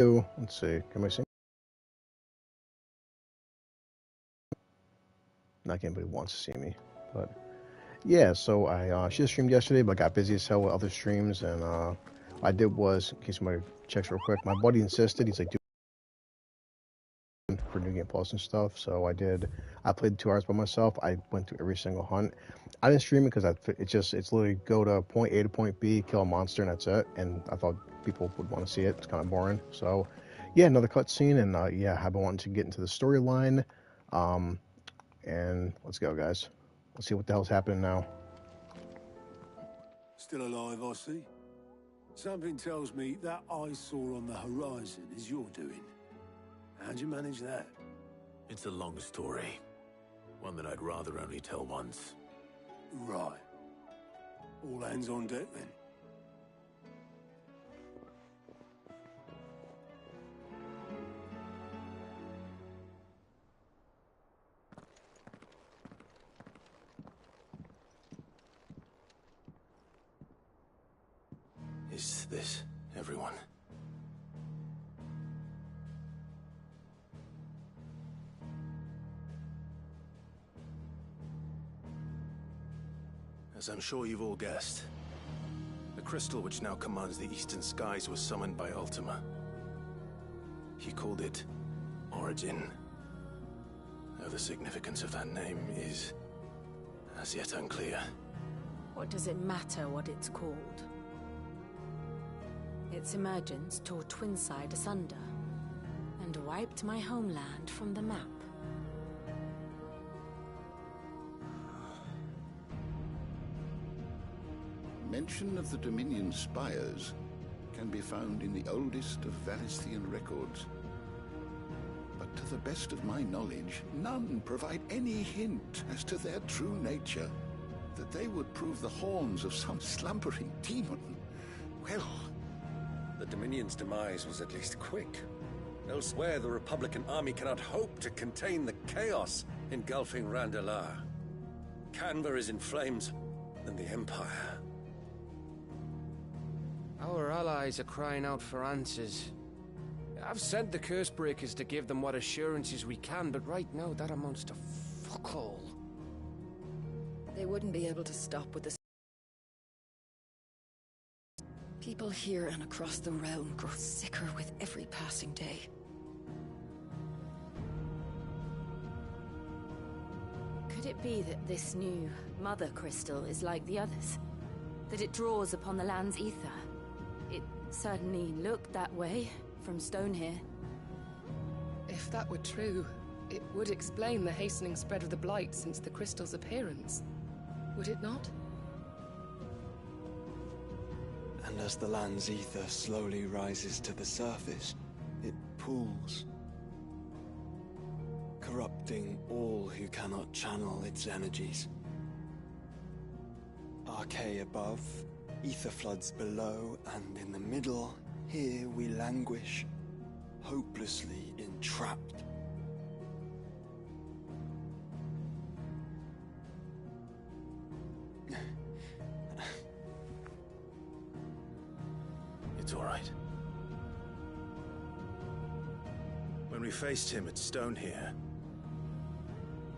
Let's see. Can I see? Not anybody wants to see me, but yeah. So I should have streamed yesterday, but I got busy as hell with other streams, and I did was, in case somebody checks real quick, my buddy insisted. He's like, dude, for New Game Plus and stuff. So I did. I played 2 hours by myself. I went through every single hunt. I didn't stream it because it's literally go to point A to point B, kill a monster, and that's it. And I thought people would want to see it. It's kind of boring. So yeah, another cutscene, and yeah, I've been wanting to get into the storyline. Um, and let's go, guys. Let's see what the hell's happening now. Still alive, I see. Something tells me that eyesore on the horizon is your doing. How'd you manage that? It's a long story. One that I'd rather only tell once. Right. All hands on deck, then. Is this everyone? As I'm sure you've all guessed, the crystal which now commands the eastern skies was summoned by Ultima. He called it Origin. Though the significance of that name is as yet unclear. What does it matter what it's called? Its emergence tore Twinside asunder and wiped my homeland from the map. Mention of the Dominion spires can be found in the oldest of Valisthian records. But to the best of my knowledge, none provide any hint as to their true nature. That they would prove the horns of some slumbering demon. Well, the Dominion's demise was at least quick. Elsewhere, the Republican army cannot hope to contain the chaos engulfing Randalar. Canva is in flames, and the Empire. Our allies are crying out for answers. I've sent the Cursebreakers to give them what assurances we can, but right now that amounts to fuck all. They wouldn't be able to stop with this. People here and across the realm grow sicker with every passing day. Could it be that this new Mother Crystal is like the others? That it draws upon the land's ether? It certainly looked that way from stone here. If that were true, it would explain the hastening spread of the Blight since the crystal's appearance. Would it not? And as the land's ether slowly rises to the surface, it pools, corrupting all who cannot channel its energies. Archaea above, ether floods below, and in the middle, here we languish, hopelessly entrapped. It's all right. When we faced him at Stone here,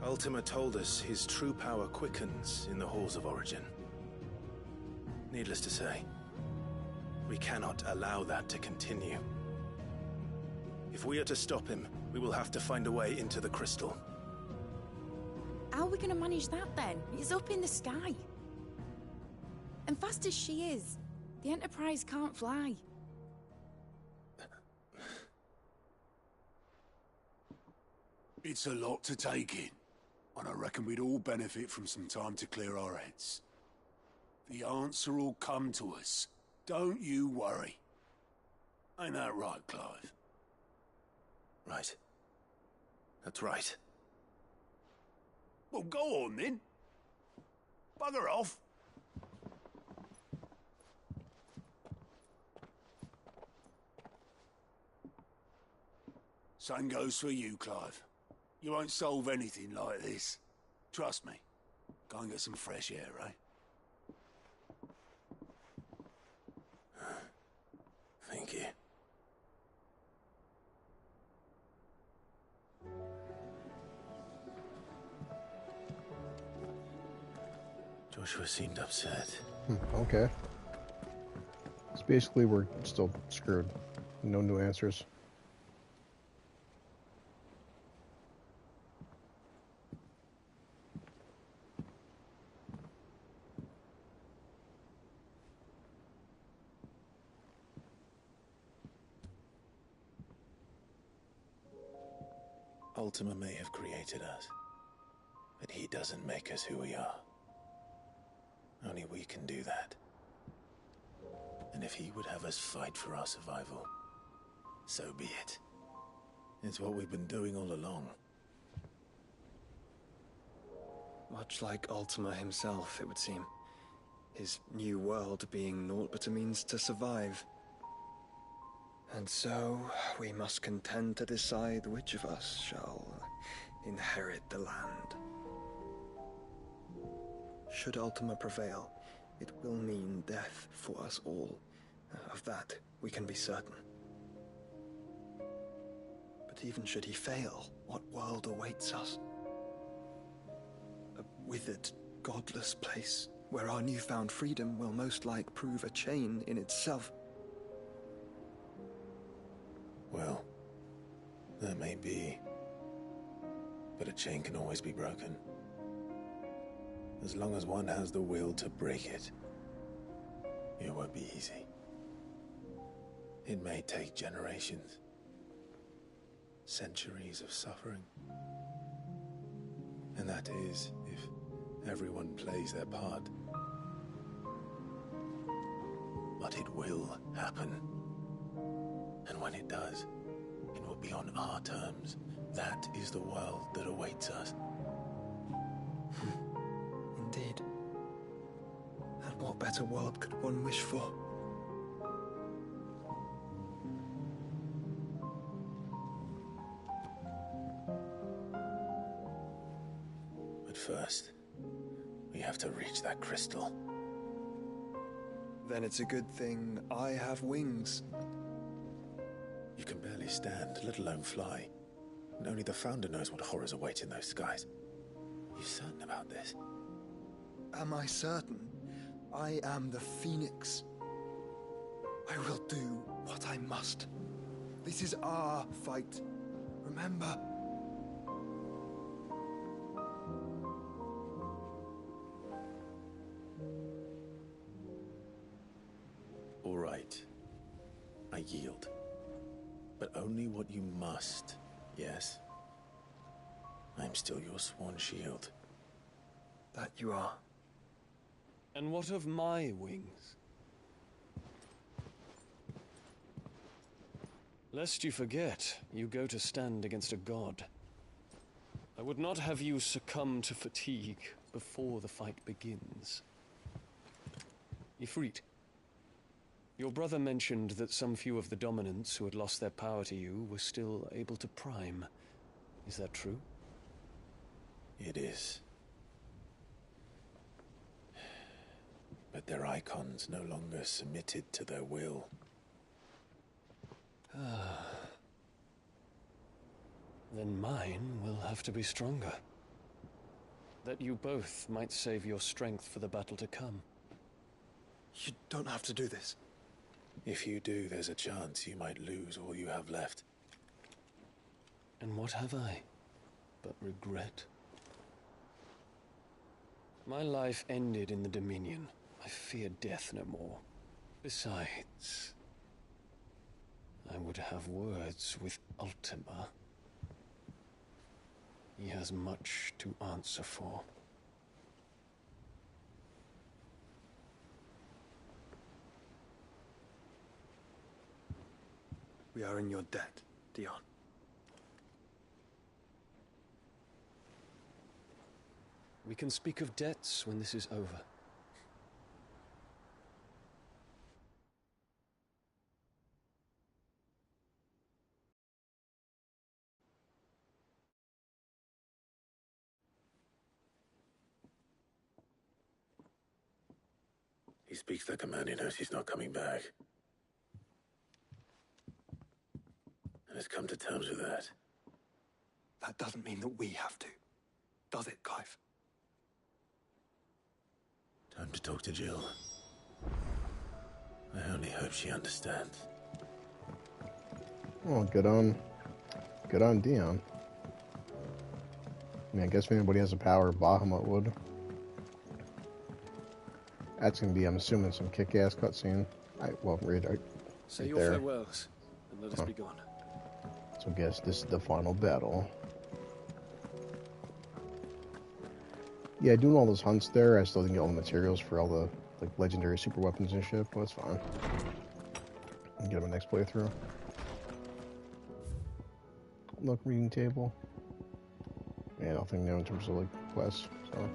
Ultima told us his true power quickens in the halls of Origin. Needless to say, we cannot allow that to continue. If we are to stop him, we will have to find a way into the crystal. How are we gonna manage that then? It's up in the sky. And fast as she is, the Enterprise can't fly. It's a lot to take in, and I reckon we'd all benefit from some time to clear our heads. The answer will come to us. Don't you worry. Ain't that right, Clive? Right. That's right. Well, go on then. Bugger off. Same goes for you, Clive. You won't solve anything like this. Trust me. Go and get some fresh air, eh? Thank you. Joshua seemed upset. Okay. So basically, we're still screwed. No new answers. Ultima may have created us, but he doesn't make us who we are. Only we can do that. And if he would have us fight for our survival, so be it. It's what we've been doing all along. Much like Ultima himself, it would seem. His new world being naught but a means to survive. And so, we must contend to decide which of us shall inherit the land. Should Ultima prevail, it will mean death for us all. Of that, we can be certain. But even should he fail, what world awaits us? A withered, godless place, where our newfound freedom will most like prove a chain in itself. Well, that may be. But a chain can always be broken. As long as one has the will to break it, it won't be easy. It may take generations, centuries of suffering. And that is, if everyone plays their part. But it will happen. And when it does, it will be on our terms. That is the world that awaits us. Indeed. And what better world could one wish for? But first, we have to reach that crystal. Then it's a good thing I have wings. You can barely stand, let alone fly. And only the Founder knows what horrors await in those skies. You certain about this? Am I certain? I am the Phoenix. I will do what I must. This is our fight. Remember? All right. I yield. But only what you must, yes? I'm still your sworn shield. That you are. And what of my wings? Lest you forget, you go to stand against a god. I would not have you succumb to fatigue before the fight begins. Ifrit, your brother mentioned that some few of the dominants who had lost their power to you were still able to prime. Is that true? It is. But their icons no longer submitted to their will. Then mine will have to be stronger. That you both might save your strength for the battle to come. You don't have to do this. If you do, there's a chance you might lose all you have left. And what have I but regret? My life ended in the Dominion. I fear death no more. Besides, I would have words with Ultima. He has much to answer for. We are in your debt, Dion. We can speak of debts when this is over. He speaks like a man who knows he's not coming back. And has come to terms with that. That doesn't mean that we have to. Does it, Clive? Time to talk to Jill. I only hope she understands. Oh, good on Dion. I mean, I guess if anybody has the power, Bahamut would. That's gonna be, I'm assuming, some kick-ass cutscene. Say your farewells, and let us be gone. So I guess this is the final battle. Yeah, doing all those hunts there, I still didn't get all the materials for all the legendary super weapons and shit, but that's fine. I'll get them next playthrough. Look, reading table. Yeah, nothing new in terms of quests. So,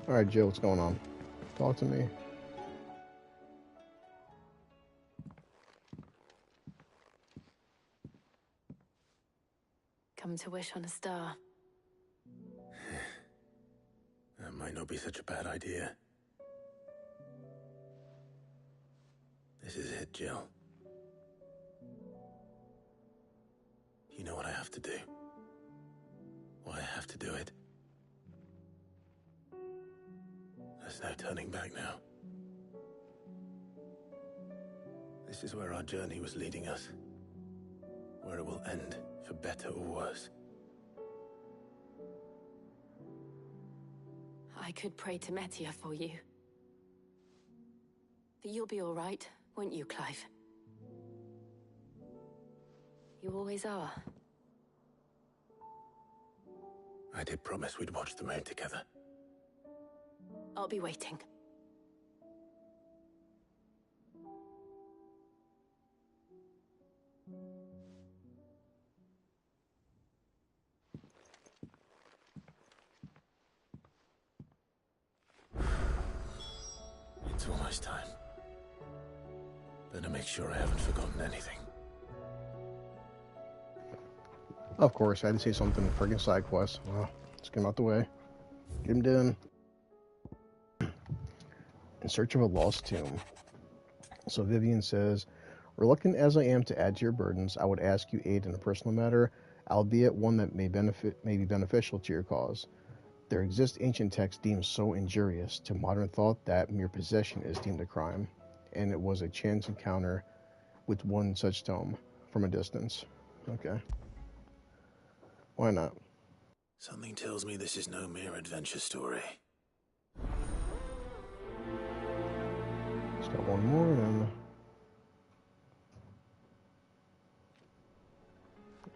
all right, Jill, what's going on? Talk to me. Come to wish on a star. That might not be such a bad idea. This is it, Jill. You know what I have to do. Why I have to do it. There's no turning back now. This is where our journey was leading us. Where it will end, for better or worse. I could pray to Metia for you. But you'll be all right, won't you, Clive? You always are. I did promise we'd watch the moon together. I'll be waiting. It's almost time. Better make sure I haven't forgotten anything. Of course, I had to say something. Friggin' side quest. Well, let's get him out the way. Get him done. In search of a lost tomb. So Vivian says, reluctant as I am to add to your burdens, I would ask you aid in a personal matter, albeit one that may be beneficial to your cause. There exist ancient texts deemed so injurious to modern thought that mere possession is deemed a crime, and it was a chance encounter with one such tome from a distance. Okay. Why not? Something tells me this is no mere adventure story. Just got one more, and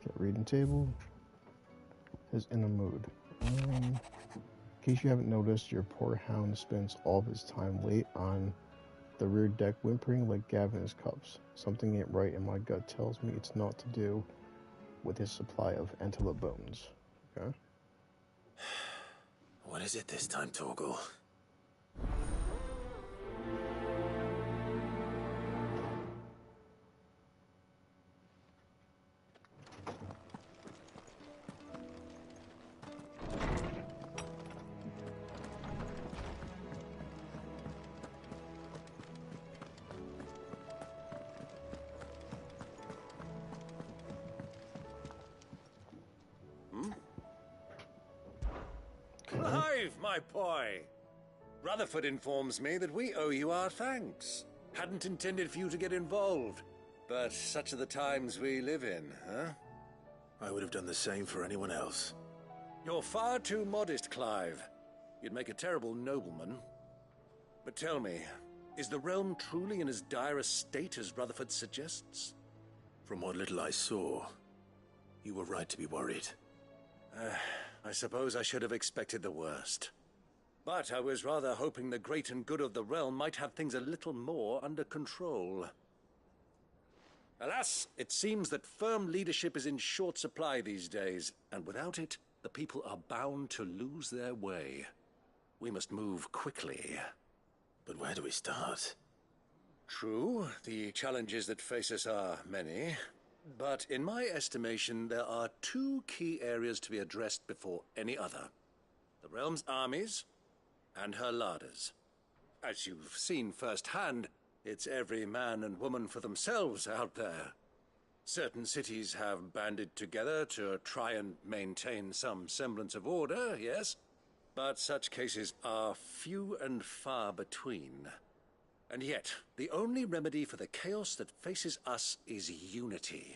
get reading table. Is in a mood. In case you haven't noticed, your poor hound spends all of his time late on the rear deck whimpering like Gavin his cups. Something ain't right, and my gut tells me it's not to do with his supply of antelope bones. Okay. What is it this time, Torgal? Clive, my boy! Rutherford informs me that we owe you our thanks. Hadn't intended for you to get involved, but such are the times we live in, huh? I would have done the same for anyone else. You're far too modest, Clive. You'd make a terrible nobleman. But tell me, is the realm truly in as dire a state as Rutherford suggests? From what little I saw, you were right to be worried. I suppose I should have expected the worst. But I was rather hoping the great and good of the realm might have things a little more under control. Alas, it seems that firm leadership is in short supply these days, and without it, the people are bound to lose their way. We must move quickly. But where do we start? True, the challenges that face us are many. But in my estimation, there are two key areas to be addressed before any other. The realm's armies and her larders. As you've seen firsthand, it's every man and woman for themselves out there. Certain cities have banded together to try and maintain some semblance of order, yes? But such cases are few and far between. And yet, the only remedy for the chaos that faces us is unity.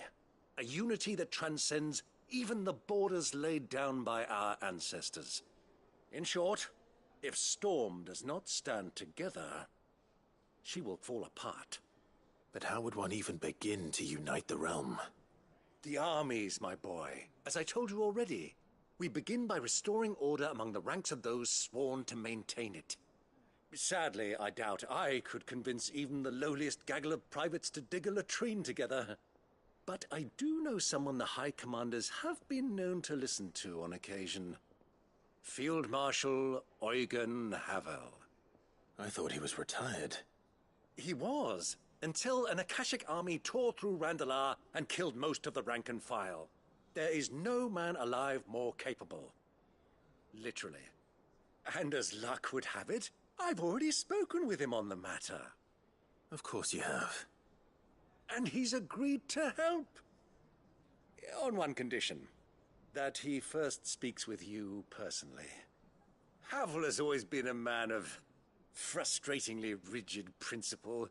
A unity that transcends even the borders laid down by our ancestors. In short, if Storm does not stand together, she will fall apart. But how would one even begin to unite the realm? The armies, my boy. As I told you already, we begin by restoring order among the ranks of those sworn to maintain it. Sadly, I doubt I could convince even the lowliest gaggle of privates to dig a latrine together. But I do know someone the High Commanders have been known to listen to on occasion. Field Marshal Eugen Havel. I thought he was retired. He was, until an Akashic army tore through Randalar and killed most of the rank and file. There is no man alive more capable. Literally. And as luck would have it, I've already spoken with him on the matter. Of course you have. And he's agreed to help. On one condition. That he first speaks with you personally. Havel has always been a man of frustratingly rigid principle,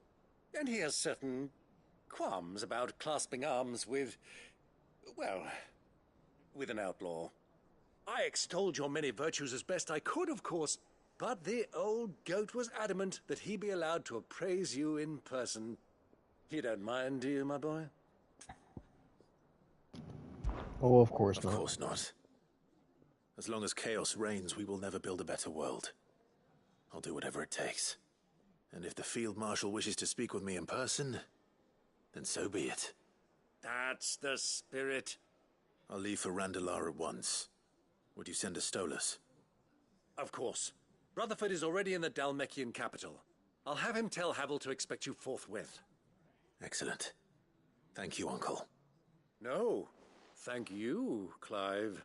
and he has certain qualms about clasping arms with, well, with an outlaw. I extolled your many virtues as best I could, of course, but the old goat was adamant that he be allowed to appraise you in person. You don't mind, do you, my boy? Oh, of course not. Of course not. As long as chaos reigns, we will never build a better world. I'll do whatever it takes. And if the Field Marshal wishes to speak with me in person, then so be it. That's the spirit. I'll leave for Randalar at once. Would you send a Stolas? Of course. Rutherford is already in the Dhalmekian capital. I'll have him tell Havel to expect you forthwith. Excellent. Thank you, Uncle. No, thank you, Clive.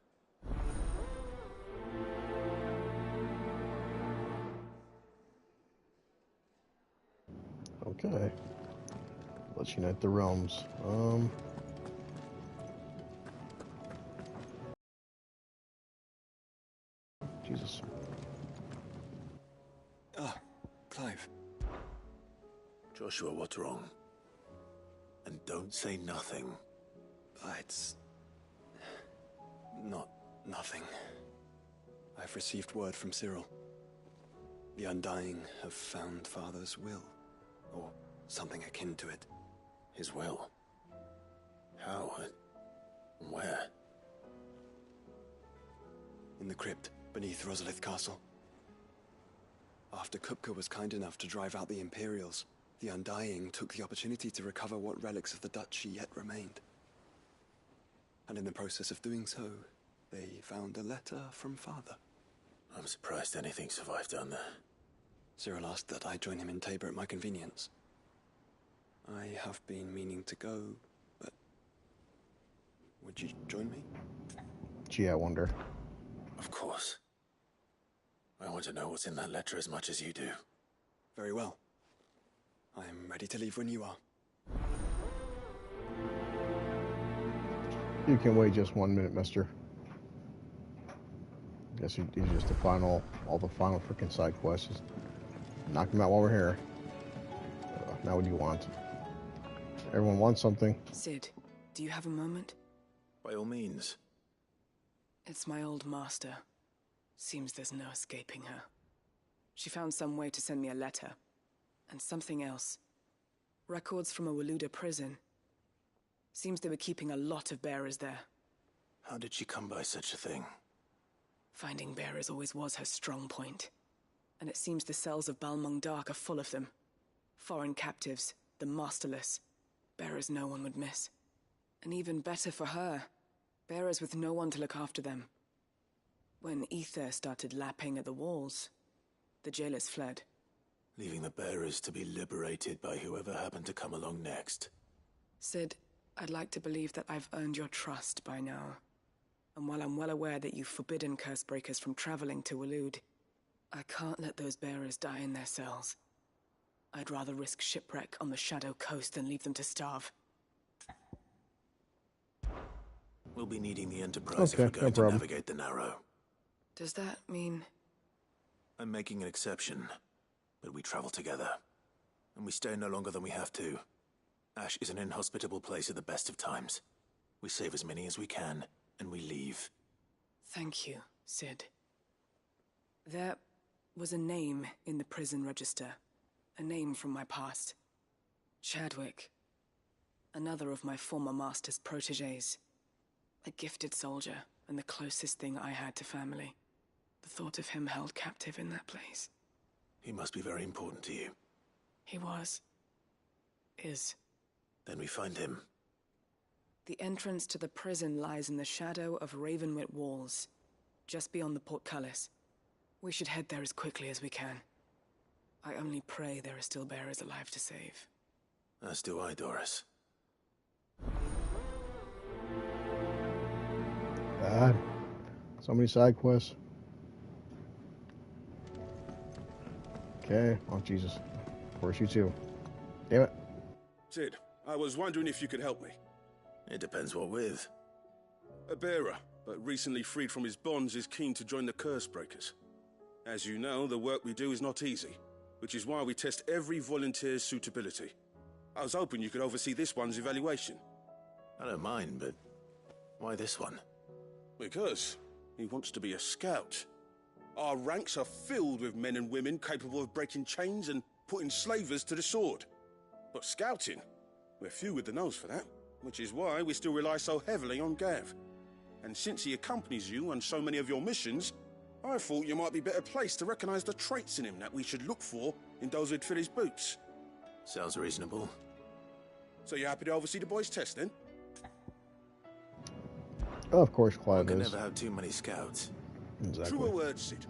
Okay. Let's unite the realms. Jesus. Ah, Clive. Joshua, what's wrong? And don't say nothing. It's not nothing. I've received word from Cyril. The Undying have found Father's will, or something akin to it. His will? How? Where? In the crypt beneath Rosalith Castle. After Kupka was kind enough to drive out the Imperials, the Undying took the opportunity to recover what relics of the Duchy yet remained. And in the process of doing so, they found a letter from Father. I'm surprised anything survived down there. Cyril asked that I join him in Tabor at my convenience. I have been meaning to go, but would you join me? Gee, I wonder. Of course. I want to know what's in that letter as much as you do. Very well. I'm ready to leave when you are. You can wait just 1 minute, mister. Guess he's just all the final freaking side quests. Just knock them out while we're here. Now what do you want? Everyone wants something. Sid, do you have a moment? By all means. It's my old master. Seems there's no escaping her. She found some way to send me a letter. And something else. Records from a Waluda prison. Seems they were keeping a lot of bearers there. How did she come by such a thing? Finding bearers always was her strong point. And it seems the cells of Balmung Dark are full of them. Foreign captives, the masterless. Bearers no one would miss. And even better for her, bearers with no one to look after them. When Ether started lapping at the walls, the jailers fled. Leaving the bearers to be liberated by whoever happened to come along next. Sid, I'd like to believe that I've earned your trust by now. And while I'm well aware that you've forbidden Cursebreakers from traveling to Waloed, I can't let those bearers die in their cells. I'd rather risk shipwreck on the Shadow Coast than leave them to starve. We'll be needing the Enterprise if Okay, we're going no to problem. navigate the Narrow. Does that mean I'm making an exception, but we travel together. And we stay no longer than we have to. Ash is an inhospitable place at the best of times. We save as many as we can, and we leave. Thank you, Cid. There was a name in the prison register. A name from my past. Chadwick. Another of my former master's protégés. A gifted soldier, and the closest thing I had to family. The thought of him held captive in that place. He must be very important to you. He was. Is. Then we find him. The entrance to the prison lies in the shadow of Ravenwit Walls, just beyond the portcullis. We should head there as quickly as we can. I only pray there are still bearers alive to save. As do I, Doris. God. So many side quests. Okay. Oh, Jesus. Of course, you too. Damn it. Cid, I was wondering if you could help me. It depends what with. A bearer, but recently freed from his bonds, is keen to join the Curse Breakers. As you know, the work we do is not easy, which is why we test every volunteer's suitability. I was hoping you could oversee this one's evaluation. I don't mind, but why this one? Because he wants to be a scout. Our ranks are filled with men and women capable of breaking chains and putting slavers to the sword. But scouting, we're few with the nose for that, which is why we still rely so heavily on Gav. And since he accompanies you on so many of your missions, I thought you might be better placed to recognize the traits in him that we should look for in those who'd fill his boots. Sounds reasonable. So you're happy to oversee the boys' test, then? Oh, of course, One Clive can is. never have too many scouts. Exactly. Truer words, Cid.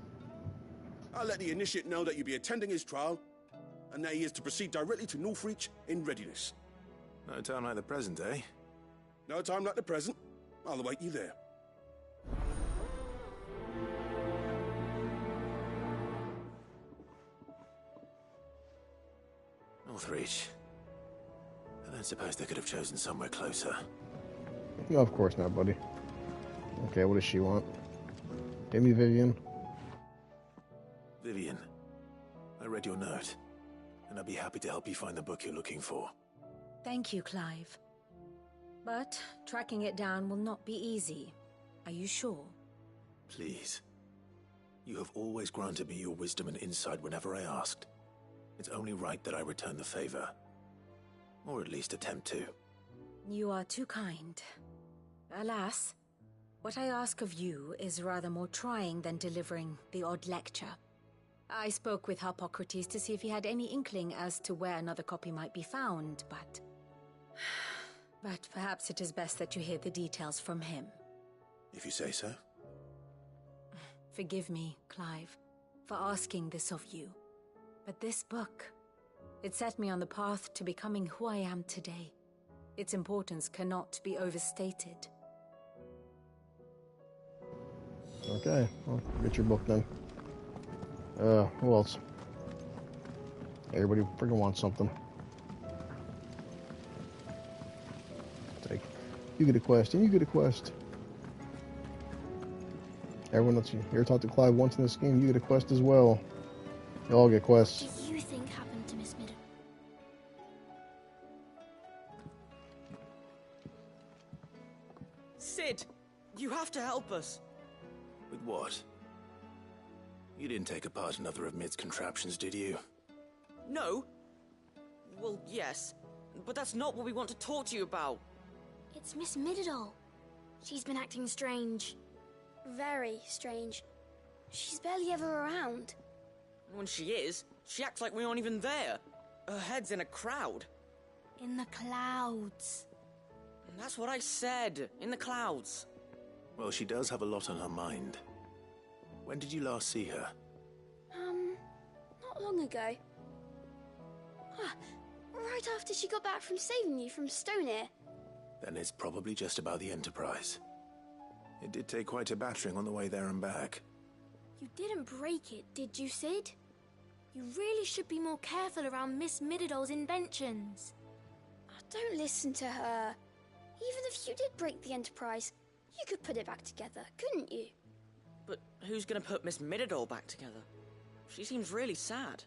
I'll let the initiate know that you'll be attending his trial, and that he is to proceed directly to Northreach in readiness. No time like the present, eh? No time like the present. I'll await you there. Northreach. I don't suppose they could have chosen somewhere closer. No, of course not, buddy. Okay, what does she want? Give me Vivian. Vivian, I read your note, and I'd be happy to help you find the book you're looking for. Thank you, Clive. But tracking it down will not be easy. Are you sure? Please. You have always granted me your wisdom and insight whenever I asked. It's only right that I return the favor. Or at least attempt to. You are too kind. Alas, what I ask of you is rather more trying than delivering the odd lecture. I spoke with Harpocrates to see if he had any inkling as to where another copy might be found, but... But perhaps it is best that you hear the details from him. If you say so. Forgive me, Clive, for asking this of you. But this book, it set me on the path to becoming who I am today. Its importance cannot be overstated. Okay, well, get your book then. Who else? Everybody freaking wants something. Take, you get a quest, and you get a quest. Everyone that's here talked to Clive once in this game, you get a quest as well. You all get quests. What do you think happened to Miss Middle? Cid, you have to help us. With what? You didn't take apart another of Mid's contraptions, did you? No. Well, yes, but that's not what we want to talk to you about. It's Miss Middledal. She's been acting strange. Very strange. She's barely ever around. When she is, she acts like we aren't even there. Her head's in a crowd. In the clouds. That's what I said. In the clouds. Well, she does have a lot on her mind. When did you last see her? Not long ago. Right after she got back from saving you from Stoneir. Then it's probably just about the Enterprise. It did take quite a battering on the way there and back. You didn't break it, did you, Cid? You really should be more careful around Miss Middledal's inventions. Don't listen to her. Even if you did break the Enterprise, you could put it back together, couldn't you? But who's gonna put Miss Middledal back together? She seems really sad.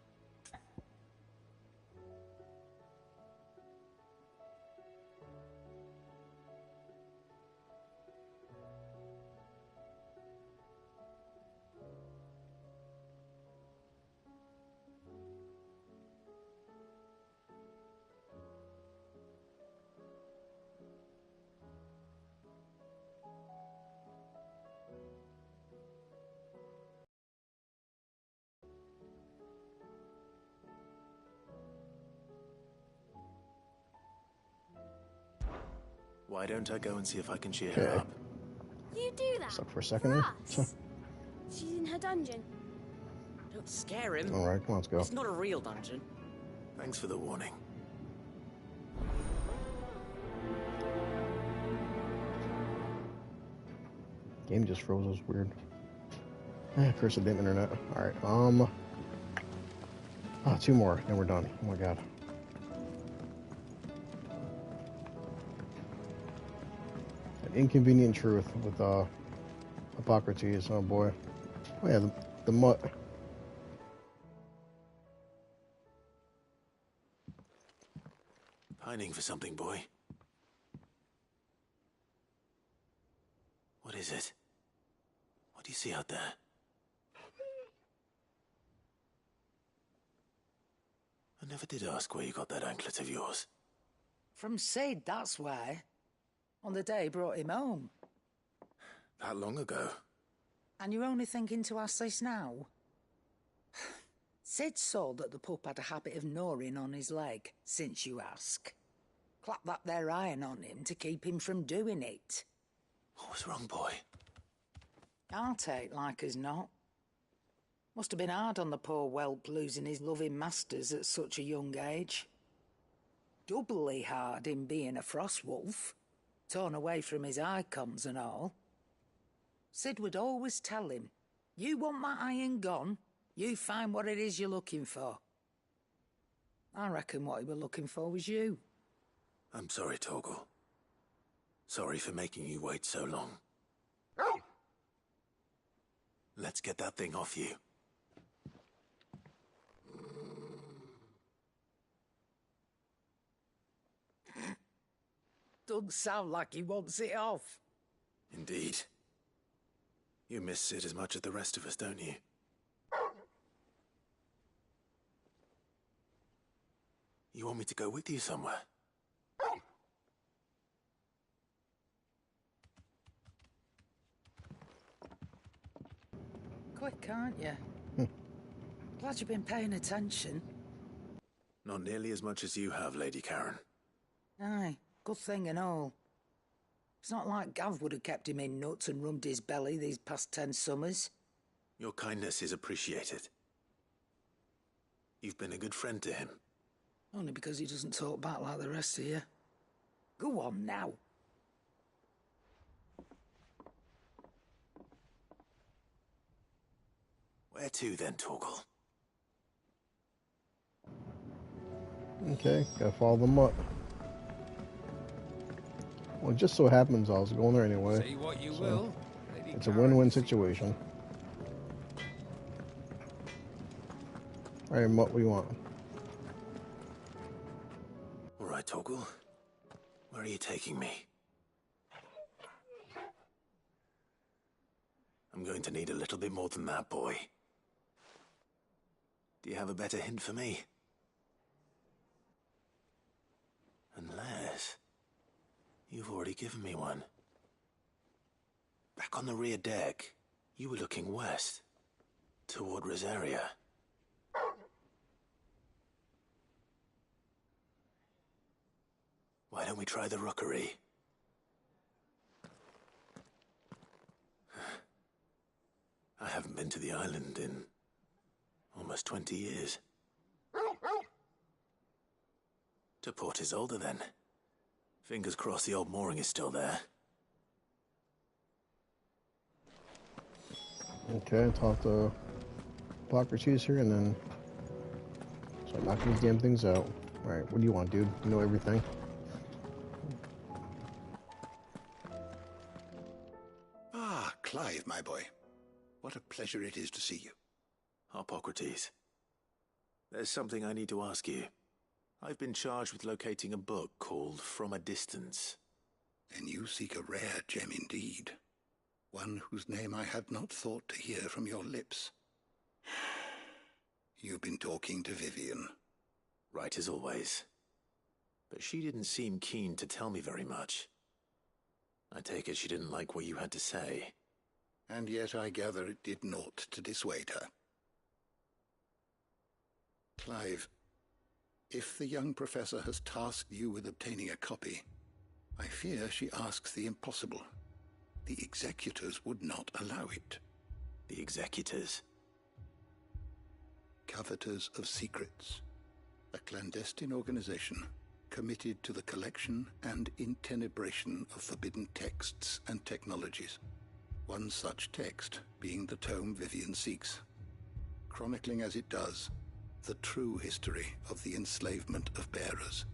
Why don't I go and see if I can cheer her Okay. up? You do that? Stuck for a second For there. us? She's in her dungeon. Don't scare him. All right, come on, let's go. It's not a real dungeon. Thanks for the warning. Game just froze. It was weird. Curse of the internet. All right. Two more, then we're done. Oh my god. An inconvenient truth with Hippocrates. Oh boy. Oh yeah, the mutt. Pining for something, boy. What is it? What do you see out there? I never did ask where you got that anklet of yours. From Sid, that's why. On the day he brought him home. That long ago? And you're only thinking to ask this now? Sid saw that the pup had a habit of gnawing on his leg, since you ask. Clap that there iron on him to keep him from doing it. What was wrong, boy? I'll take like as not. Must have been hard on the poor whelp losing his loving masters at such a young age. Doubly hard in being a frost wolf, torn away from his icons and all. Sid would always tell him, you want that iron gone, you find what it is you're looking for. I reckon what he were looking for was you. I'm sorry, Torgal. Sorry for making you wait so long. Let's get that thing off you. Doesn't sound like he wants it off. Indeed. You miss Sid as much as the rest of us, don't you? You want me to go with you somewhere? Quick, aren't you? Glad you've been paying attention. Not nearly as much as you have, Lady Karen. Aye, good thing and all. It's not like Gav would have kept him in nuts and rubbed his belly these past 10 summers. Your kindness is appreciated. You've been a good friend to him. Only because he doesn't talk back like the rest of you. Go on now. Where to then, Torgal? Okay, gotta follow them up. Well, it just so happens I was going there anyway. Say what you will. It's a win-win situation. Alright, Mutt, what do you want? All right, Torgal. Where are you taking me? I'm going to need a little bit more than that, boy. Do you have a better hint for me? Unless... you've already given me one. Back on the rear deck, you were looking west, toward Rosaria. Why don't we try the rookery? I haven't been to the island in almost 20 years. To Port Isolde, then. Fingers crossed the old mooring is still there. Okay, talk to Hippocrates here, and then start knocking these damn things out. Alright, what do you want, dude? You know everything. Ah, Clive, my boy. What a pleasure it is to see you. Harpocrates. There's something I need to ask you. I've been charged with locating a book called From a Distance. Then you seek a rare gem indeed. One whose name I had not thought to hear from your lips. You've been talking to Vivian. Right as always. But she didn't seem keen to tell me very much. I take it she didn't like what you had to say. And yet I gather it did naught to dissuade her. Clive, if the young professor has tasked you with obtaining a copy, I fear she asks the impossible. The executors would not allow it. The executors? Coveters of Secrets. A clandestine organization committed to the collection and intenebration of forbidden texts and technologies. One such text being the tome Vivian seeks, chronicling as it does the true history of the enslavement of bearers.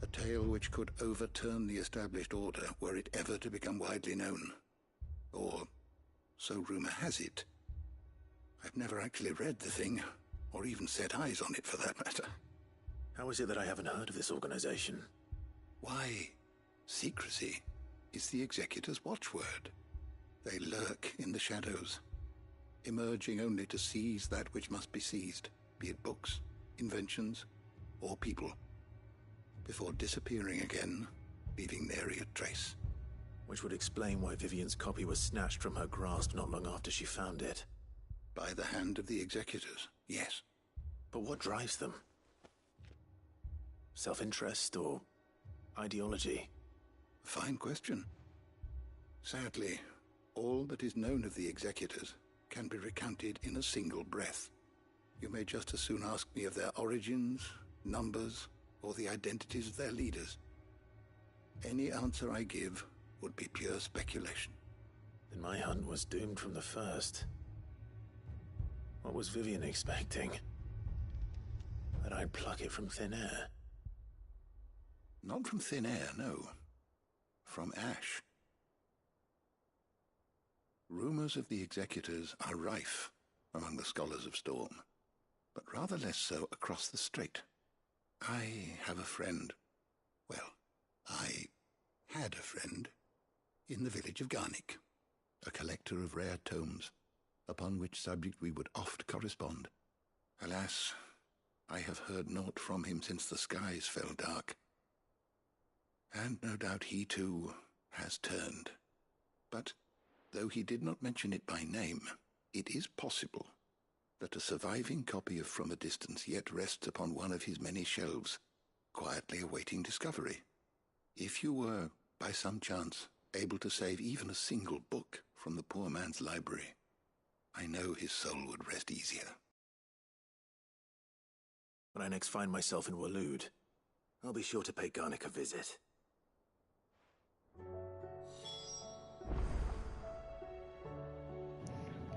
A tale which could overturn the established order were it ever to become widely known. Or, so rumor has it. I've never actually read the thing, or even set eyes on it for that matter. How is it that I haven't heard of this organization? Why, secrecy is the executor's watchword. They lurk in the shadows, emerging only to seize that which must be seized, be it books, inventions, or people, before disappearing again, leaving nary a trace. Which would explain why Vivian's copy was snatched from her grasp not long after she found it. By the hand of the executors, yes. But what drives them? Self-interest or ideology? A fine question. Sadly, all that is known of the executors can be recounted in a single breath. You may just as soon ask me of their origins, numbers, or the identities of their leaders. Any answer I give would be pure speculation. Then my hunt was doomed from the first. What was Vivian expecting? That I'd pluck it from thin air? Not from thin air, no. From ash. Rumors of the executors are rife among the scholars of Storm, but rather less so across the strait. I have a friend. Well, I had a friend in the village of Garnick, a collector of rare tomes, upon which subject we would oft correspond. Alas, I have heard naught from him since the skies fell dark. And no doubt he, too, has turned. But, though he did not mention it by name, it is possible that a surviving copy of From a Distance yet rests upon one of his many shelves, quietly awaiting discovery. If you were, by some chance, able to save even a single book from the poor man's library, I know his soul would rest easier. When I next find myself in Waloed, I'll be sure to pay Garnick a visit.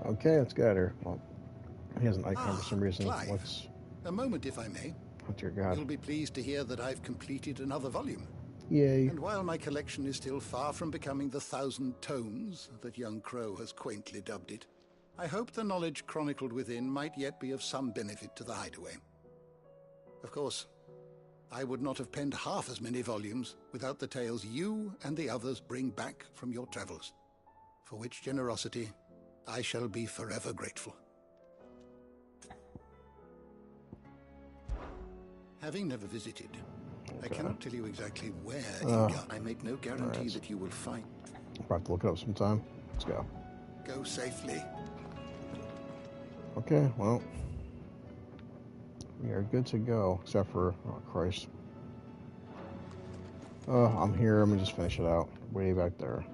Okay, let's get her. Well, he has an icon for some reason. Clive, What's... a moment, if I may. Oh, dear God. You'll be pleased to hear that I've completed another volume. Yay. And while my collection is still far from becoming the 1,000 tomes that young Crow has quaintly dubbed it, I hope the knowledge chronicled within might yet be of some benefit to the Hideaway. Of course, I would not have penned half as many volumes without the tales you and the others bring back from your travels, for which generosity I shall be forever grateful. Having never visited, I cannot tell you exactly where in Garnick. I make no guarantee that you will find. I'll have to look it up sometime. Let's go. Go safely. Okay, well, we are good to go, except for, oh Christ. I'm here, let me just finish it out. Way back there.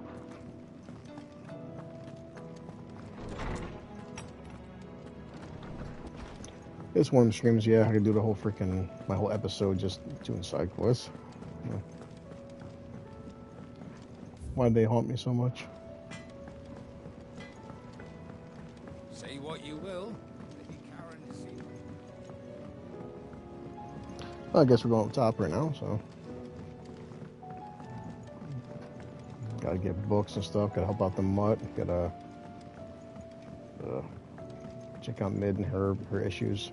It's one of the streams, yeah, I could do the whole freaking, my whole episode just doing side quests. Yeah. Why'd they haunt me so much? Say what you will. Well, I guess we're going up top right now, so. Gotta get books and stuff, gotta help out the mutt, gotta Check out Mid and her issues.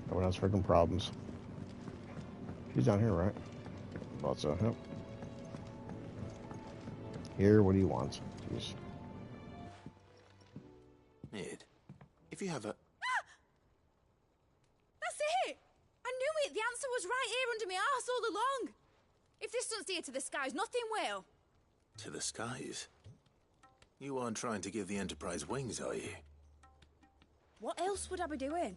Everyone has freaking problems. She's down here, right? Thought so. Yep. Here, what do you want? Jeez. Mid, if you have a... That's it! I knew it! The answer was right here under my arse all along! If this doesn't steer to the skies, nothing will! To the skies? You aren't trying to give the Enterprise wings, are you? What else would I be doing?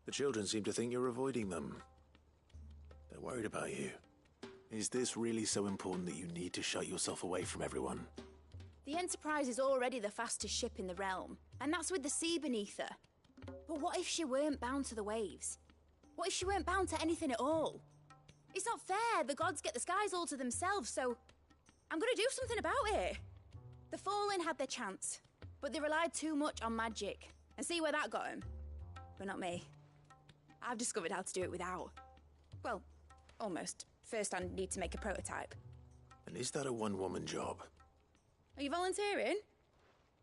The children seem to think you're avoiding them. They're worried about you. Is this really so important that you need to shut yourself away from everyone? The Enterprise is already the fastest ship in the realm, and that's with the sea beneath her. But what if she weren't bound to the waves? What if she weren't bound to anything at all? It's not fair. The gods get the skies all to themselves, so I'm gonna do something about it. The Fallen had their chance, but they relied too much on magic. And see where that got them? But not me. I've discovered how to do it without. Well, almost. First, I need to make a prototype. And is that a one-woman job? Are you volunteering?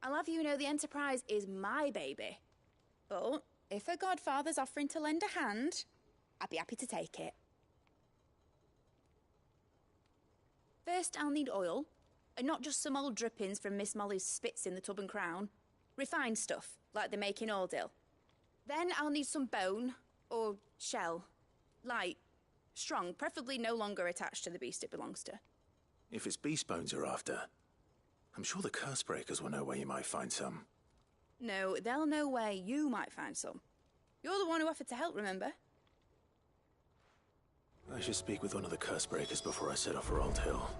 I'll have you know the Enterprise is my baby. But if a godfather's offering to lend a hand, I'd be happy to take it. First, I'll need oil, and not just some old drippings from Miss Molly's spits in the Tub and Crown. Refined stuff, like they make in Ordil. Then I'll need some bone, or shell. Light, strong, preferably no longer attached to the beast it belongs to. If it's beast bones you're after, I'm sure the Cursebreakers will know where you might find some. No, they'll know where you might find some. You're the one who offered to help, remember? I should speak with one of the Cursebreakers before I set off for Old Hill.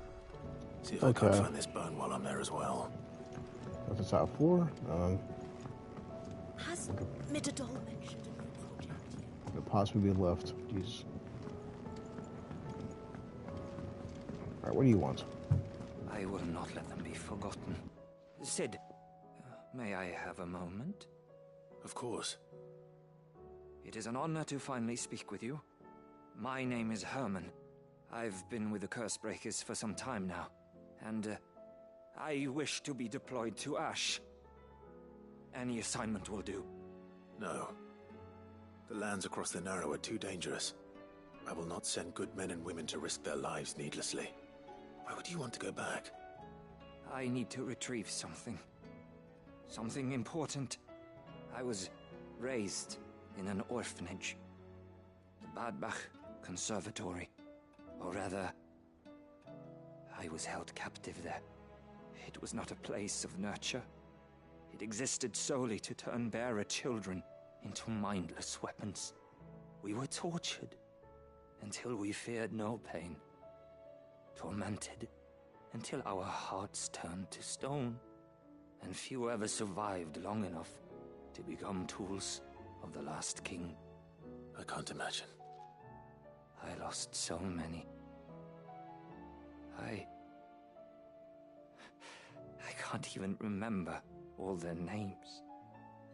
See if I can't find this bone while I'm there as well. What's the top floor? Has Midadol mentioned a new project yet? Could possibly be left. Jeez. Alright, what do you want? I will not let them be forgotten. Sid, may I have a moment? Of course. It is an honor to finally speak with you. My name is Herman. I've been with the Cursebreakers for some time now, and I wish to be deployed to Ash. Any assignment will do. No. The lands across the Narrow are too dangerous. I will not send good men and women to risk their lives needlessly. Why would you want to go back? I need to retrieve something. Something important. I was raised in an orphanage. The Badbach Conservatory. Or rather, I was held captive there. It was not a place of nurture. It existed solely to turn bearer children into mindless weapons. We were tortured until we feared no pain. Tormented until our hearts turned to stone. And few ever survived long enough to become tools of the last king. I can't imagine. I lost so many. I can't even remember all their names.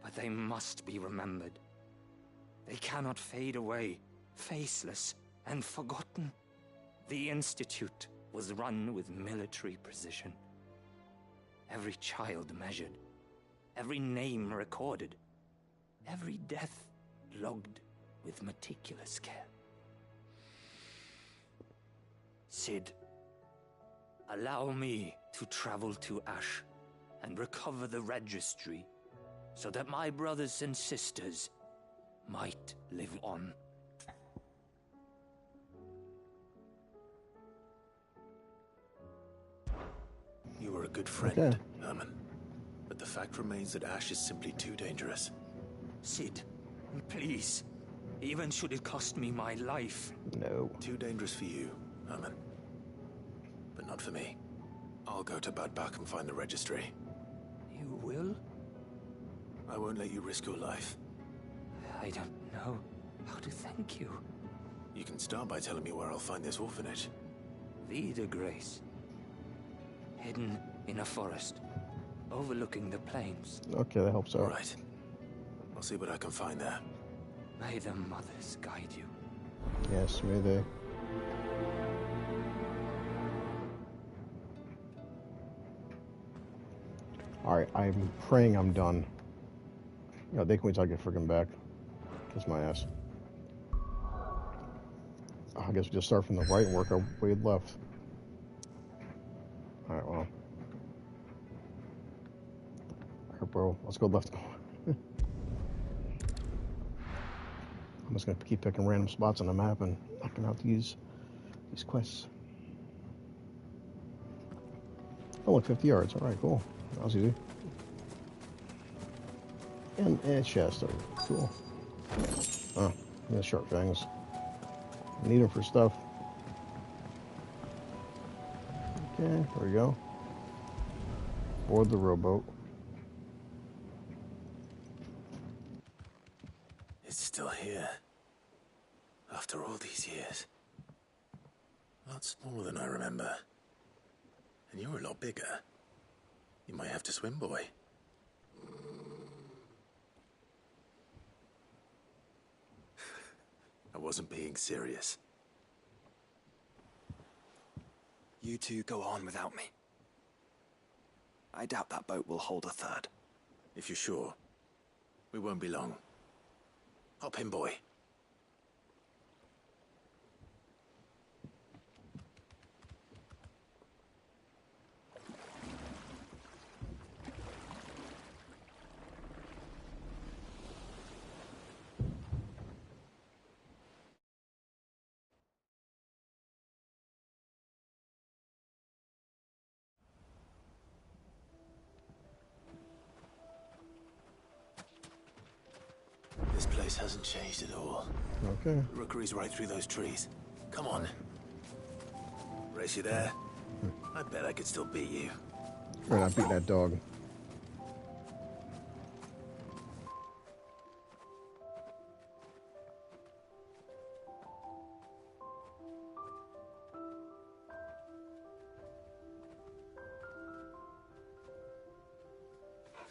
But they must be remembered. They cannot fade away, faceless and forgotten. The Institute was run with military precision. Every child measured, every name recorded, every death logged with meticulous care. Sid, allow me to travel to Ash and recover the registry so that my brothers and sisters might live on. You were a good friend, Herman. But the fact remains that Ash is simply too dangerous. Sid, please. Even should it cost me my life. No. Too dangerous for you, Herman. But not for me. I'll go to Badbach and find the registry. You will? I won't let you risk your life. I don't know how to thank you. You can start by telling me where I'll find this orphanage. Vida Grace. Hidden in a forest, overlooking the plains. Okay, that helps out. All right. I'll see what I can find there. May the mothers guide you. Yes, may they. Alright, I'm praying I'm done. You know, they can wait till I get freaking back. Kiss my ass. Oh, I guess we just start from the right and work our way left. Alright, well. Alright, bro. Let's go left. I'm just gonna keep picking random spots on the map and knocking out these quests. Oh, look, 50 yards. Alright, cool. That was easy. And chest. Cool. Oh, yeah, sharp fangs. Need them for stuff. Okay, there we go. Board the rowboat. It's still here. After all these years. A lot smaller than I remember. And you're a lot bigger. You might have to swim, boy. I wasn't being serious. You two go on without me. I doubt that boat will hold a third. If you're sure, we won't be long. Hop in, boy. This place hasn't changed at all. Okay. Rookery's right through those trees. Come on. Race you there? I bet I could still beat you. Right, I beat that dog.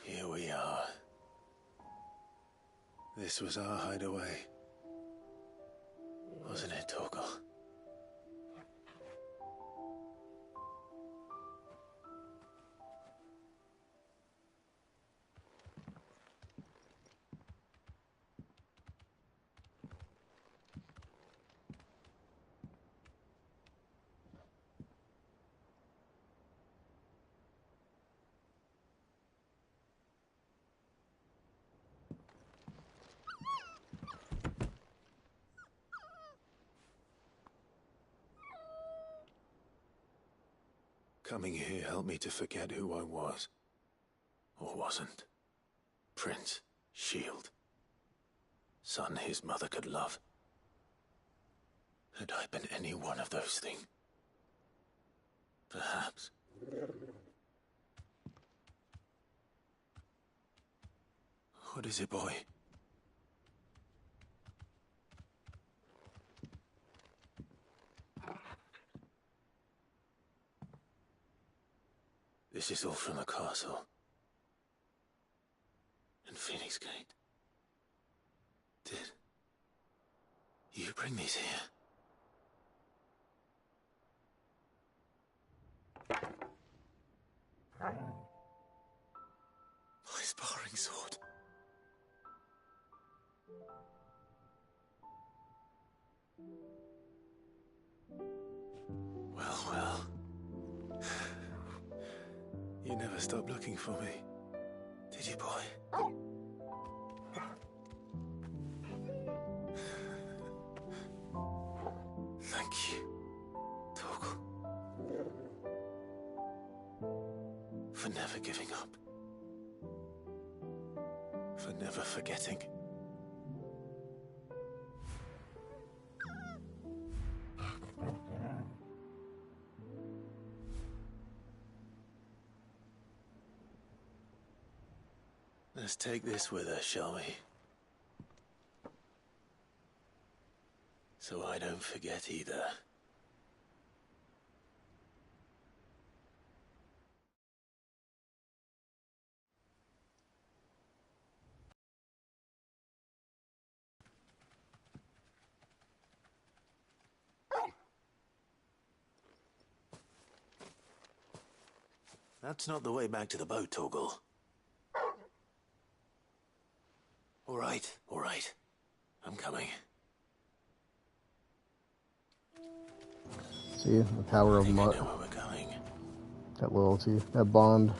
Here we are. This was our hideaway. Wasn't it, Torgal? Coming here helped me to forget who I was. Or wasn't. Prince, Shield. Son his mother could love. Had I been any one of those things? Perhaps. What is it, boy? This is all from the castle. And Phoenix Gate. Did you bring these here? My sparring sword. Well, well. You never stopped looking for me, did you, boy? Thank you, Torgal. For never giving up. For never forgetting. Let's take this with us, shall we? So I don't forget either. That's not the way back to the boat, Torgal. All right. I'm coming. See, the power of mutt. I know where we're going. That loyalty, that bond.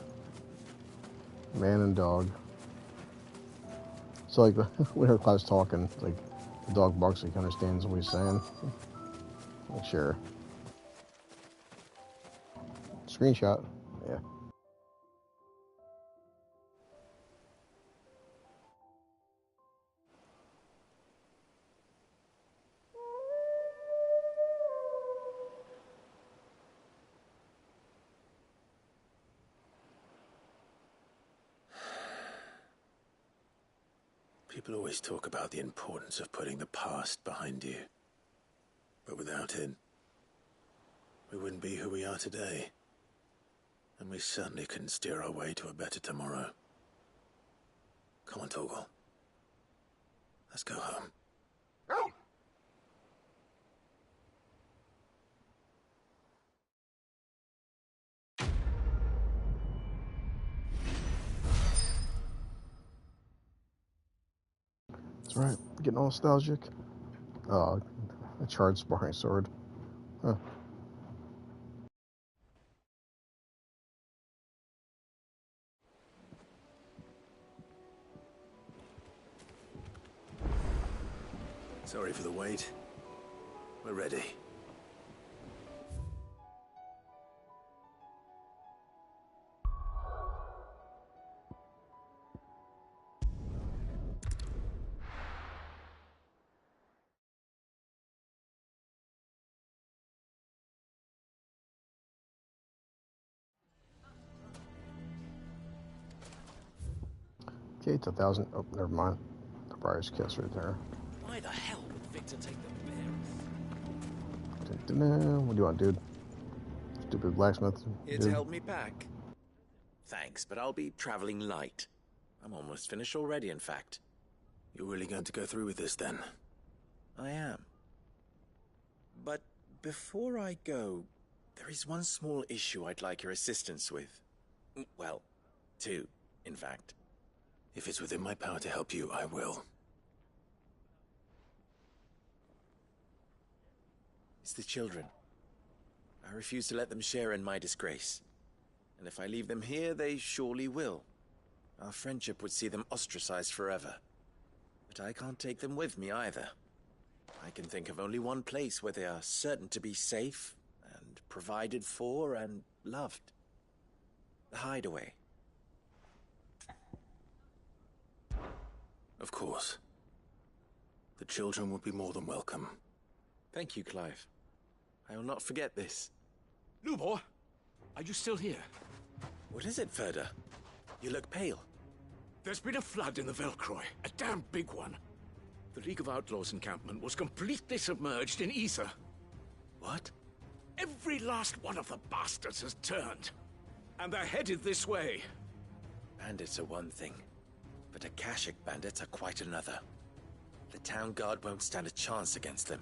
Man and dog. So like when her Clive's talking, like the dog barks, like he understands what he's saying. Like, sure. Screenshot. Yeah. People always talk about the importance of putting the past behind you. But without it, we wouldn't be who we are today. And we certainly couldn't steer our way to a better tomorrow. Come on, Torgal. Let's go home. That's right. Getting all nostalgic. A charred sparring sword. Huh. Sorry for the wait. We're ready. Okay, it's 1,000. Oh, never mind. The Briar's Kiss right there. Why the hell would Victor take the bear? What do you want, dude? Stupid blacksmith. Here to dude. help me pack. Thanks, but I'll be traveling light. I'm almost finished already, in fact. You're really going to go through with this, then? I am. But before I go, there is one small issue I'd like your assistance with. Well, two, in fact. If it's within my power to help you, I will. It's the children. I refuse to let them share in my disgrace. And if I leave them here, they surely will. Our friendship would see them ostracized forever. But I can't take them with me either. I can think of only one place where they are certain to be safe, and provided for, and loved. The Hideaway. Of course. The children would be more than welcome. Thank you, Clive. I will not forget this. Lubor, are you still here? What is it, Ferda? You look pale. There's been a flood in the Velcroy, a damn big one. The League of Outlaws encampment was completely submerged in ether. What? Every last one of the bastards has turned. And they're headed this way. Bandits are one thing, but Akashic bandits are quite another. The town guard won't stand a chance against them.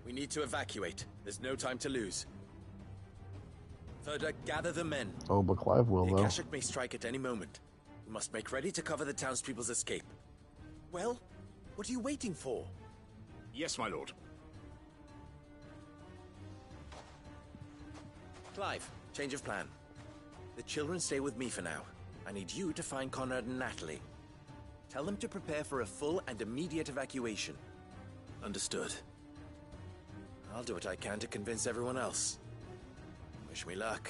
We need to evacuate. There's no time to lose. Ferda, gather the men. Oh, but Clive will, The though. Akashic may strike at any moment. We must make ready to cover the townspeople's escape. Well, what are you waiting for? Yes, my lord. Clive, change of plan. The children stay with me for now. I need you to find Conrad and Natalie. Tell them to prepare for a full and immediate evacuation. Understood. I'll do what I can to convince everyone else. Wish me luck.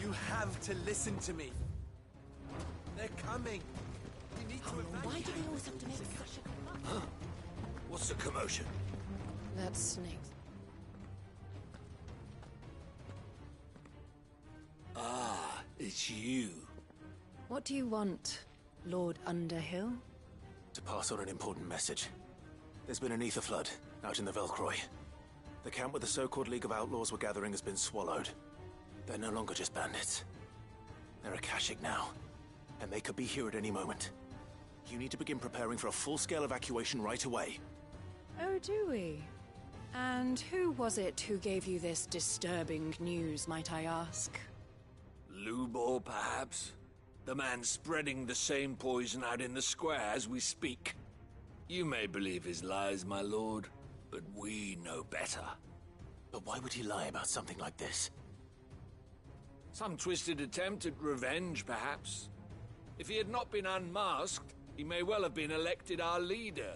You have to listen to me. They're coming. We need to evacuate. Why do we always have to make such a... Huh? What's the commotion? That's snakes. Ah, it's you. What do you want, Lord Underhill? To pass on an important message. There's been an ether flood out in the Velcroy. The camp where the so-called League of Outlaws were gathering has been swallowed. They're no longer just bandits. They're Akashic now, and they could be here at any moment. You need to begin preparing for a full-scale evacuation right away. Oh, do we? And who was it who gave you this disturbing news, might I ask? Lubor, perhaps? The man spreading the same poison out in the square as we speak. You may believe his lies, my lord, but we know better. But why would he lie about something like this? Some twisted attempt at revenge, perhaps. If he had not been unmasked, he may well have been elected our leader.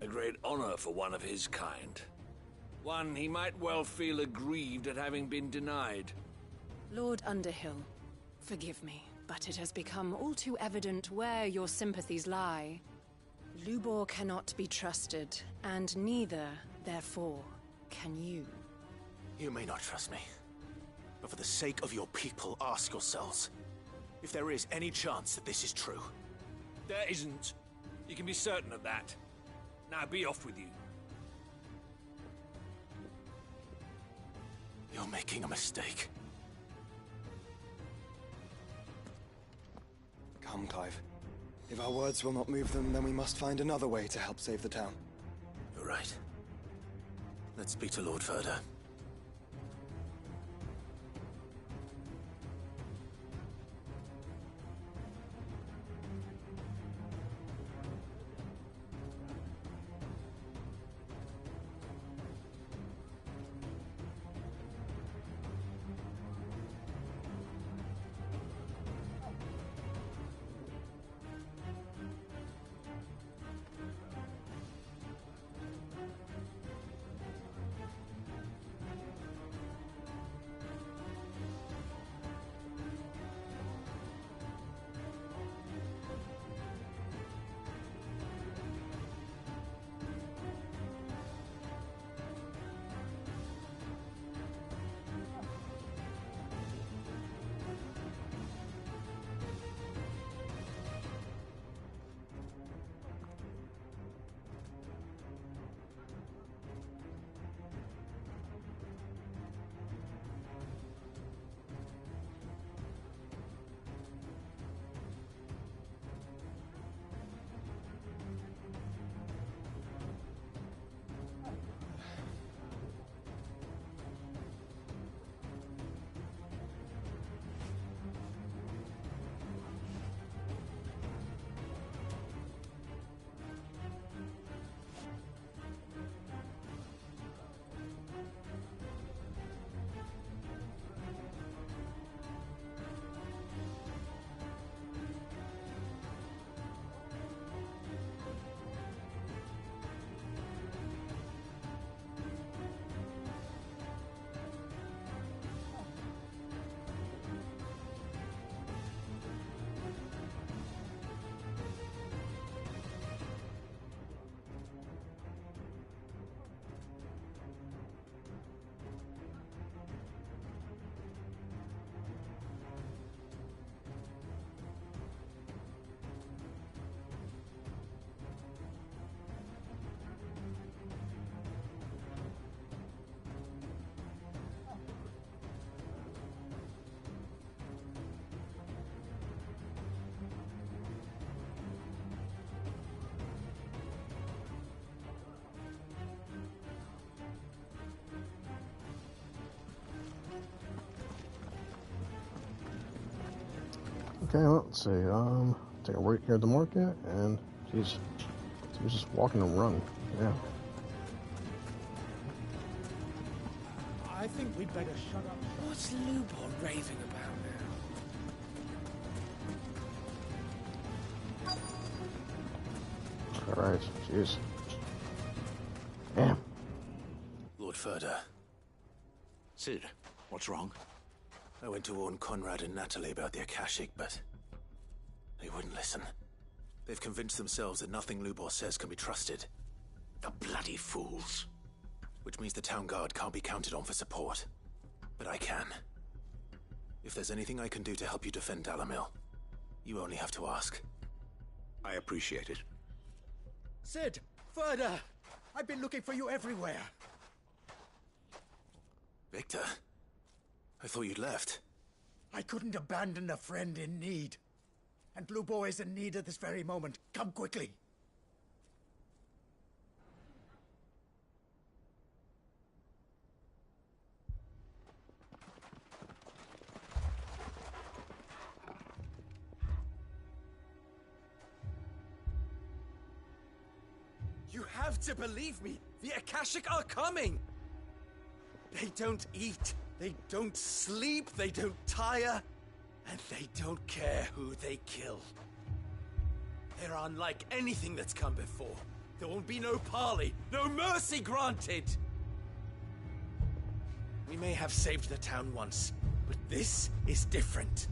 A great honor for one of his kind. One he might well feel aggrieved at having been denied. Lord Underhill, forgive me, but it has become all too evident where your sympathies lie. Lubor cannot be trusted, and neither, therefore, can you. You may not trust me, but for the sake of your people, ask yourselves if there is any chance that this is true. There isn't. You can be certain of that. Now be off with you. You're making a mistake. Come, Clive. If our words will not move them, then we must find another way to help save the town. You're right. Let's speak to Lord Ferda. Okay, well, let's see. Take a right here at the market, and geez, we're just walking and run. Yeah. I think we'd better shut up. What's Lubor raving about now? All right, jeez. Damn. Lord Ferda. Cid, what's wrong? I went to warn Conrad and Natalie about the Akashic, but they wouldn't listen. They've convinced themselves that nothing Lubor says can be trusted. The bloody fools. Which means the town guard can't be counted on for support. But I can. If there's anything I can do to help you defend Dalamil, you only have to ask. I appreciate it. Cid! Ferda! I've been looking for you everywhere. Victor, I thought you'd left. I couldn't abandon a friend in need. And Blue Boy is in need at this very moment. Come quickly. You have to believe me! The Akashic are coming! They don't eat, they don't sleep, they don't tire, and they don't care who they kill. They're unlike anything that's come before. There won't be no parley, no mercy granted! We may have saved the town once, but this is different.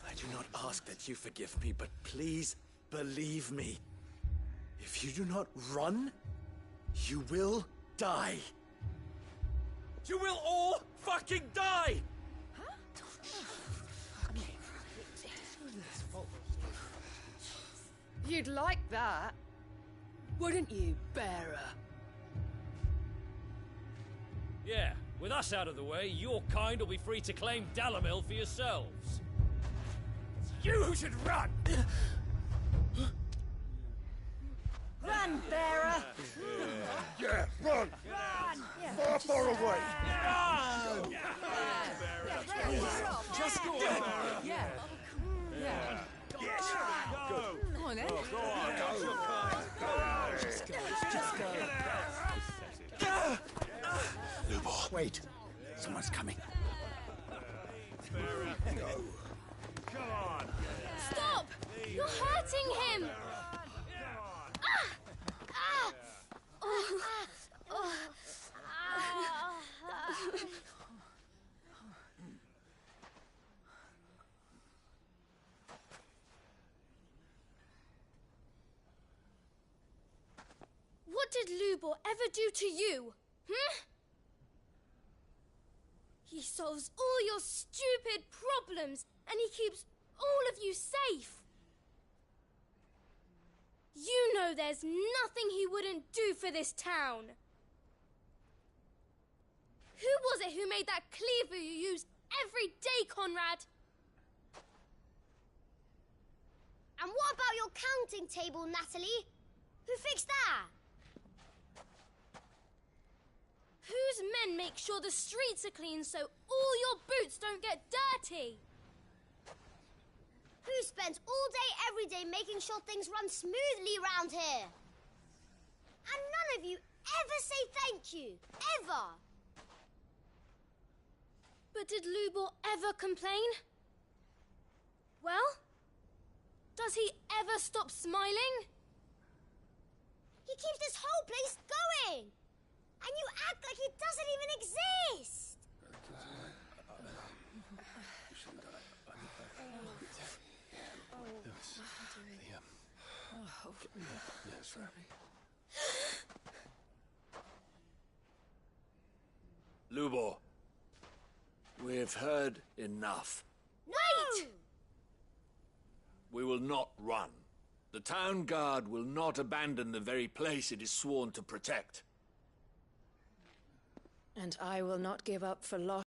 I do not ask that you forgive me, but please believe me. If you do not run, you will die. You will all fucking die! You'd like that, wouldn't you, Bearer? Yeah, with us out of the way, your kind will be free to claim Dalamil for yourselves. It's you who should run! Run, Bearer! Yeah, run! Run! Far away! Run! Just go! Yeah. Yeah. Yes! Go! Come on, then. Go on! Go! Just go! Just go! Lubor. Wait. Someone's coming. Go. Come on! Stop! You're hurting him! What did Lubor ever do to you? He solves all your stupid problems, and he keeps all of you safe. You know there's nothing he wouldn't do for this town. Who was it who made that cleaver you use every day, Conrad? And what about your counting table, Natalie? Who fixed that? Whose men make sure the streets are clean so all your boots don't get dirty? Who spends all day, every day making sure things run smoothly round here? And none of you ever say thank you. Ever. But did Lubor ever complain? Well, does he ever stop smiling? He keeps this whole place going. And you act like he doesn't even exist. Lubor, we've heard enough. Wait! We will not run. The town guard will not abandon the very place it is sworn to protect. And I will not give up for loss.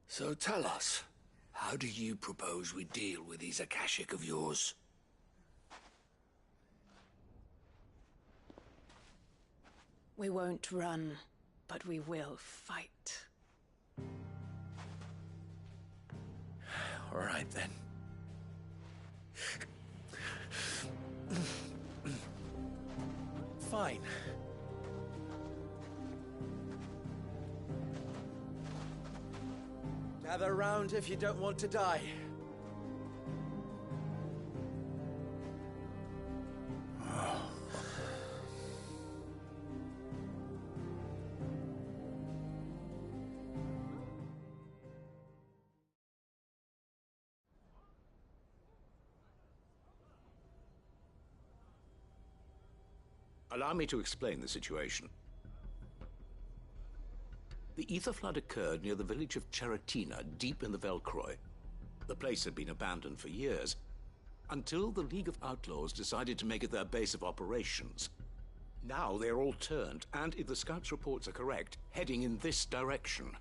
So tell us, how do you propose we deal with these Akashic of yours? We won't run, but we will fight. All right, then. Fine. Gather round if you don't want to die. Allow me to explain the situation. The ether flood occurred near the village of Cheratina, deep in the Velcroy. The place had been abandoned for years, until the League of Outlaws decided to make it their base of operations. Now they're all turned, and if the scouts' reports are correct, heading in this direction.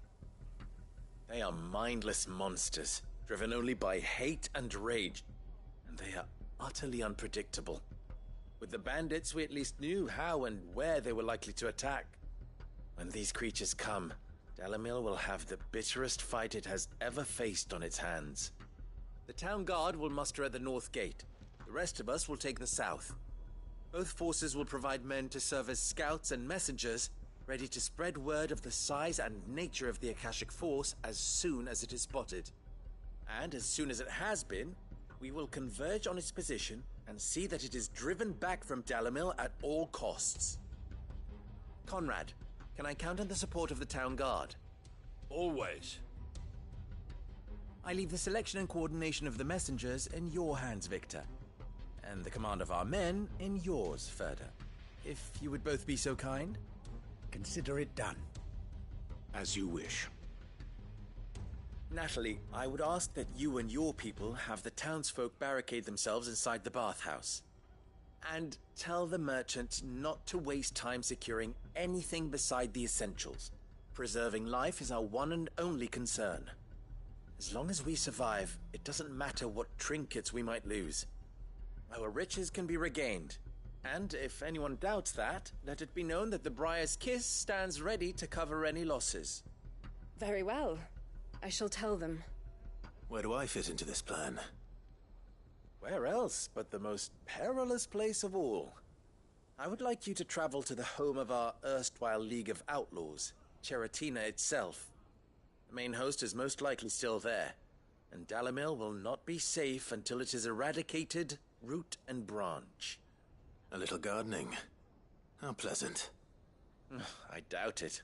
They are mindless monsters, driven only by hate and rage, and they are utterly unpredictable. With the bandits, we at least knew how and where they were likely to attack. When these creatures come, Dalimil will have the bitterest fight it has ever faced on its hands. The town guard will muster at the north gate. The rest of us will take the south. Both forces will provide men to serve as scouts and messengers, ready to spread word of the size and nature of the Akashic Force as soon as it is spotted. And as soon as it has been, we will converge on its position and see that it is driven back from Dalimil at all costs. Conrad, can I count on the support of the town guard? Always. I leave the selection and coordination of the messengers in your hands, Victor. And the command of our men in yours, Ferda. If you would both be so kind. Consider it done. As you wish. Natalie, I would ask that you and your people have the townsfolk barricade themselves inside the bathhouse. And tell the merchant not to waste time securing anything beside the essentials. Preserving life is our one and only concern. As long as we survive, it doesn't matter what trinkets we might lose. Our riches can be regained. And if anyone doubts that, let it be known that the Briar's Kiss stands ready to cover any losses. Very well. I shall tell them. Where do I fit into this plan? Where else but the most perilous place of all? I would like you to travel to the home of our erstwhile League of Outlaws, Cheratina itself. The main host is most likely still there, and Dalimil will not be safe until it is eradicated, root and branch. A little gardening. How pleasant. I doubt it.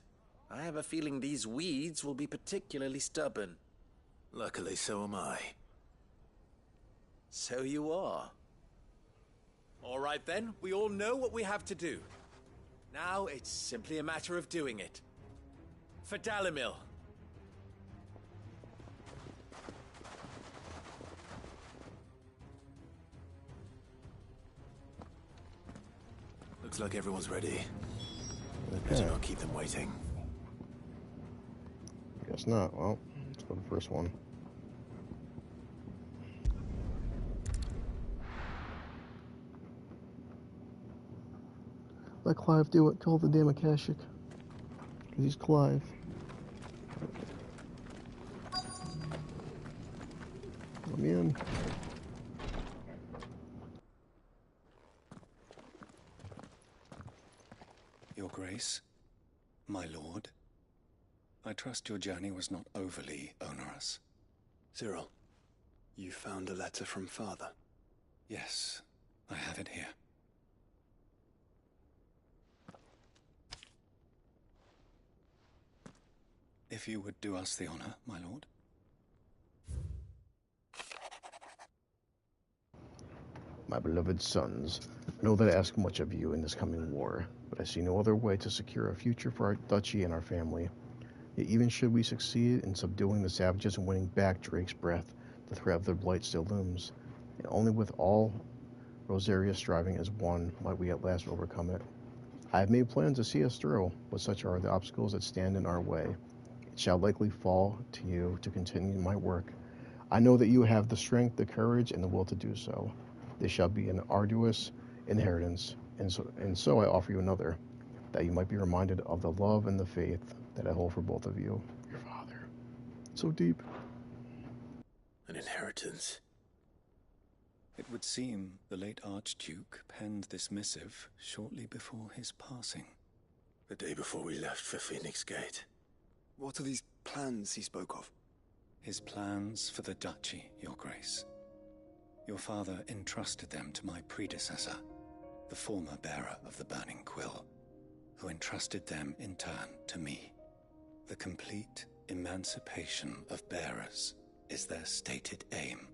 I have a feeling these weeds will be particularly stubborn. Luckily, so am I. So you are. All right then, we all know what we have to do. Now it's simply a matter of doing it. For Dalimil. Looks like everyone's ready. Better not keep them waiting. Guess not. Well, let's go to the first one. Let Clive do it. Kill the damn Akashic. Because he's Clive. Let me in. Your Grace, my lord, I trust your journey was not overly onerous. Cyril, you found a letter from Father? Yes, I have it here. If you would do us the honor, my lord. My beloved sons, I know that I ask much of you in this coming war, but I see no other way to secure a future for our duchy and our family. Yet even should we succeed in subduing the savages and winning back Drake's breath, the threat of their blight still looms, and only with all Rosaria striving as one might we at last overcome it. I have made plans to see us through, but such are the obstacles that stand in our way. It shall likely fall to you to continue my work. I know that you have the strength, the courage, and the will to do so. This shall be an arduous inheritance, and so I offer you another, that you might be reminded of the love and the faith that I hold for both of you. Your father. So deep. An inheritance. It would seem the late Archduke penned this missive shortly before his passing. The day before we left for Phoenix Gate. What are these plans he spoke of? His plans for the duchy, Your Grace. Your father entrusted them to my predecessor, the former bearer of the Burning Quill, who entrusted them in turn to me. The complete emancipation of bearers is their stated aim.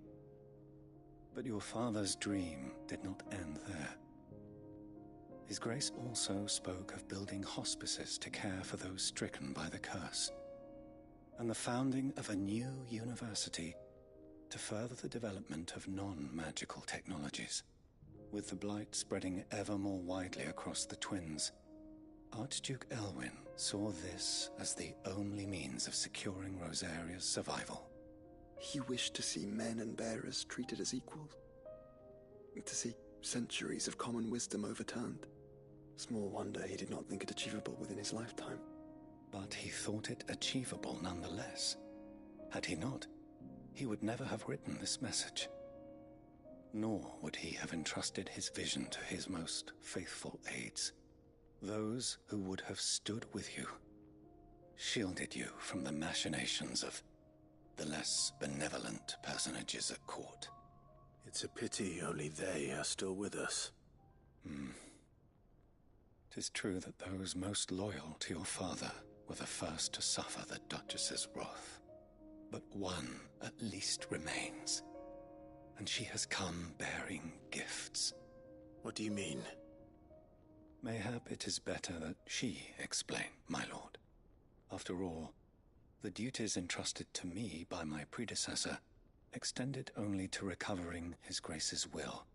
But your father's dream did not end there. His Grace also spoke of building hospices to care for those stricken by the curse, and the founding of a new university to further the development of non-magical technologies. With the blight spreading ever more widely across the Twins, Archduke Elwyn saw this as the only means of securing Rosaria's survival. He wished to see men and bearers treated as equals. To see centuries of common wisdom overturned. Small wonder he did not think it achievable within his lifetime. But he thought it achievable nonetheless. Had he not, he would never have written this message. Nor would he have entrusted his vision to his most faithful aides, those who would have stood with you, shielded you from the machinations of the less benevolent personages at court. It's a pity only they are still with us. 'Tis true that those most loyal to your father were the first to suffer the Duchess's wrath. But one at least remains, and she has come bearing gifts. What do you mean? Mayhap it is better that she explain, my lord. After all, the duties entrusted to me by my predecessor extended only to recovering His Grace's will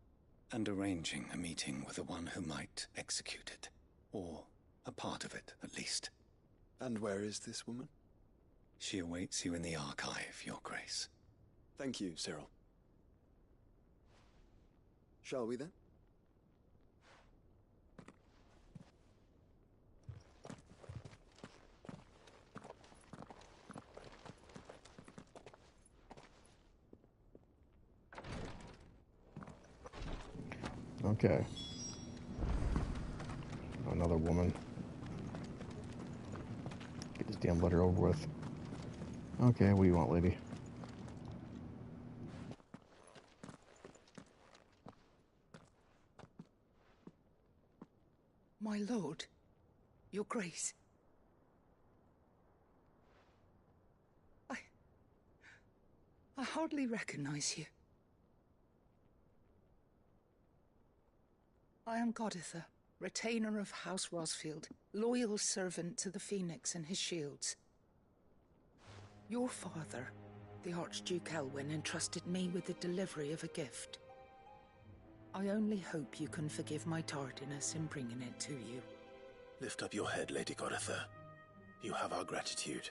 and arranging a meeting with the one who might execute it, or a part of it at least. And where is this woman? She awaits you in the archive, Your Grace. Thank you, Cyril. Shall we then? Okay. Another woman. Get this damn letter over with. Okay, what do you want, lady? My lord, Your Grace. I hardly recognize you. I am Goditha, retainer of House Rosfield, loyal servant to the Phoenix and his shields. Your father, the Archduke Elwyn, entrusted me with the delivery of a gift. I only hope you can forgive my tardiness in bringing it to you. Lift up your head, Lady Goditha. You have our gratitude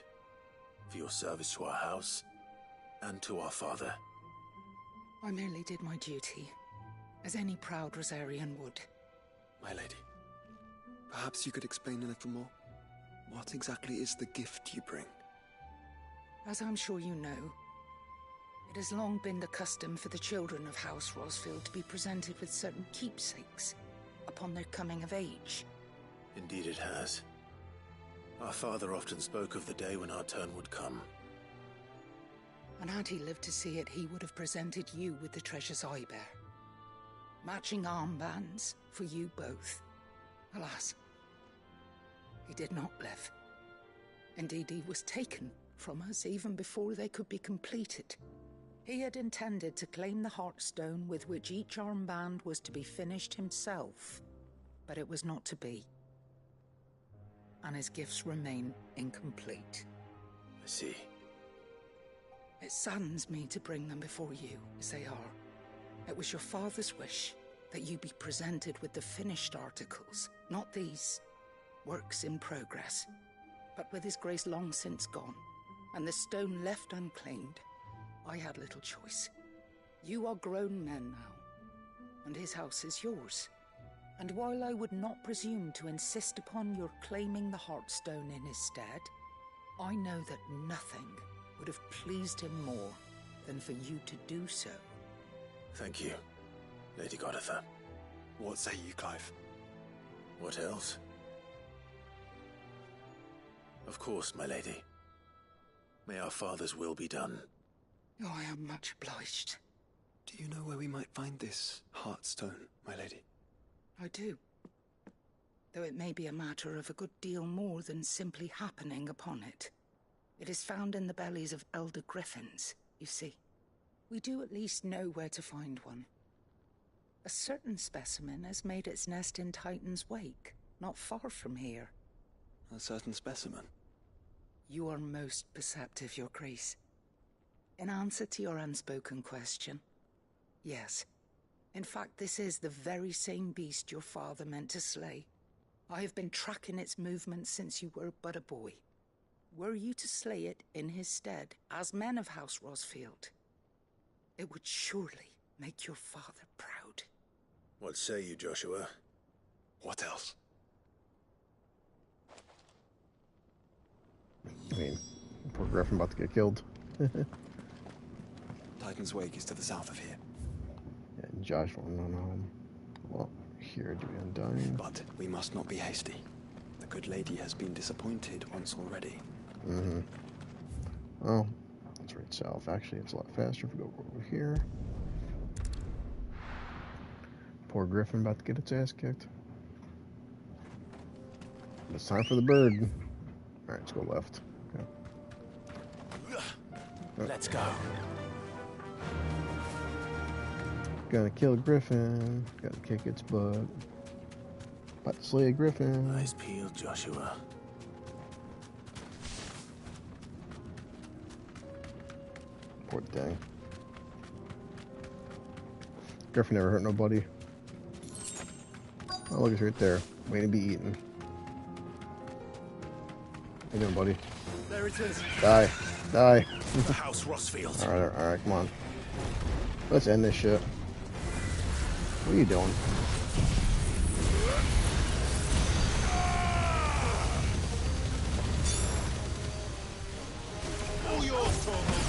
for your service to our house and to our father. I merely did my duty, as any proud Rosarian would. My lady, perhaps you could explain a little more? What exactly is the gift you bring? As I'm sure you know, it has long been the custom for the children of House Rosfield to be presented with certain keepsakes upon their coming of age. Indeed it has. Our father often spoke of the day when our turn would come. And had he lived to see it, he would have presented you with the treasures I bear. Matching armbands for you both. Alas, he did not live. Indeed, he was taken from us even before they could be completed. He had intended to claim the Heartstone with which each armband was to be finished himself, but it was not to be. And his gifts remain incomplete. I see. It saddens me to bring them before you, as they are. It was your father's wish that you be presented with the finished articles, not these works in progress. But with His Grace long since gone, and the stone left unclaimed, I had little choice. You are grown men now, and his house is yours. And while I would not presume to insist upon your claiming the Heartstone in his stead, I know that nothing would have pleased him more than for you to do so. Thank you, Lady Goditha. What say you, Clive? What else? Of course, my lady. May our father's will be done. Oh, I am much obliged. Do you know where we might find this Heartstone, my lady? I do. Though it may be a matter of a good deal more than simply happening upon it. It is found in the bellies of elder griffins, you see. We do at least know where to find one. A certain specimen has made its nest in Titan's Wake, not far from here. A certain specimen? You are most perceptive, Your Grace. In answer to your unspoken question, yes. In fact, this is the very same beast your father meant to slay. I have been tracking its movements since you were but a boy. Were you to slay it in his stead, as men of House Rosfield, it would surely make your father proud. What say you, Joshua? What else? I mean, poor Griffin about to get killed. Titan's Wake is to the south of here. And Josh won't run home. Well, here to be Undying. But we must not be hasty. The good lady has been disappointed once already. Mm-hmm. Oh, that's right south. Actually, it's a lot faster if we go over here. Poor Griffin about to get its ass kicked. It's time for the bird. Alright, let's go left. Okay. Let's go. Gonna kill Griffin. Gotta kick its butt. About to slay a Griffin. Nice peel, Joshua. Poor thing. Griffin never hurt nobody. Oh, look, it's right there. Waiting to be eaten. How you doing, buddy? There it is. Die. Die. The House Rosfield. Alright, come on. Let's end this shit. What are you doing? All yours, Tormund.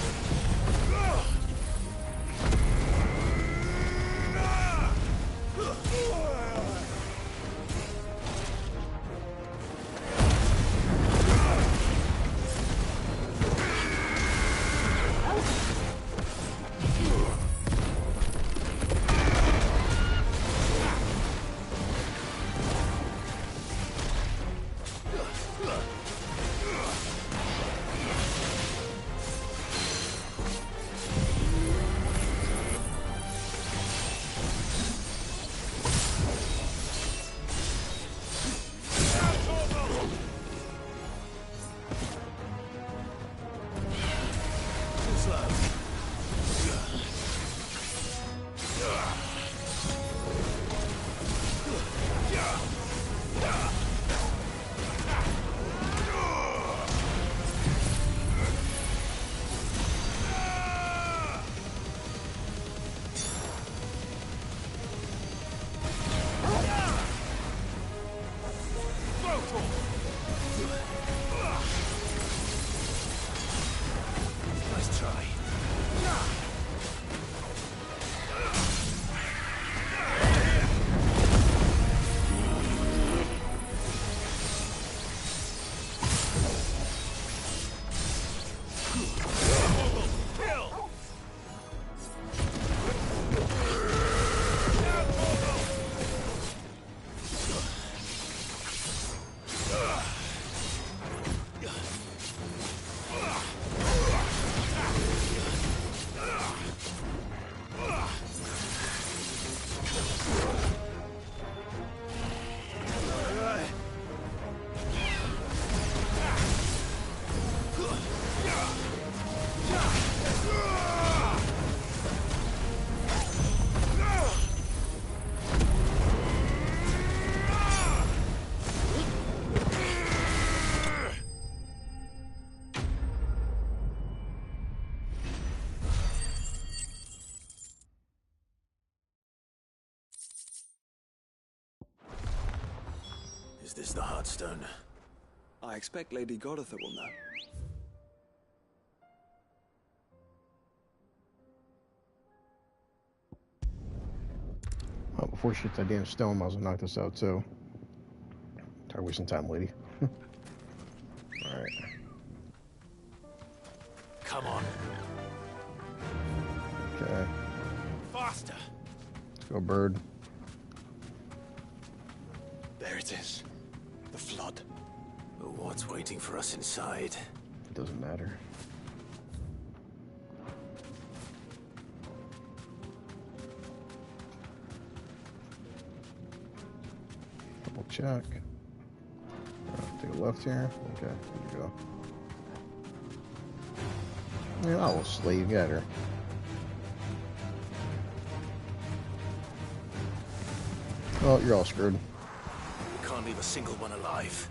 Nice try. Is this the Heartstone? I expect Lady Goditha will know. Oh, before she hits that damn stone, might as well knock this out too. Tired wasting time, lady. Alright. Come on. Okay. Faster. Let's go, bird. There it is. The flood. But what's waiting for us inside? It doesn't matter. check. Take a left here. Okay, there you go. Man, I will slave. Get her. Oh, you're all screwed. We can't leave a single one alive.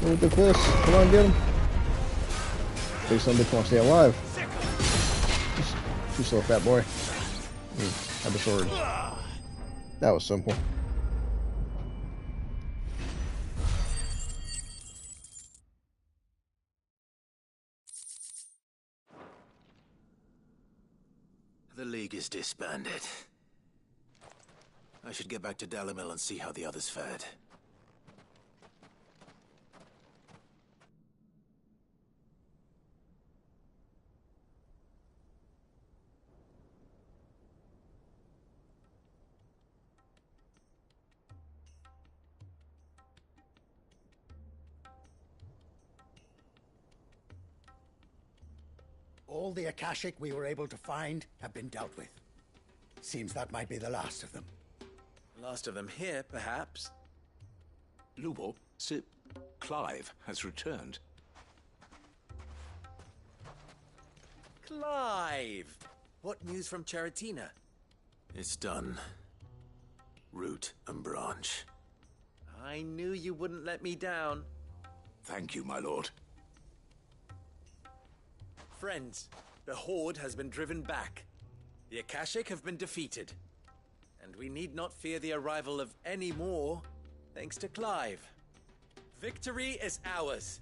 Look at this. Come on, get him. Please some bitch wants to stay alive. Too slow, fat boy. Have a sword. That was simple. The League is disbanded. I should get back to Dalimil and see how the others fared. All the Akashic we were able to find have been dealt with. Seems that might be the last of them. Last of them here, perhaps. Lubo, Sir Clive has returned. Clive! What news from Charatina? It's done. Root and branch. I knew you wouldn't let me down. Thank you, my lord. Friends, the Horde has been driven back. The Akashic have been defeated. And we need not fear the arrival of any more, thanks to Clive. Victory is ours.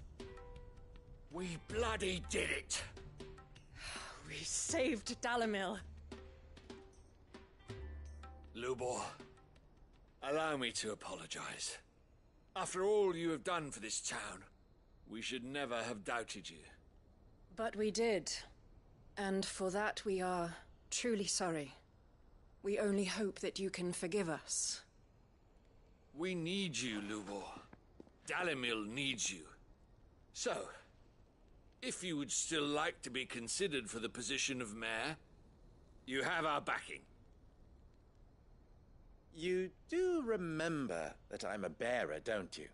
We bloody did it! We saved Dalimil. Lubor, allow me to apologize. After all you have done for this town, we should never have doubted you. But we did. And for that we are truly sorry. We only hope that you can forgive us. We need you, Lubor. Dalimil needs you. So, if you would still like to be considered for the position of mayor, you have our backing. You do remember that I'm a bearer, don't you?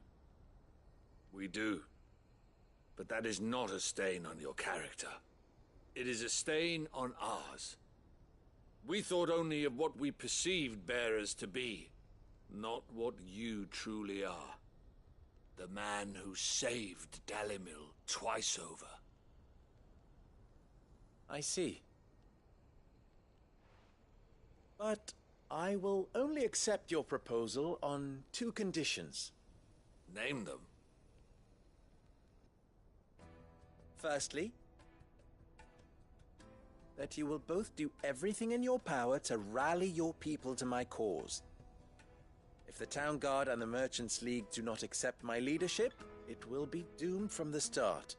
We do. But that is not a stain on your character. It is a stain on ours. We thought only of what we perceived bearers to be, not what you truly are. The man who saved Dalimil twice over. I see. But I will only accept your proposal on 2 conditions. Name them. Firstly, that you will both do everything in your power to rally your people to my cause. If the Town Guard and the Merchants League do not accept my leadership, it will be doomed from the start.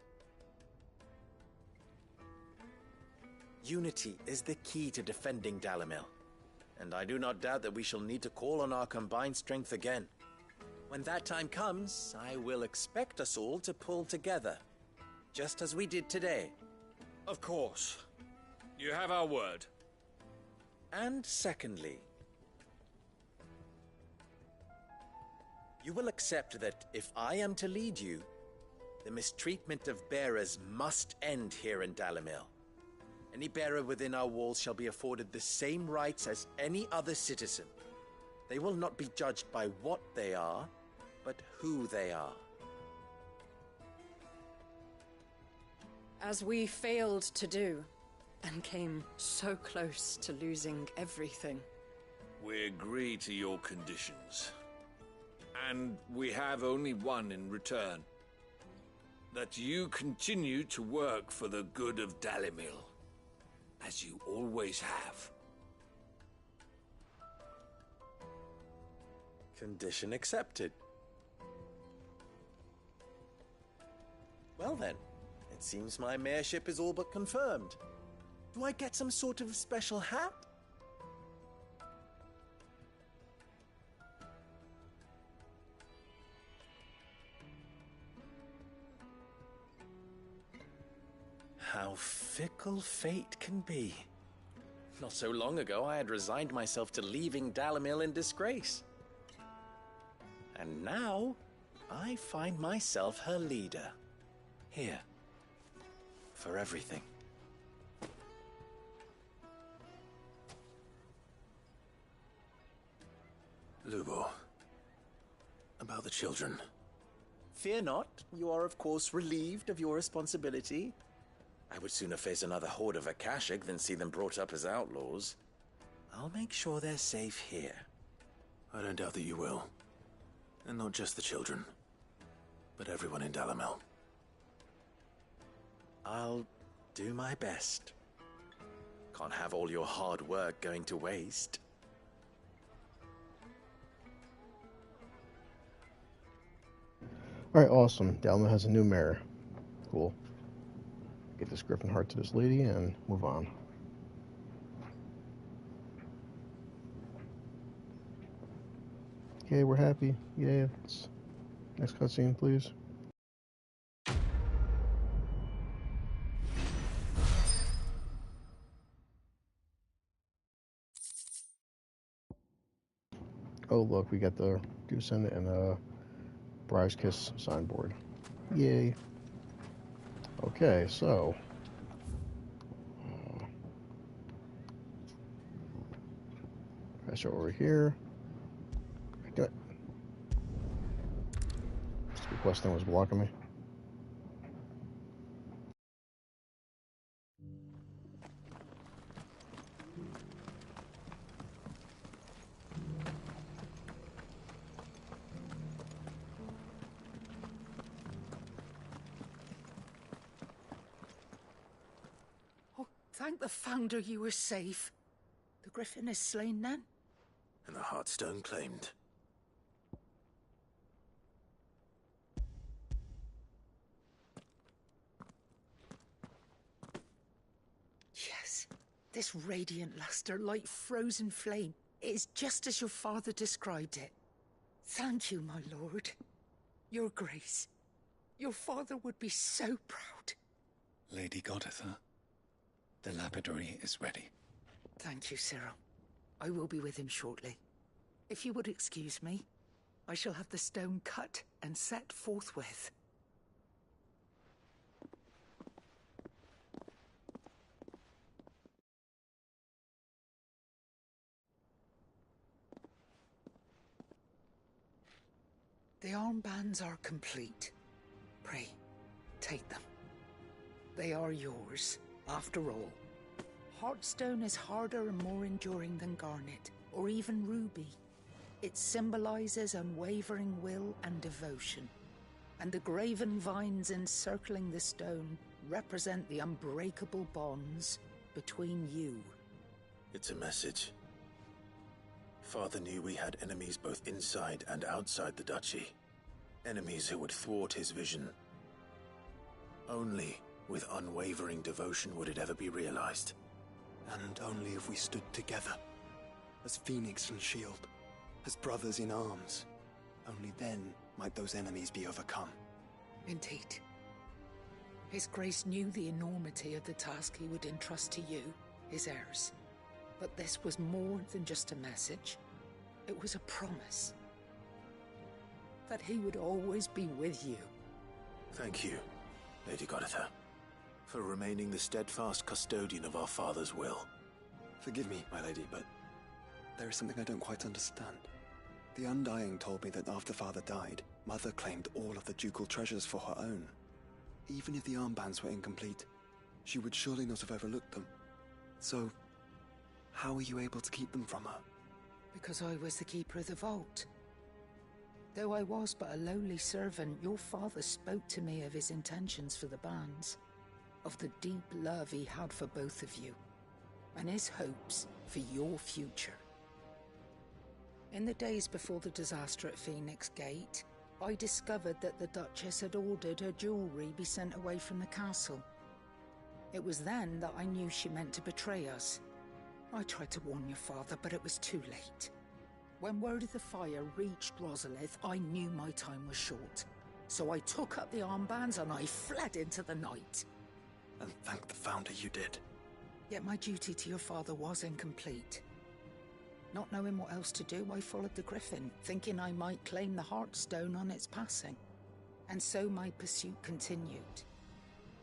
Unity is the key to defending Dalimil, and I do not doubt that we shall need to call on our combined strength again. When that time comes, I will expect us all to pull together, just as we did today. Of course. You have our word. And secondly, you will accept that if I am to lead you, the mistreatment of bearers must end here in Dalimil. Any bearer within our walls shall be afforded the same rights as any other citizen. They will not be judged by what they are, but who they are. As we failed to do, and came so close to losing everything. We agree to your conditions. And we have only one in return. That you continue to work for the good of Dalimil, as you always have. Condition accepted. Well then, it seems my mayorship is all but confirmed. Do I get some sort of special hat? How fickle fate can be. Not so long ago, I had resigned myself to leaving Dalimil in disgrace. And now, I find myself her leader. Here. For everything. Lubo. About the children. Fear not. You are, of course, relieved of your responsibility. I would sooner face another horde of Akashic than see them brought up as outlaws. I'll make sure they're safe here. I don't doubt that you will. And not just the children, but everyone in Dalimil. I'll do my best. Can't have all your hard work going to waste. Alright, awesome. Dalimil has a new mayor. Cool. Get this Griffin heart to this lady and move on. Okay, we're happy. Yeah. Next cutscene, please. Oh, look, we got the Goosen and Briar's Kiss signboard. Yay. Okay, so pressure over here. Do it. Stupid question was blocking me. Thank the Founder you were safe. The Griffin is slain then? And the Heartstone claimed. Yes. This radiant luster, like frozen flame, is just as your father described it. Thank you, my lord. Your Grace. Your father would be so proud. Lady Goditha, the lapidary is ready. Thank you, Cyril. I will be with him shortly. If you would excuse me, I shall have the stone cut and set forthwith. The armbands are complete. Pray, take them. They are yours, after all. Heartstone is harder and more enduring than garnet, or even ruby. It symbolizes unwavering will and devotion, and the graven vines encircling the stone represent the unbreakable bonds between you. It's a message. Father knew we had enemies both inside and outside the duchy. Enemies who would thwart his vision. Only with unwavering devotion would it ever be realized. And only if we stood together, as Phoenix and Shield, as brothers in arms. Only then might those enemies be overcome. Indeed. His Grace knew the enormity of the task he would entrust to you, his heirs. But this was more than just a message. It was a promise. That he would always be with you. Thank you, Lady Goditha, for remaining the steadfast custodian of our father's will. Forgive me, my lady, but there is something I don't quite understand. The Undying told me that after Father died, Mother claimed all of the ducal treasures for her own. Even if the armbands were incomplete, she would surely not have overlooked them. So, how were you able to keep them from her? Because I was the keeper of the vault. Though I was but a lowly servant, your father spoke to me of his intentions for the bands, of the deep love he had for both of you, and his hopes for your future. In the days before the disaster at Phoenix Gate, I discovered that the Duchess had ordered her jewelry be sent away from the castle. It was then that I knew she meant to betray us. I tried to warn your father, but it was too late. When word of the fire reached Rosalith, I knew my time was short. So I took up the armbands and I fled into the night. And thank the Founder you did. Yet my duty to your father was incomplete. Not knowing what else to do, I followed the Griffin, thinking I might claim the Heartstone on its passing. And so my pursuit continued,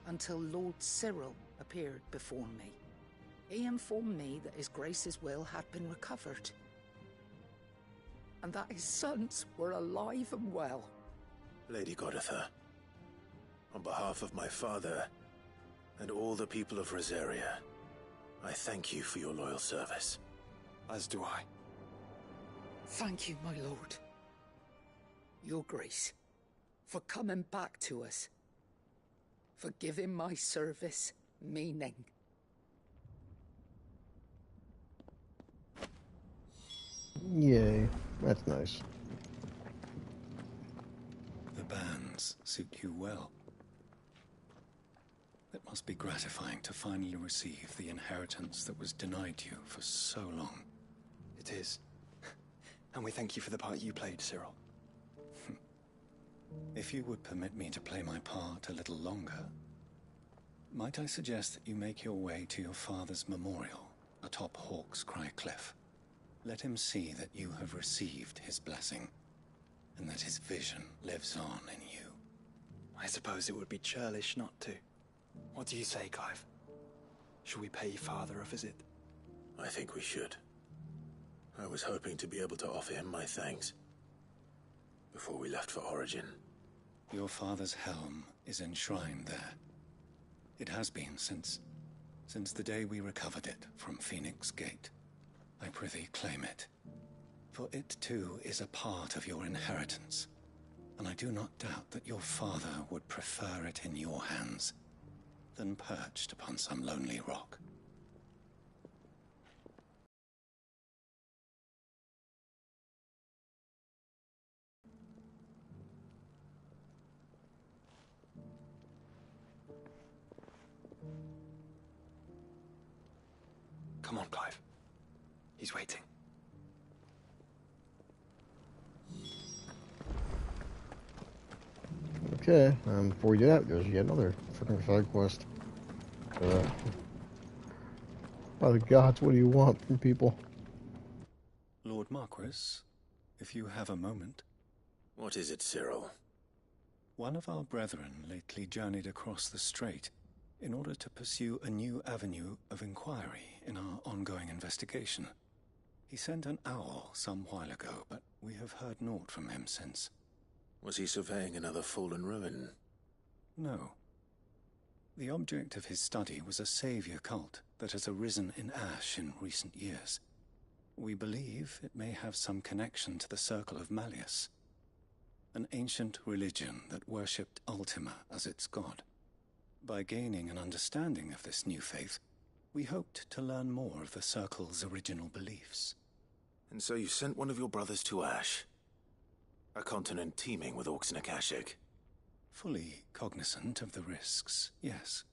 until Lord Cyril appeared before me. He informed me that His Grace's will had been recovered, and that his sons were alive and well. Lady Goditha, on behalf of my father and all the people of Rosaria, I thank you for your loyal service. As do I. Thank you, my lord. Your Grace, for coming back to us, for giving my service meaning. Yay, that's nice. The bands suit you well. It must be gratifying to finally receive the inheritance that was denied you for so long. It is. And we thank you for the part you played, Cyril. If you would permit me to play my part a little longer, might I suggest that you make your way to your father's memorial atop Hawk's Cry Cliff? Let him see that you have received his blessing, and that his vision lives on in you. I suppose it would be churlish not to. What do you say, Clive? Shall we pay Father a visit? I think we should. I was hoping to be able to offer him my thanks before we left for Origin. Your father's helm is enshrined there. It has been since the day we recovered it from Phoenix Gate. I prithee claim it, for it too is a part of your inheritance, and I do not doubt that your father would prefer it in your hands than perched upon some lonely rock. Come on, Clive. He's waiting. Okay, before we do that, there's yet another freaking side quest. By the gods, what do you want from people? Lord Marquis, if you have a moment. What is it, Cyril? One of our brethren lately journeyed across the strait in order to pursue a new avenue of inquiry in our ongoing investigation. He sent an owl some while ago, but we have heard naught from him since. Was he surveying another fallen ruin? No. The object of his study was a savior cult that has arisen in Ash in recent years. We believe it may have some connection to the Circle of Malleus, an ancient religion that worshipped Ultima as its god. By gaining an understanding of this new faith, we hoped to learn more of the Circle's original beliefs. And so you sent one of your brothers to Ash, a continent teeming with orcs and Akashic. Fully cognizant of the risks, yes.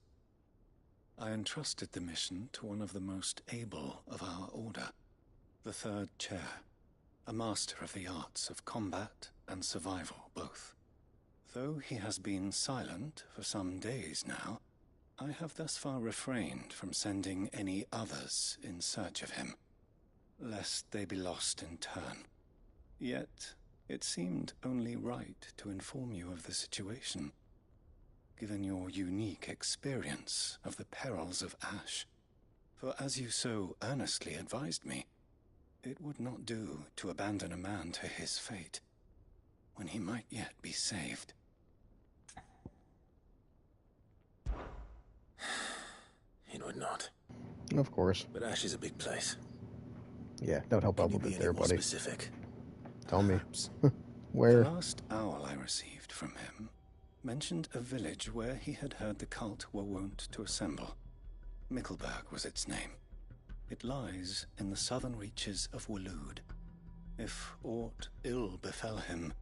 I entrusted the mission to one of the most able of our order, the Third Chair, a master of the arts of combat and survival both. Though he has been silent for some days now, I have thus far refrained from sending any others in search of him, lest they be lost in turn. Yet, it seemed only right to inform you of the situation, given your unique experience of the perils of Ash. For as you so earnestly advised me, it would not do to abandon a man to his fate, when he might yet be saved. It would not. Of course. But Ash is a big place. Yeah, that would help out a little bit there, buddy. Specific? Tell me. Where? The last owl I received from him mentioned a village where he had heard the cult were wont to assemble. Mickleburg was its name. It lies in the southern reaches of Waloed. If aught ill befell him,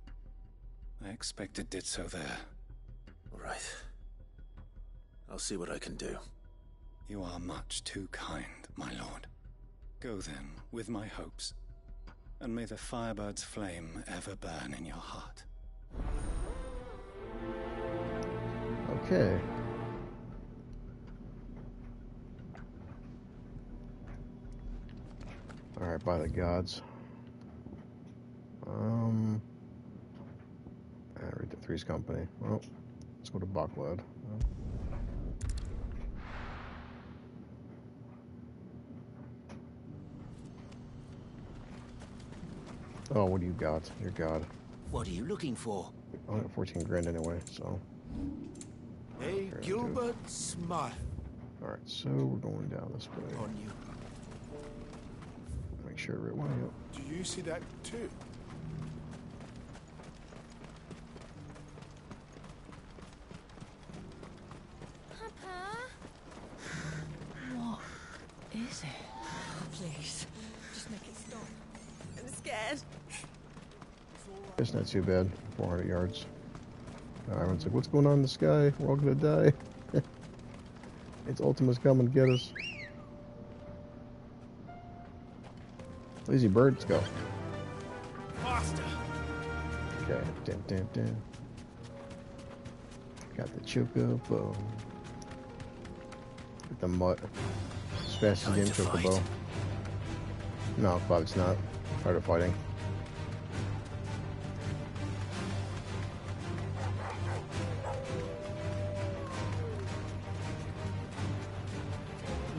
I expect it did so there. Right. I'll see what I can do. You are much too kind, my lord. Go then, with my hopes, and may the Firebird's flame ever burn in your heart. Okay. Alright, by the gods. Read the Three's Company. Well, let's go to Buckload. Oh, what do you got? Your god. What are you looking for? I got 14 grand anyway, so. Hey, Gilbert Smart. Alright, so we're going down this way. On you. Make sure everyone. Do you see that too? What is it? Please, just make it stop. I'm scared. It's not too bad. 400 yards. Everyone's like, what's going on in the sky? We're all gonna die. It's Ultima's coming to get us. Lazy bird, let's go. Faster. Okay, dun, dun, dun. Got the chocobo. Get the mutt. As fast as you can, chocobo. No, Bob, it's not. Part of fighting.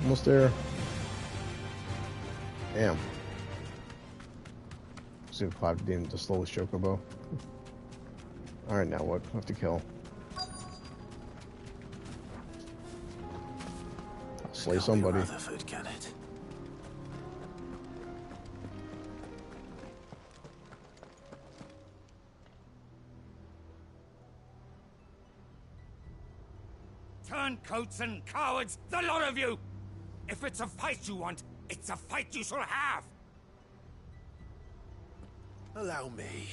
Almost there. Damn. See if Clive being the slowest chocobo. Alright, now what? I have to kill. I'll slay somebody. Rutherford, can it? Turncoats and cowards, the lot of you! If it's a fight you want, it's a fight you shall have! Allow me.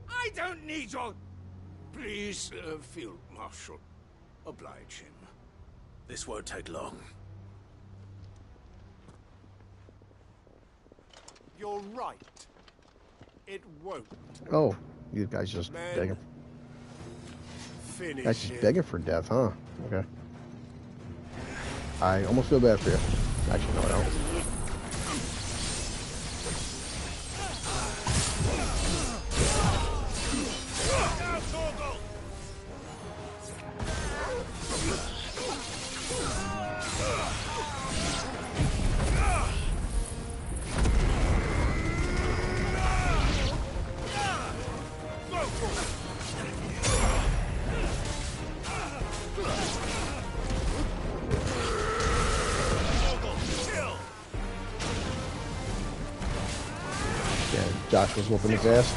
I don't need your... Please, Field Marshal. Oblige him. This won't take long. You're right. It won't. Oh, you guys just Man. begging. Finish Guys just it. begging for death, huh? Okay. I almost feel bad for you. Actually, no, I don't. Josh was whooping his ass.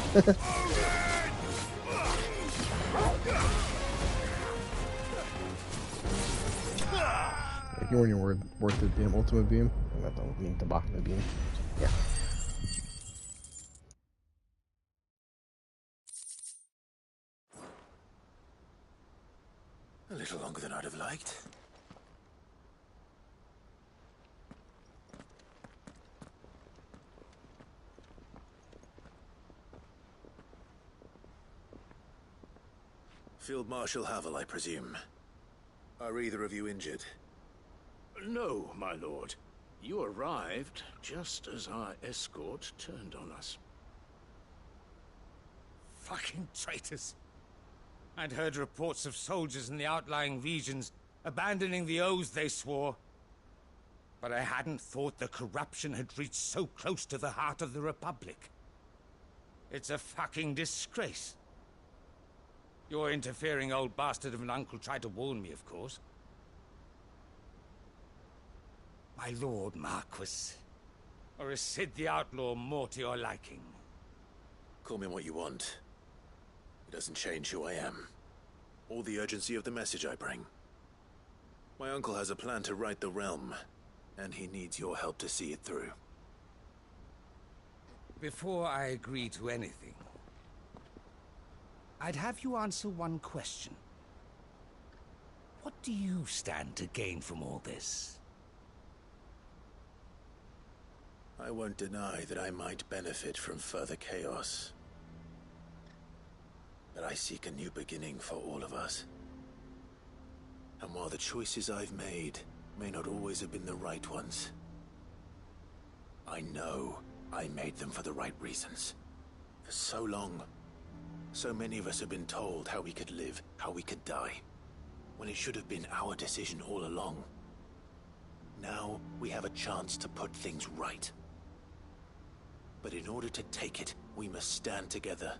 If you weren't even worth the damn ultimate beam. I don't mean the Bachman beam. Yeah. A little longer than I'd have liked. Field Marshal Havel, I presume. Are either of you injured? No, my lord. You arrived just as our escort turned on us. Fucking traitors. I'd heard reports of soldiers in the outlying regions abandoning the oaths they swore. But I hadn't thought the corruption had reached so close to the heart of the Republic. It's a fucking disgrace. Your interfering old bastard of an uncle tried to warn me, of course. My lord Marquis. Or is Sid the Outlaw more to your liking? Call me what you want. It doesn't change who I am, or the urgency of the message I bring. My uncle has a plan to right the realm, and he needs your help to see it through. Before I agree to anything, I'd have you answer one question. What do you stand to gain from all this? I won't deny that I might benefit from further chaos. But I seek a new beginning for all of us. And while the choices I've made may not always have been the right ones, I know I made them for the right reasons. For so long, so many of us have been told how we could live, how we could die, when it should have been our decision all along. Now we have a chance to put things right. But in order to take it, we must stand together.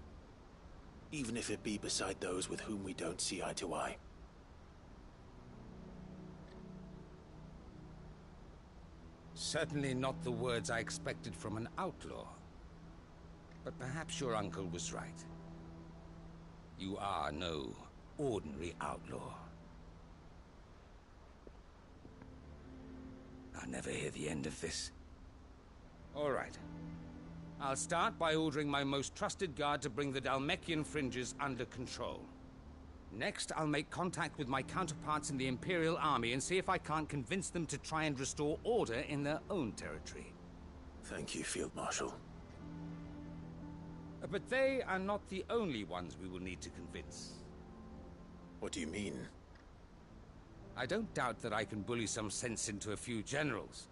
Even if it be beside those with whom we don't see eye to eye. Certainly not the words I expected from an outlaw. But perhaps your uncle was right. You are no ordinary outlaw. I'll never hear the end of this. All right. I'll start by ordering my most trusted guard to bring the Dhalmekian fringes under control. Next, I'll make contact with my counterparts in the Imperial Army and see if I can't convince them to try and restore order in their own territory. Thank you, Field Marshal. But they are not the only ones we will need to convince. What do you mean? I don't doubt that I can bully some sense into a few generals.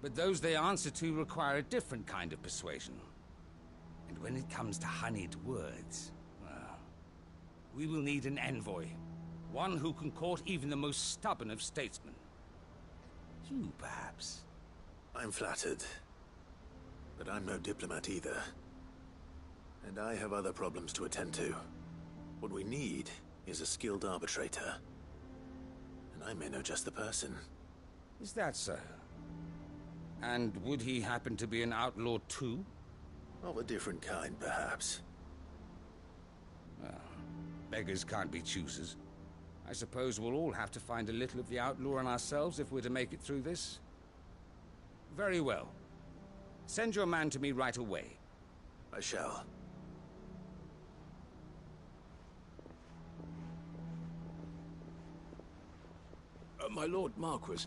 But those they answer to require a different kind of persuasion. And when it comes to honeyed words, well, we will need an envoy. One who can court even the most stubborn of statesmen. You, perhaps. I'm flattered. But I'm no diplomat either. And I have other problems to attend to. What we need is a skilled arbitrator. And I may know just the person. Is that so? And would he happen to be an outlaw too? Of a different kind, perhaps. Well, beggars can't be choosers. I suppose we'll all have to find a little of the outlaw in ourselves if we're to make it through this. Very well. Send your man to me right away. I shall. My Lord Marquis.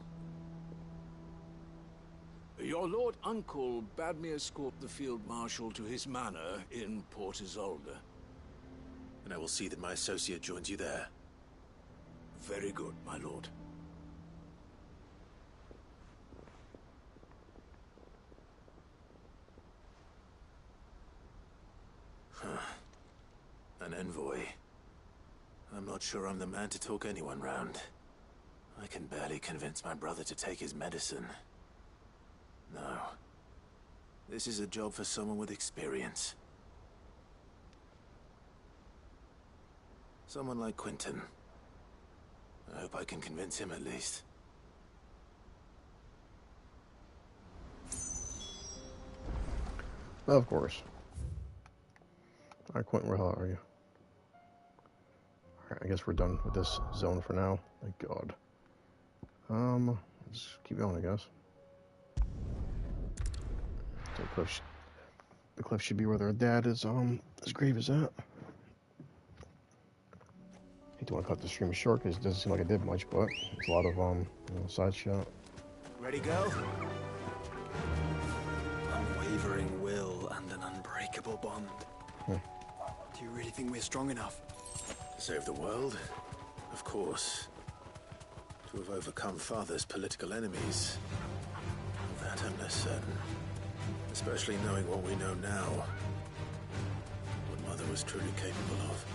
Your Lord Uncle bade me escort the Field Marshal to his manor in Port Isolde. And I will see that my associate joins you there. Very good, my lord. An envoy. I'm not sure I'm the man to talk anyone round. I can barely convince my brother to take his medicine. No. This is a job for someone with experience. Someone like Quentin. I hope I can convince him at least. Of course. Alright, Quentin, where the hell are you? Alright, I guess we're done with this zone for now. Thank God. Let's keep going, I guess. So the cliff should be where their dad is, his grave is at. I don't want to cut the stream short because it doesn't seem like I did much, but there's a lot of, side shot. Ready, go? Unwavering will and an unbreakable bond. Do you really think we're strong enough? To save the world? Of course. To have overcome Father's political enemies? Of that I'm less certain. Especially knowing what we know now. What Mother was truly capable of.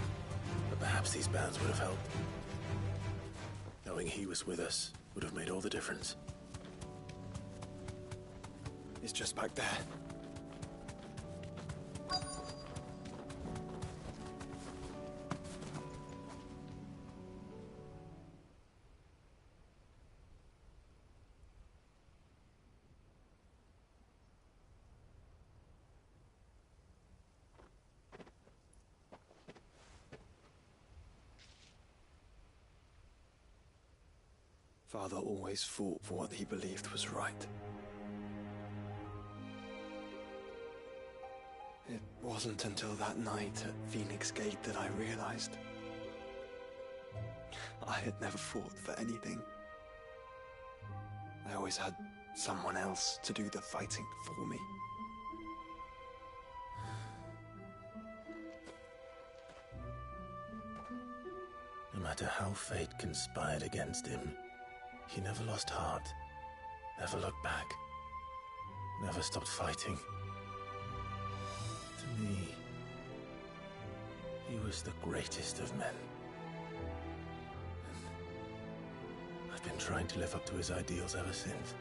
But perhaps these bands would have helped. Knowing he was with us would have made all the difference. It's just back there. Father always fought for what he believed was right. It wasn't until that night at Phoenix Gate that I realized I had never fought for anything. I always had someone else to do the fighting for me. No matter how fate conspired against him, he never lost heart, never looked back, never stopped fighting. To me, he was the greatest of men. And I've been trying to live up to his ideals ever since.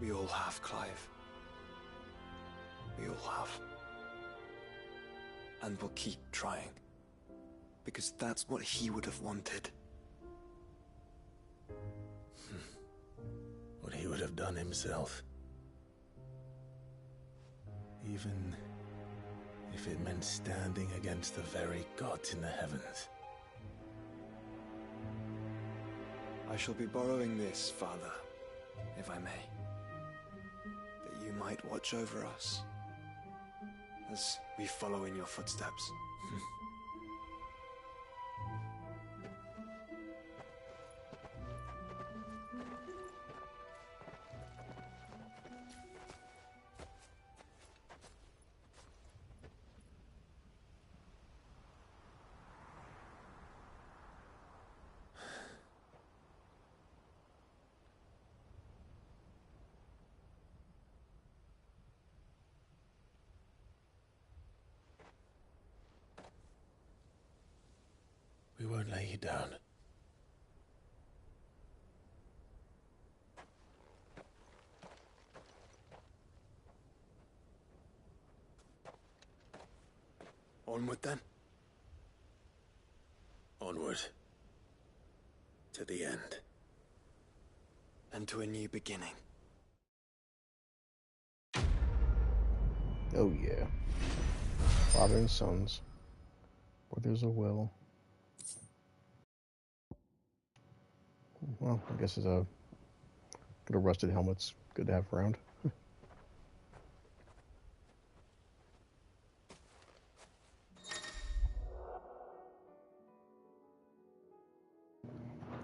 We all have, Clive. We all have. And we'll keep trying. Because that's what he would have wanted. What he would have done himself. Even if it meant standing against the very gods in the heavens. I shall be borrowing this, Father, if I may. That you might watch over us as we follow in your footsteps. We won't lay you down. Onward then. Onward. To the end. And to a new beginning. Oh yeah. Father and sons. Where there's a will. Well, I guess it's a good rusted helmet's good to have around.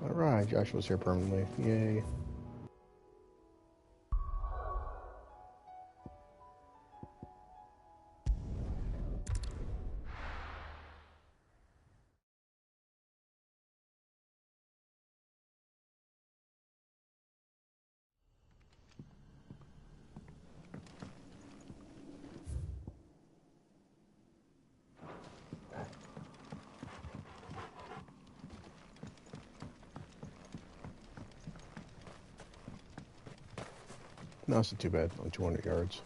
Alright, Joshua's here permanently. Yay. No, it's not too bad. On 200 yards.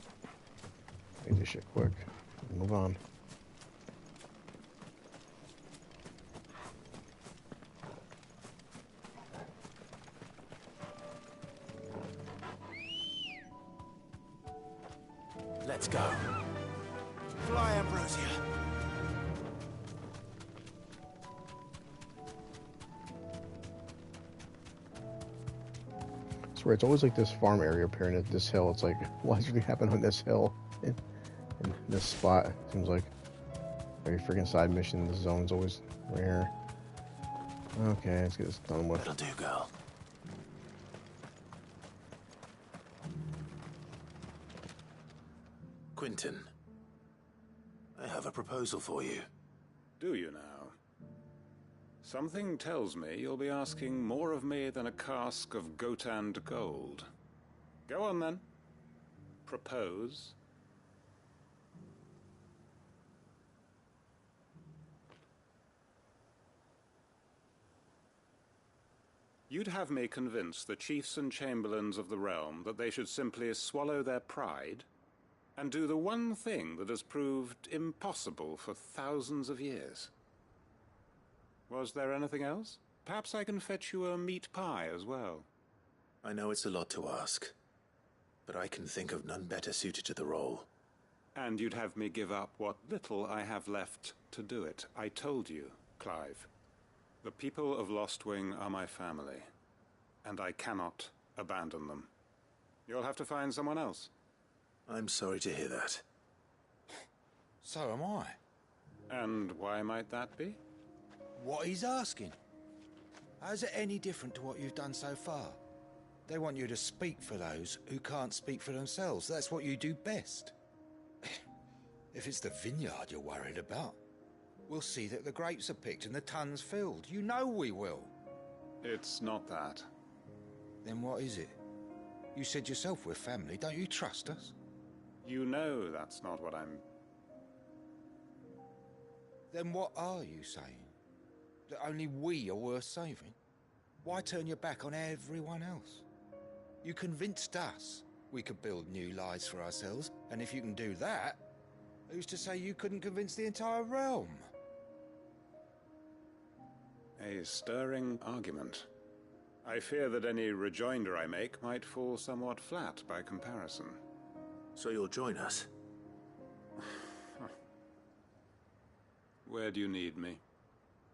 Make this shit quick. Move on. Let's go. Fly, Ambrosia. I swear, it's always like this farm area appearing at this hill. It's like, why does everything happen on this hill? In this spot, seems like every freaking side mission in this zone's always right here. Okay, let's get this done with. That'll do, girl. Quentin, I have a proposal for you. Do you now? Something tells me you'll be asking more of me than a cask of Gotand gold. Go on then. Propose. You'd have me convince the chiefs and chamberlains of the realm that they should simply swallow their pride and do the one thing that has proved impossible for thousands of years. Was there anything else? Perhaps I can fetch you a meat pie as well. I know it's a lot to ask, but I can think of none better suited to the role. And you'd have me give up what little I have left to do it. I told you, Clive. The people of Lostwing are my family, and I cannot abandon them. You'll have to find someone else. I'm sorry to hear that. So am I. And why might that be? What he's asking. How's it any different to what you've done so far? They want you to speak for those who can't speak for themselves. That's what you do best. If it's the vineyard you're worried about, we'll see that the grapes are picked and the tons filled. You know we will. It's not that. Then what is it? You said yourself we're family. Don't you trust us? You know that's not what I'm... Then what are you saying? That only we are worth saving? Why turn your back on everyone else? You convinced us we could build new lives for ourselves, and if you can do that, who's to say you couldn't convince the entire realm? A stirring argument. I fear that any rejoinder I make might fall somewhat flat by comparison. So you'll join us? Where do you need me?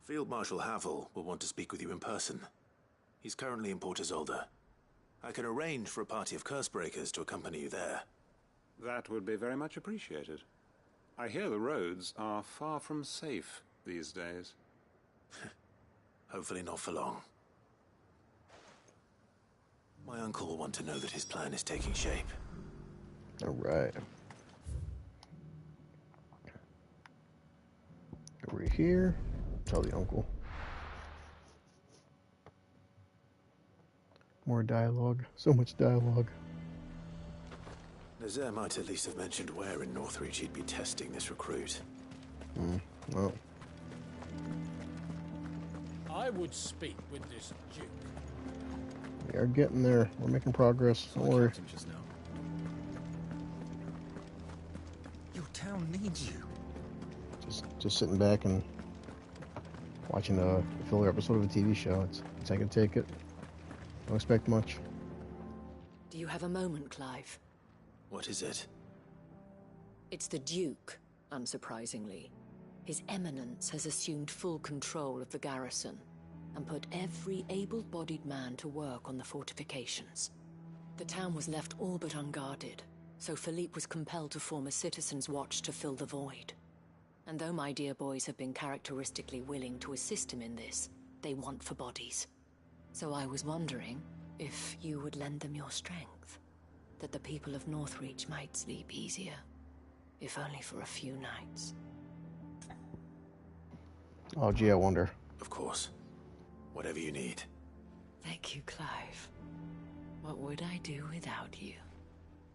Field Marshal Havel will want to speak with you in person. He's currently in Port Isolde. I can arrange for a party of Cursebreakers to accompany you there. That would be very much appreciated. I hear the roads are far from safe these days. Hopefully not for long. My uncle will want to know that his plan is taking shape. All right. Over here. Tell the uncle. More dialogue. So much dialogue. Nazaire might at least have mentioned where in Northreach he'd be testing this recruit. Well. I would speak with this Duke. We are getting there. We're making progress. Don't worry. Your town needs you. Just sitting back and watching a filler episode of a TV show. It's I can take it. Don't expect much. Do you have a moment, Clive? What is it? It's the Duke, unsurprisingly. His Eminence has assumed full control of the garrison and put every able-bodied man to work on the fortifications. The town was left all but unguarded, so Philippe was compelled to form a citizens' watch to fill the void. And though my dear boys have been characteristically willing to assist him in this, they want for bodies. So I was wondering if you would lend them your strength, that the people of Northreach might sleep easier, if only for a few nights. Oh, gee, I wonder. Of course. Whatever you need. Thank you, Clive. What would I do without you?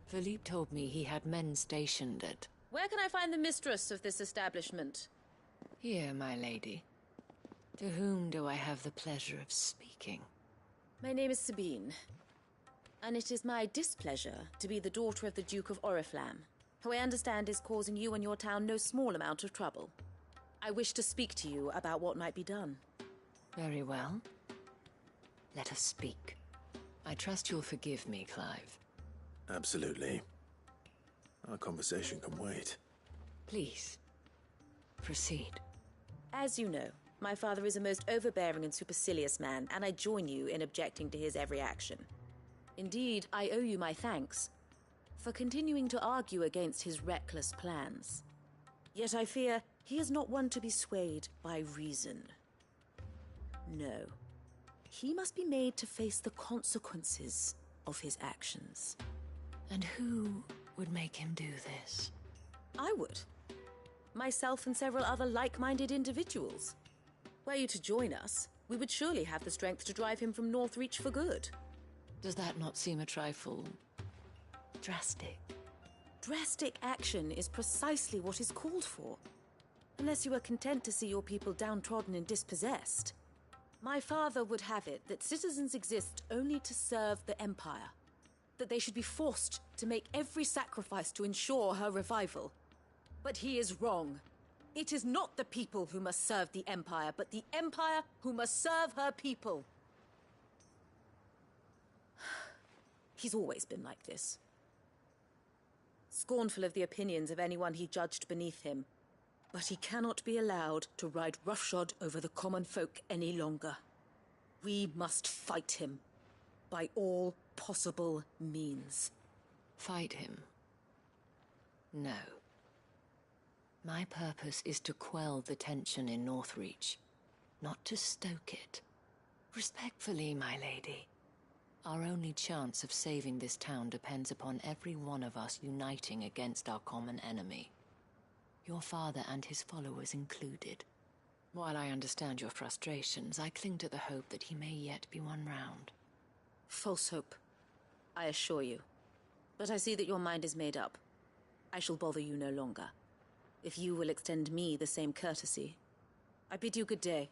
Philippe told me he had men stationed at... Where can I find the mistress of this establishment? Here, my lady. To whom do I have the pleasure of speaking? My name is Sabine, and it is my displeasure to be the daughter of the Duke of Oriflamme, who I understand is causing you and your town no small amount of trouble. I wish to speak to you about what might be done. Very well. Let us speak. I trust you'll forgive me, Clive. Absolutely. Our conversation can wait. Please, proceed. As you know, my father is a most overbearing and supercilious man, and I join you in objecting to his every action. Indeed, I owe you my thanks for continuing to argue against his reckless plans. Yet I fear he is not one to be swayed by reason. No. He must be made to face the consequences of his actions. And who would make him do this? I would. Myself and several other like-minded individuals. Were you to join us, we would surely have the strength to drive him from Northreach for good. Does that not seem a trifle drastic? Drastic action is precisely what is called for. Unless you are content to see your people downtrodden and dispossessed. My father would have it that citizens exist only to serve the Empire. That they should be forced to make every sacrifice to ensure her revival. But he is wrong. It is not the people who must serve the Empire, but the Empire who must serve her people. He's always been like this. Scornful of the opinions of anyone he judged beneath him. But he cannot be allowed to ride roughshod over the common folk any longer. We must fight him. By all possible means. Fight him? No. My purpose is to quell the tension in Northreach, not to stoke it. Respectfully, my lady. Our only chance of saving this town depends upon every one of us uniting against our common enemy. Your father and his followers included. While I understand your frustrations, I cling to the hope that he may yet be won round. False hope, I assure you. But I see that your mind is made up. I shall bother you no longer. If you will extend me the same courtesy, I bid you good day.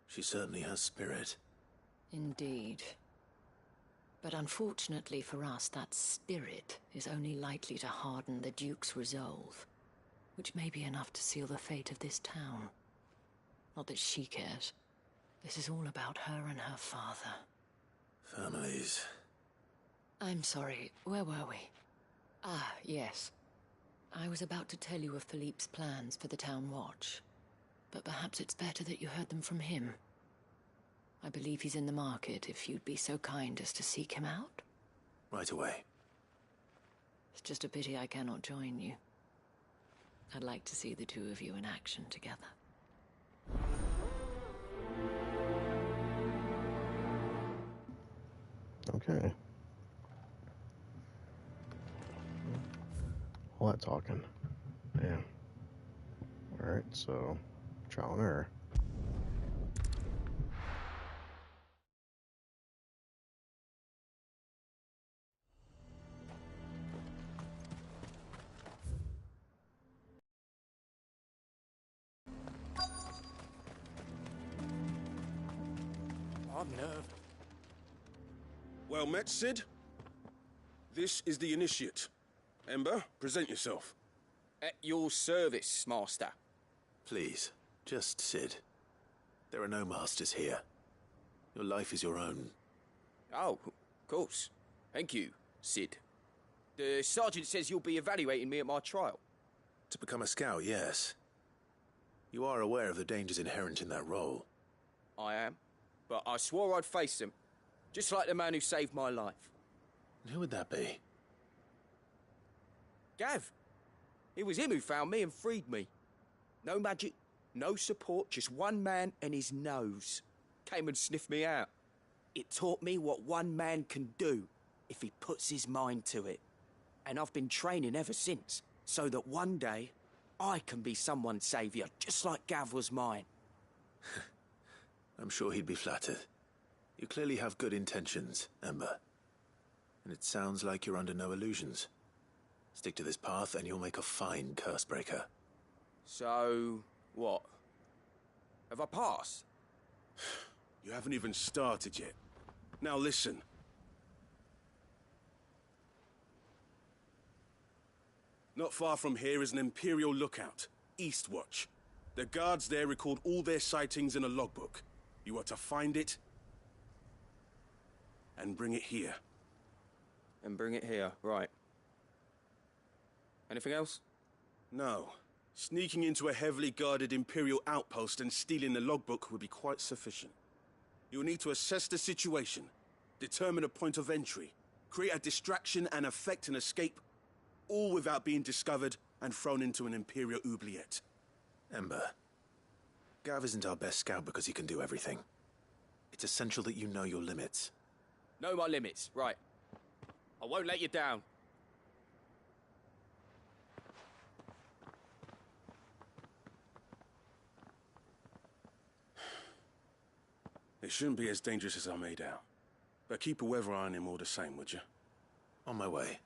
She certainly has spirit. Indeed. But unfortunately for us, that spirit is only likely to harden the Duke's resolve, which may be enough to seal the fate of this town. Not that she cares. This is all about her and her father. Families. I'm sorry, where were we? Ah, yes. I was about to tell you of Philippe's plans for the town watch, but perhaps it's better that you heard them from him. I believe he's in the market, if you'd be so kind as to seek him out. Right away. It's just a pity I cannot join you. I'd like to see the two of you in action together. Okay. All that talking. Yeah. Alright, so trial and error. Odd nerve. Well met, Cid. This is the Initiate. Ember, present yourself. At your service, Master. Please, just Cid. There are no masters here. Your life is your own. Oh, of course. Thank you, Cid. The Sergeant says you'll be evaluating me at my trial. To become a scout, yes. You are aware of the dangers inherent in that role. I am. But I swore I'd face them. Just like the man who saved my life. And who would that be? Gav. It was him who found me and freed me. No magic, no support, just one man and his nose. Came and sniffed me out. It taught me what one man can do if he puts his mind to it. And I've been training ever since, so that one day I can be someone's saviour, just like Gav was mine. I'm sure he'd be flattered. You clearly have good intentions, Ember. And it sounds like you're under no illusions. Stick to this path and you'll make a fine Cursebreaker. So, what? Have I passed? You haven't even started yet. Now listen. Not far from here is an Imperial lookout, Eastwatch. The guards there record all their sightings in a logbook. You are to find it and bring it here. and bring it here, right. Anything else? No. Sneaking into a heavily guarded Imperial outpost and stealing the logbook would be quite sufficient. You'll need to assess the situation, determine a point of entry, create a distraction and effect an escape, all without being discovered and thrown into an Imperial oubliette. Ember, Gav isn't our best scout because he can do everything. It's essential that you know your limits. Know my limits, right. I won't let you down. It shouldn't be as dangerous as I made out. But keep a weather eye on him all the same, would you? On my way.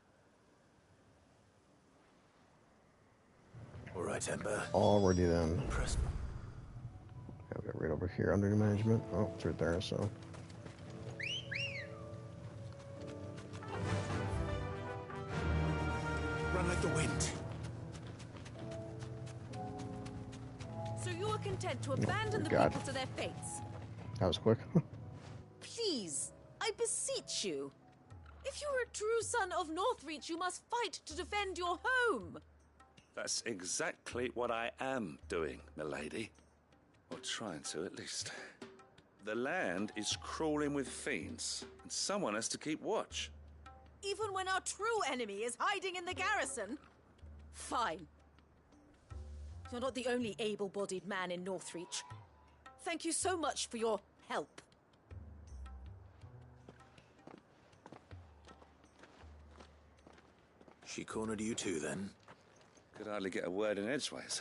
All right, Ember. Already then. Press. Yeah, we got right over here under management. Oh, it's right there, so. Run like the wind. So you are content to abandon the God. people to their fates? That was quick. Please, I beseech you. If you are a true son of Northreach, you must fight to defend your home. That's exactly what I am doing, milady. Or trying to, at least. The land is crawling with fiends, and someone has to keep watch. Even when our true enemy is hiding in the garrison? Fine. You're not the only able-bodied man in Northreach. Thank you so much for your help. She cornered you too, then? Could hardly get a word in edgeways.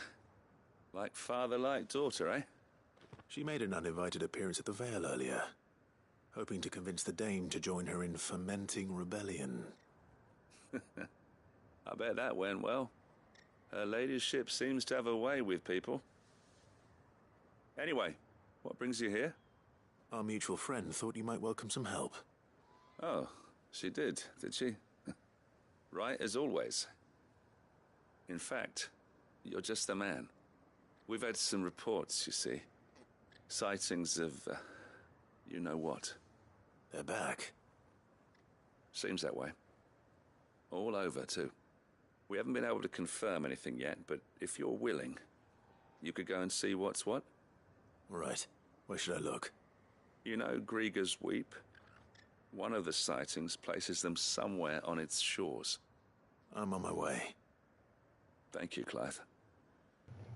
Like father, like daughter, eh? She made an uninvited appearance at the Vale earlier, hoping to convince the Dame to join her in fomenting rebellion. I bet that went well. Her ladyship seems to have a way with people. Anyway, what brings you here? Our mutual friend thought you might welcome some help. Oh, she did she? Right as always. In fact, you're just the man. We've had some reports, you see. Sightings of, you know what. They're back. Seems that way. All over, too. We haven't been able to confirm anything yet, but if you're willing, you could go and see what's what. Right. Where should I look? You know Grieger's Weep? One of the sightings places them somewhere on its shores. I'm on my way. Thank you, Clive.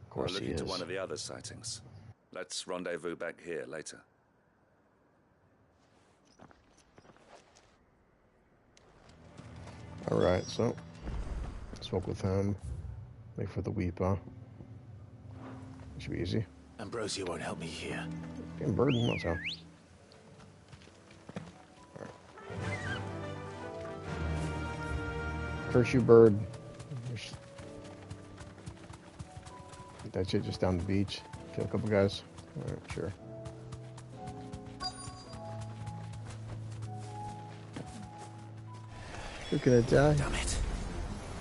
Of course I'll look he into is. one of the other sightings. Let's rendezvous back here later. Alright, so. Spoke with him. Wait for the Weeper. Should be easy. Ambrosia won't help me here. Getting burdened, that's how. Curse you, bird. That shit just down the beach. Kill a couple guys. Alright, sure. You're gonna die. Damn it.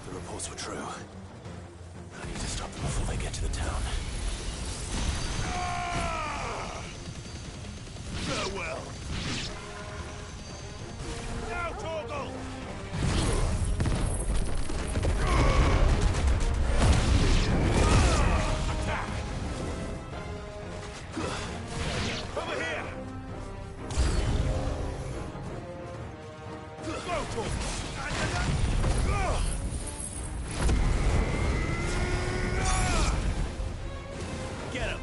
The reports were true. I need to stop them before they get to the town. Farewell. Now, Torgal! Over here! Go, Torgal! Get him!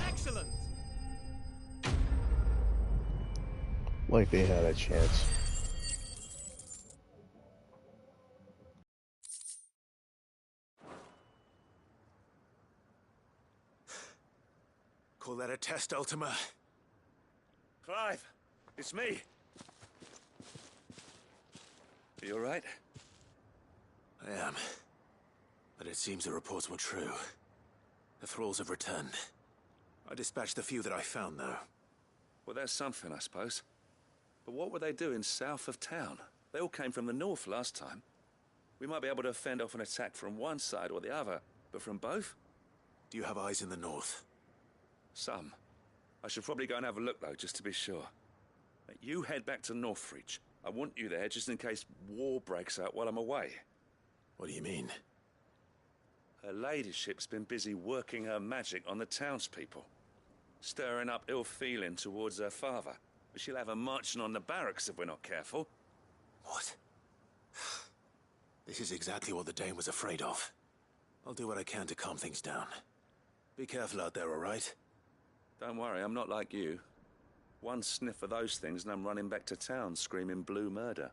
Excellent. Like they had a chance. Call that a test, Ultima? Clive, it's me. You all right? I am. But it seems the reports were true. The thralls have returned. I dispatched the few that I found, though. Well, that's something, I suppose. But what were they doing south of town? They all came from the north last time. We might be able to fend off an attack from one side or the other, but from both? Do you have eyes in the north? Some. I should probably go and have a look, though, just to be sure. You head back to Northreach. I want you there just in case war breaks out while I'm away. What do you mean? Her ladyship's been busy working her magic on the townspeople, stirring up ill feeling towards her father. But she'll have her marching on the barracks if we're not careful. What? This is exactly what the Dane was afraid of. I'll do what I can to calm things down. Be careful out there, all right? Don't worry, I'm not like you. One sniff of those things and I'm running back to town screaming blue murder.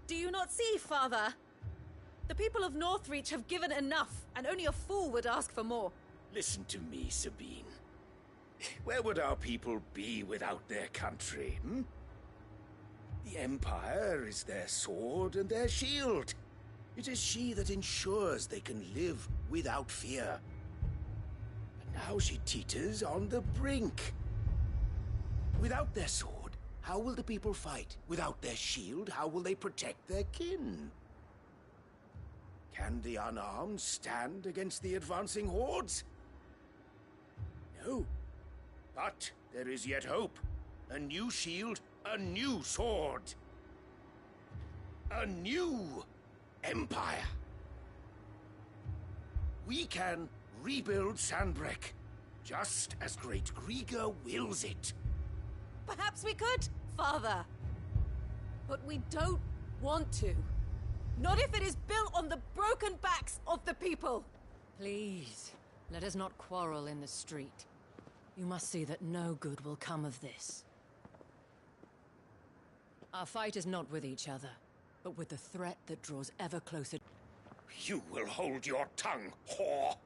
Do you not see, Father? The people of Northreach have given enough, and only a fool would ask for more. Listen to me, Sabine. Where would our people be without their country, hmm? The Empire is their sword and their shield. It is she that ensures they can live without fear. And now she teeters on the brink. Without their sword, how will the people fight? Without their shield, how will they protect their kin? Can the unarmed stand against the advancing hordes? No. But there is yet hope. A new shield, a new sword. A new empire. We can rebuild Sanbreque, just as Great Grieger wills it. Perhaps we could, Father. But we don't want to. Not if it is built on the broken backs of the people. Please, let us not quarrel in the street. You must see that no good will come of this. Our fight is not with each other, but with the threat that draws ever closer. You will hold your tongue, whore!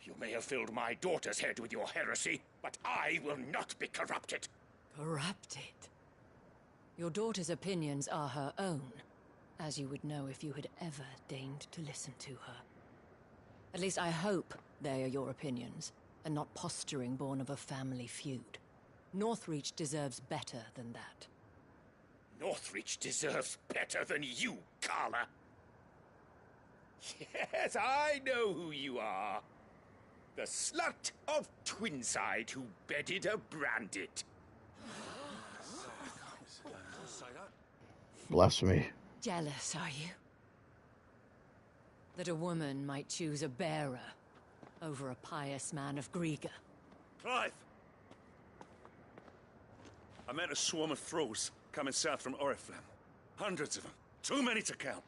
You may have filled my daughter's head with your heresy, but I will not be corrupted. Corrupted? Your daughter's opinions are her own, as you would know if you had ever deigned to listen to her. At least I hope they are your opinions, and not posturing born of a family feud. Northreach deserves better than that. Northreach deserves better than you, Carla. Yes, I know who you are. The slut of Twinside who bedded a Brandit. Blasphemy. Jealous, are you? That a woman might choose a bearer over a pious man of Grieger. Clive! I met a swarm of thralls coming south from Oriflamme. Hundreds of them. Too many to count.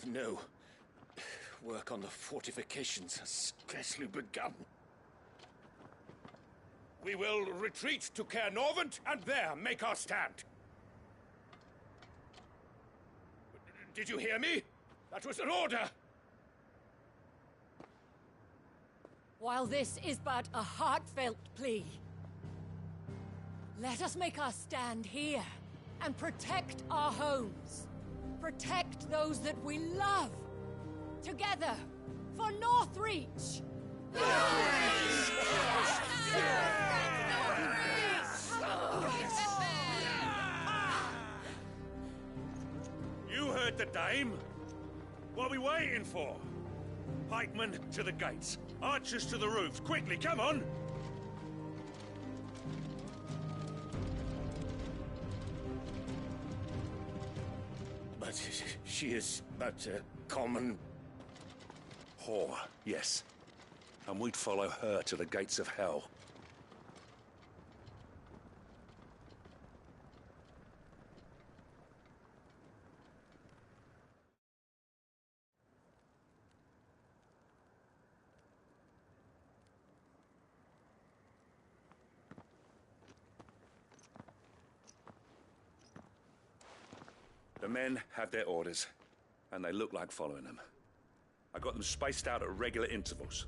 No. Work on the fortifications has scarcely begun. We will retreat to Caer Norvent and there make our stand. Did you hear me? That was an order! While this is but a heartfelt plea, let us make our stand here and protect our homes. Protect those that we love. Together, for Northreach! You heard the dame. What are we waiting for? Pikemen to the gates. Archers to the roofs. Quickly, come on! But she is but a common... whore, yes. And we'd follow her to the gates of hell. The men have their orders, and they look like following them. I got them spaced out at regular intervals.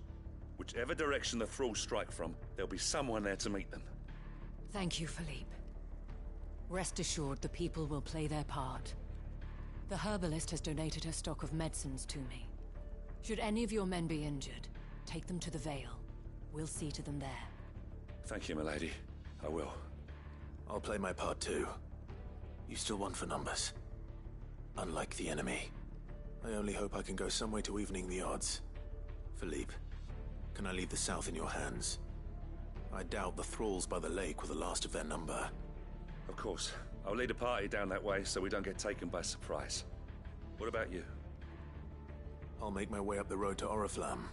Whichever direction the thralls strike from, there'll be someone there to meet them. Thank you, Philippe. Rest assured the people will play their part. The herbalist has donated her stock of medicines to me. Should any of your men be injured, take them to the Vale. We'll see to them there. Thank you, milady. I will. I'll play my part too. You still won for numbers. Unlike the enemy. I only hope I can go some way to evening the odds. Philippe, can I leave the south in your hands? I doubt the thralls by the lake were the last of their number. Of course. I'll lead a party down that way so we don't get taken by surprise. What about you? I'll make my way up the road to Oriflamme.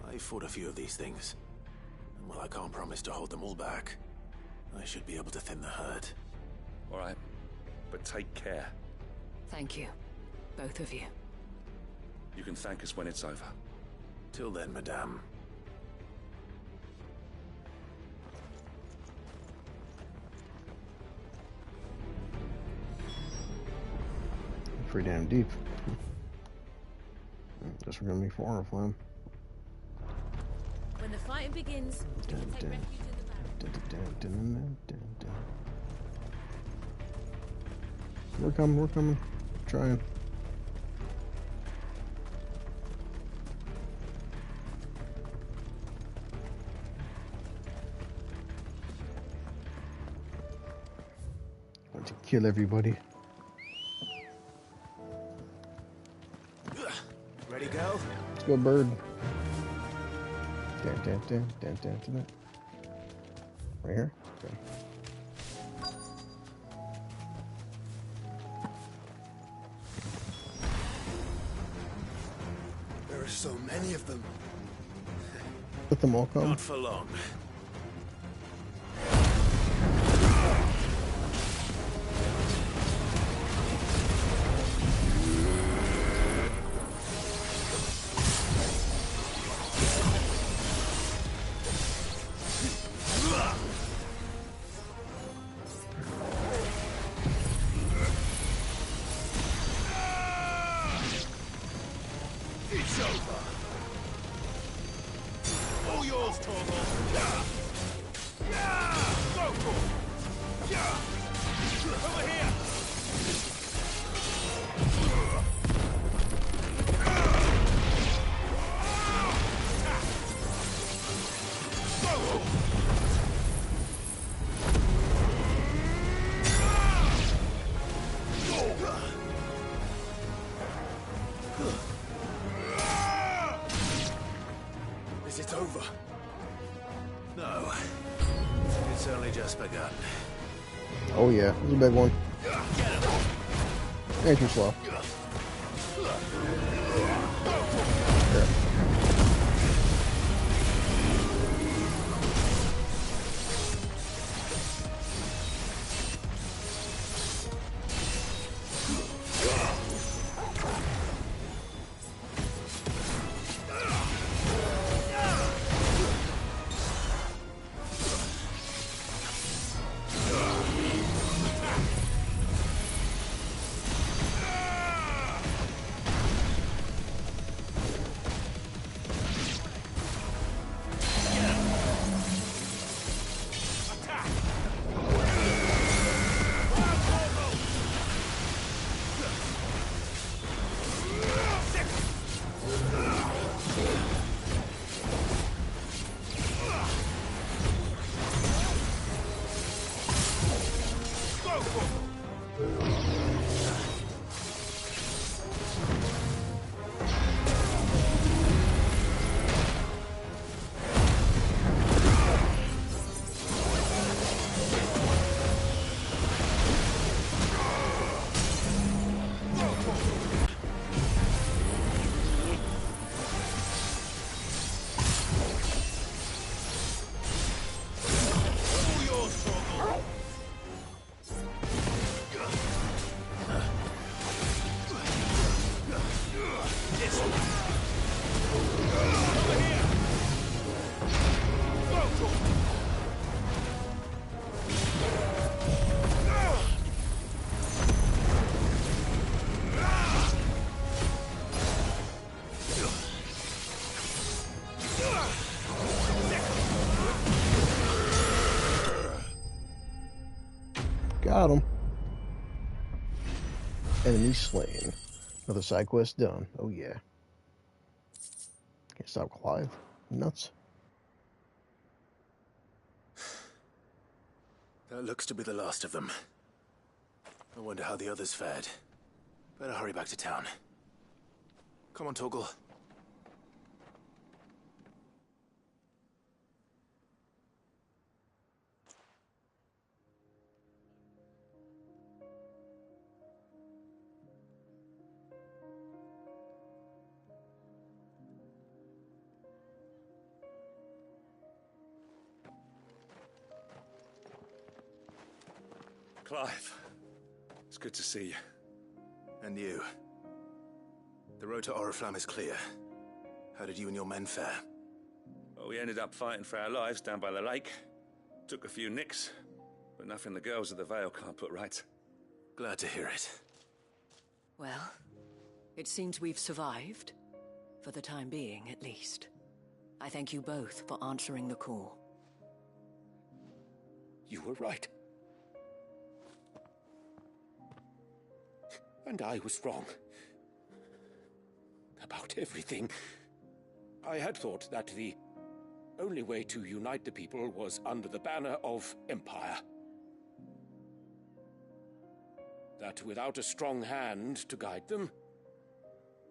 I fought a few of these things. And while I can't promise to hold them all back, I should be able to thin the herd. All right. But take care. Thank you. Both of you. You can thank us when it's over. Till then, madame. Pretty damn deep. Guess we're gonna be for Oriflamme. When the fighting begins, you can take refuge in the barracks. We're coming. Trying. Want to kill everybody. Ready, go? Let's go, bird. Dun. Right here? Okay. There are so many of them. Let them all come. Not for long. It's over. All yours, Torgal. Go for it. Over here. Is it over? No. It's only just begun. Oh yeah, this is a big one. Ain't too slow. Got him. Enemy slain. Another side quest done. Oh yeah. Can't stop Clive. Nuts. That looks to be the last of them. I wonder how the others fared. Better hurry back to town. Come on, Torgal. Clive, it's good to see you. And you. The road to Oriflamme is clear. How did you and your men fare? Well, we ended up fighting for our lives down by the lake. Took a few nicks, but nothing the girls of the Vale can't put right. Glad to hear it. Well, it seems we've survived. For the time being, at least. I thank you both for answering the call. You were right. And I was wrong. About everything. I had thought that the only way to unite the people was under the banner of Empire. That without a strong hand to guide them,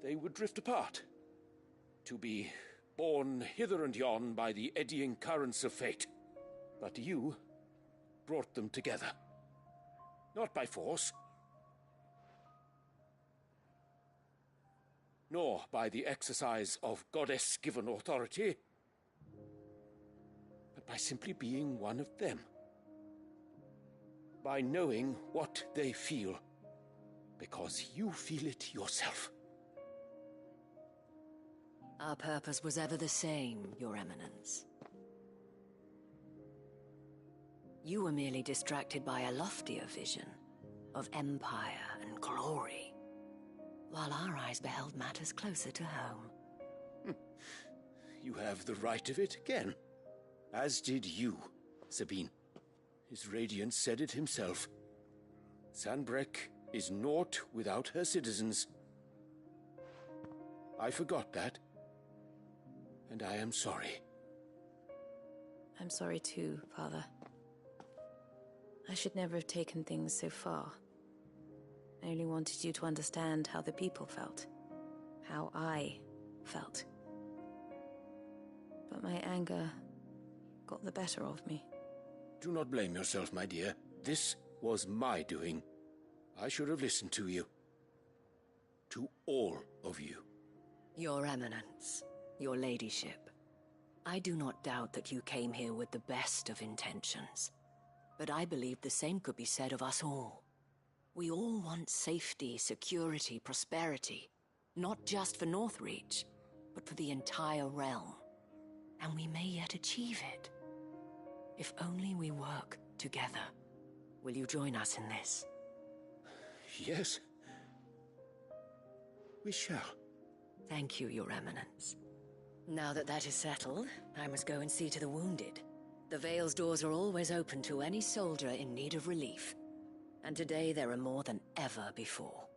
they would drift apart. To be borne hither and yon by the eddying currents of fate. But you brought them together. Not by force, nor by the exercise of goddess-given authority, but by simply being one of them. By knowing what they feel, because you feel it yourself. Our purpose was ever the same, Your Eminence. You were merely distracted by a loftier vision of empire and glory, while our eyes beheld matters closer to home. You have the right of it again. As did you, Sabine. His Radiance said it himself. Sanbreque is naught without her citizens. I forgot that. And I am sorry. I'm sorry too, Father. I should never have taken things so far. I only wanted you to understand how the people felt. How I felt. But my anger got the better of me. Do not blame yourself, my dear. This was my doing. I should have listened to you. To all of you. Your Eminence, your Ladyship, I do not doubt that you came here with the best of intentions. But I believe the same could be said of us all. We all want safety, security, prosperity. Not just for Northreach, but for the entire realm. And we may yet achieve it. If only we work together. Will you join us in this? Yes. We shall. Thank you, Your Eminence. Now that that is settled, I must go and see to the wounded. The Vale's doors are always open to any soldier in need of relief. And today there are more than ever before.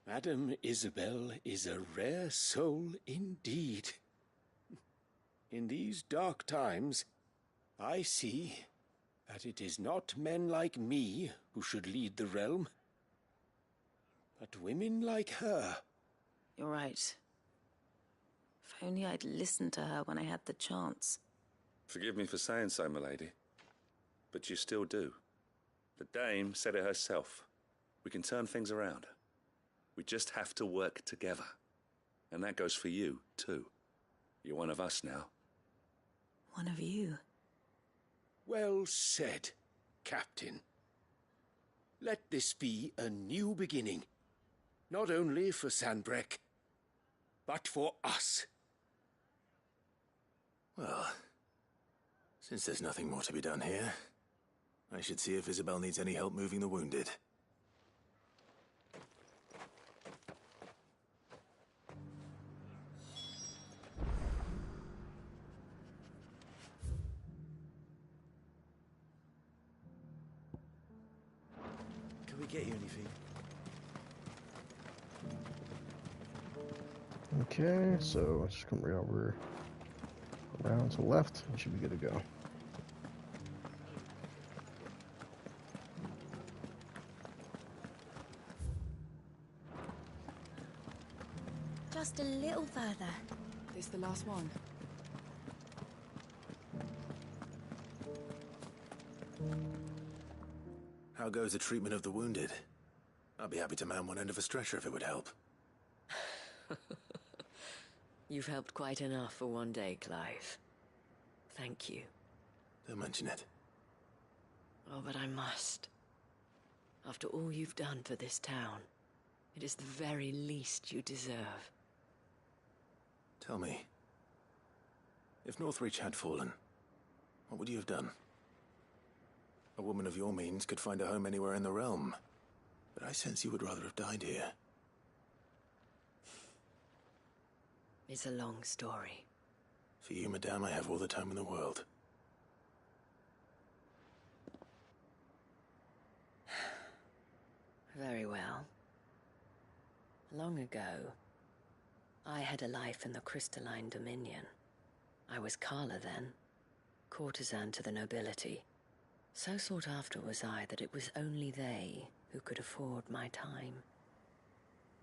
Madame Isabel is a rare soul indeed. In these dark times, I see that it is not men like me who should lead the realm, but women like her. You're right. If only I'd listened to her when I had the chance. Forgive me for saying so, milady, but you still do. The Dame said it herself. We can turn things around. We just have to work together. And that goes for you, too. You're one of us now. One of you? Well said, Captain. Let this be a new beginning. Not only for Sanbreque, but for us. Well, since there's nothing more to be done here, I should see if Isabel needs any help moving the wounded. we get you anything? Okay, so let's just come right over around to the left. We should be good to go. Just a little further. This the last one? How goes the treatment of the wounded? I'd be happy to man one end of a stretcher if it would help. You've helped quite enough for one day, Clive. Thank you. Don't mention it. Oh, but I must. After all you've done for this town, it is the very least you deserve. Tell me, if Northreach had fallen, what would you have done? A woman of your means could find a home anywhere in the realm, but I sense you would rather have died here. It's a long story. For you, madame, I have all the time in the world. Very well. Long ago, I had a life in the Crystalline Dominion. I was Carla then, courtesan to the nobility. So sought after was I that it was only they who could afford my time.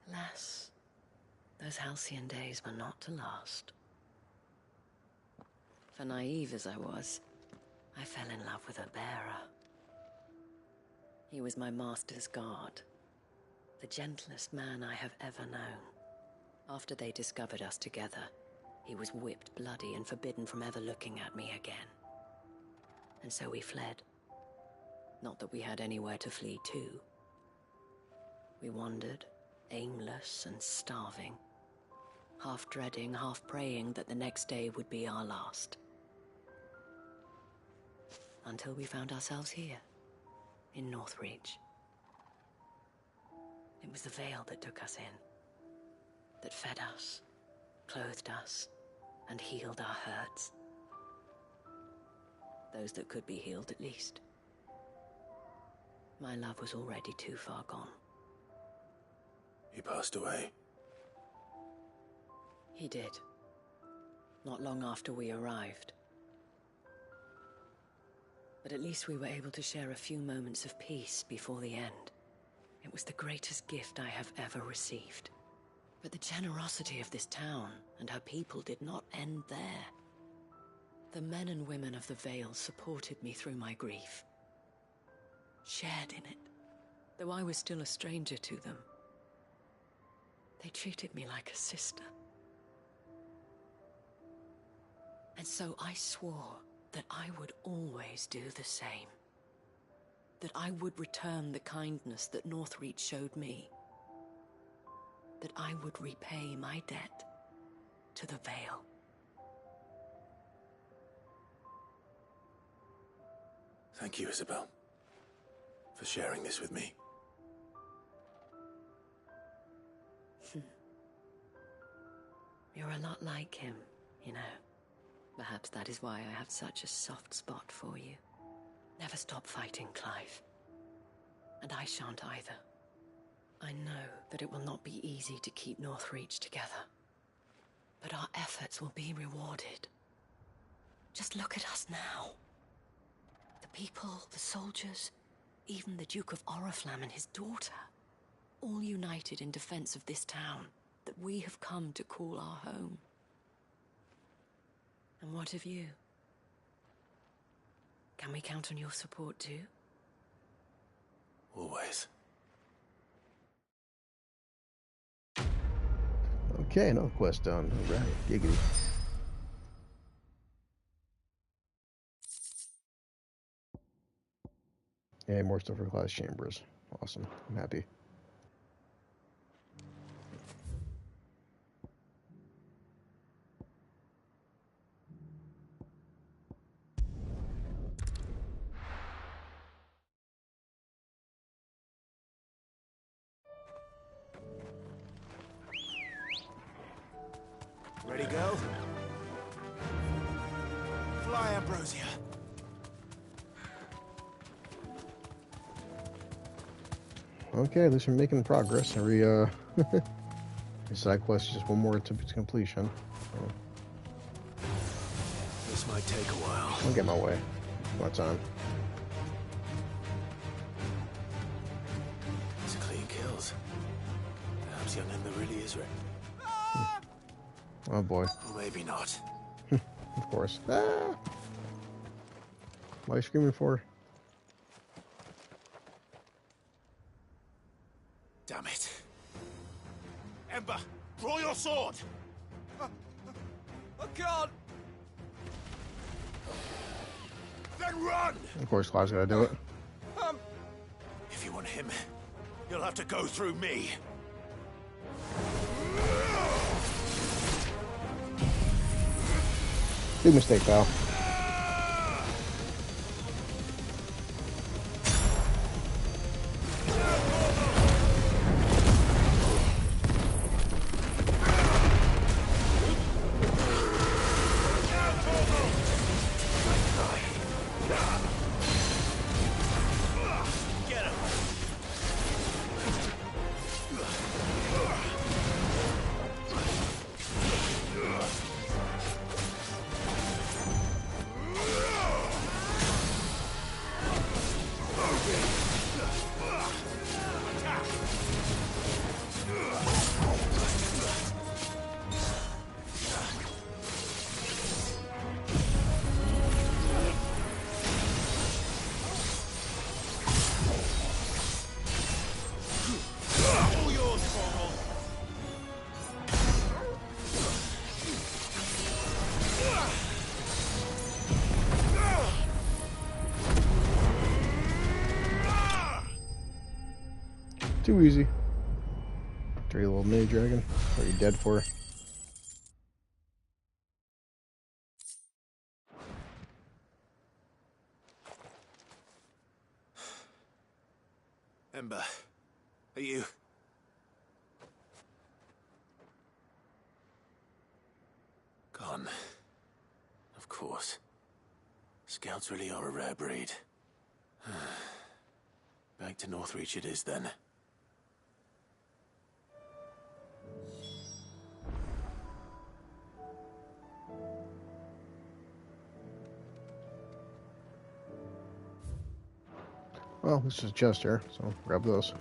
Alas, those halcyon days were not to last. For naive as I was, I fell in love with a bearer. He was my master's guard, the gentlest man I have ever known. After they discovered us together, he was whipped bloody and forbidden from ever looking at me again. And so we fled. Not that we had anywhere to flee to. We wandered, aimless and starving, half dreading, half praying that the next day would be our last. Until we found ourselves here, in Northreach. It was the Veil that took us in, that fed us, clothed us, and healed our hurts. Those that could be healed, at least. My love was already too far gone. He passed away. He did. Not long after we arrived. But at least we were able to share a few moments of peace before the end. It was the greatest gift I have ever received. But the generosity of this town and her people did not end there. The men and women of the Veil supported me through my grief. Shared in it, though I was still a stranger to them. They treated me like a sister. And so I swore that I would always do the same. That I would return the kindness that Northreach showed me. That I would repay my debt to the Veil. Thank you, Isabel, for sharing this with me. You're a lot like him, you know. Perhaps that is why I have such a soft spot for you. Never stop fighting, Clive. And I shan't either. I know that it will not be easy to keep Northreach together. But our efforts will be rewarded. Just look at us now. The people, the soldiers, even the Duke of Oriflamme and his daughter, all united in defense of this town that we have come to call our home. And what of you? Can we count on your support too? Always. Okay, another quest done. All right, giggity. And more stuff for Class Chambers. Awesome. I'm happy. Ready, go? Fly, Ambrosia. Okay, at least we're making progress. Every side quest is just one more to completion. So. This might take a while. I'll get my way. My time. These are clean kills. Perhaps young Ember really is right. Oh boy. Or maybe not. Of course. Ah! What are you screaming for? Damn it. Ember, draw your sword! I can't! Then run! Of course, Clive's gotta do it. If you want him, you'll have to go through me. Big mistake, pal. Too easy. Dirty little mini dragon. What are you dead for? Ember, are you... Gone. Of course. Scouts really are a rare breed. Back to Northreach it is then. Well, this is just here, so grab those.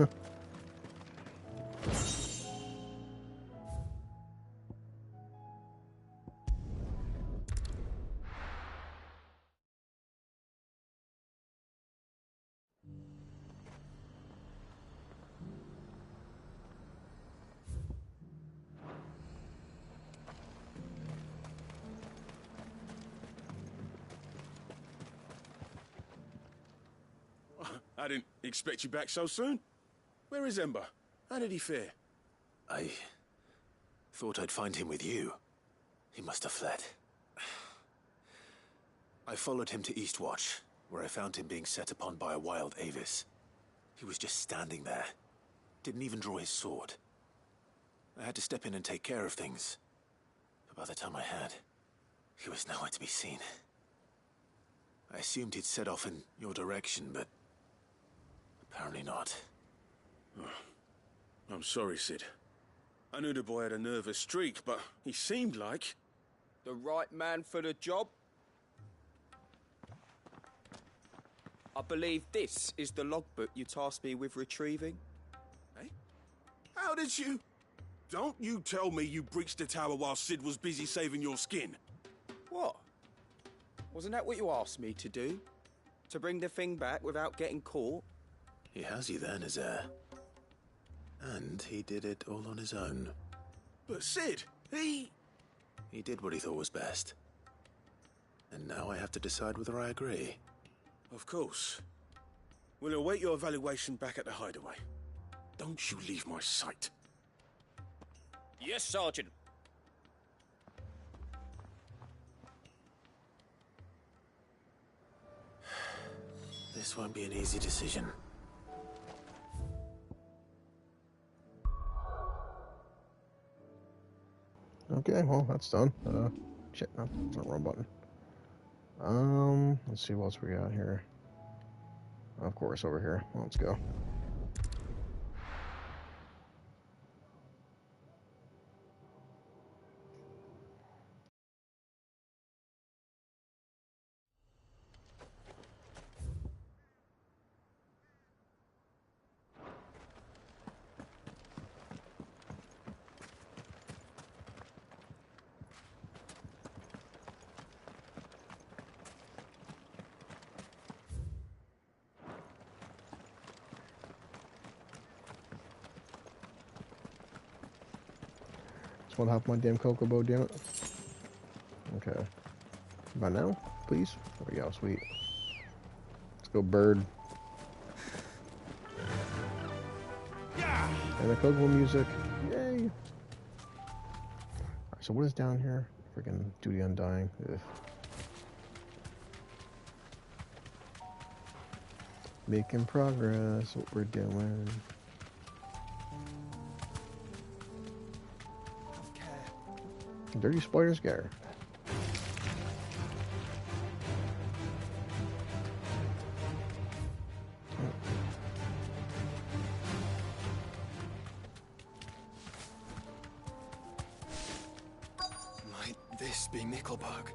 I didn't expect you back so soon. Where is Ember? How did he fare? I thought I'd find him with you. He must have fled. I followed him to Eastwatch, where I found him being set upon by a wild Avis. He was just standing there. Didn't even draw his sword. I had to step in and take care of things. But by the time I had, he was nowhere to be seen. I assumed he'd set off in your direction, but apparently not. Oh, I'm sorry, Sid. I knew the boy had a nervous streak, but he seemed like... The right man for the job? I believe this is the logbook you tasked me with retrieving. Eh? How did you... Don't you tell me you breached the tower while Sid was busy saving your skin. What? Wasn't that what you asked me to do? To bring the thing back without getting caught? He has you then, as heir. And he did it all on his own. But Sid, he did what he thought was best. And now I have to decide whether I agree. Of course. We'll await your evaluation back at the hideaway. Don't you leave my sight. Yes, Sergeant. This won't be an easy decision. Okay, well, that's done. Shit, no, that's not the wrong button. Let's see what else we got here. Of course, over here. Let's go. Just want to hop my damn Chocobo, damn it. Okay. By now, please. There we go, sweet. Let's go, bird. And the Chocobo music. Yay! Alright, so what is down here? Freaking Duty Undying. Ugh. Making progress, what we're doing. Dirty spoilers, Gar. Might this be Nickelbug?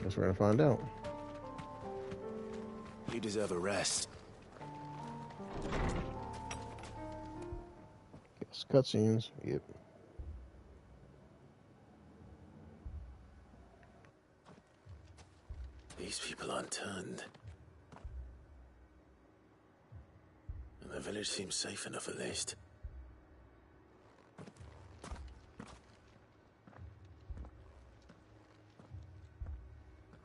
Guess we're gonna find out. You deserve a rest. Yes, cutscenes. Yep. These people aren't turned. And the village seems safe enough at least.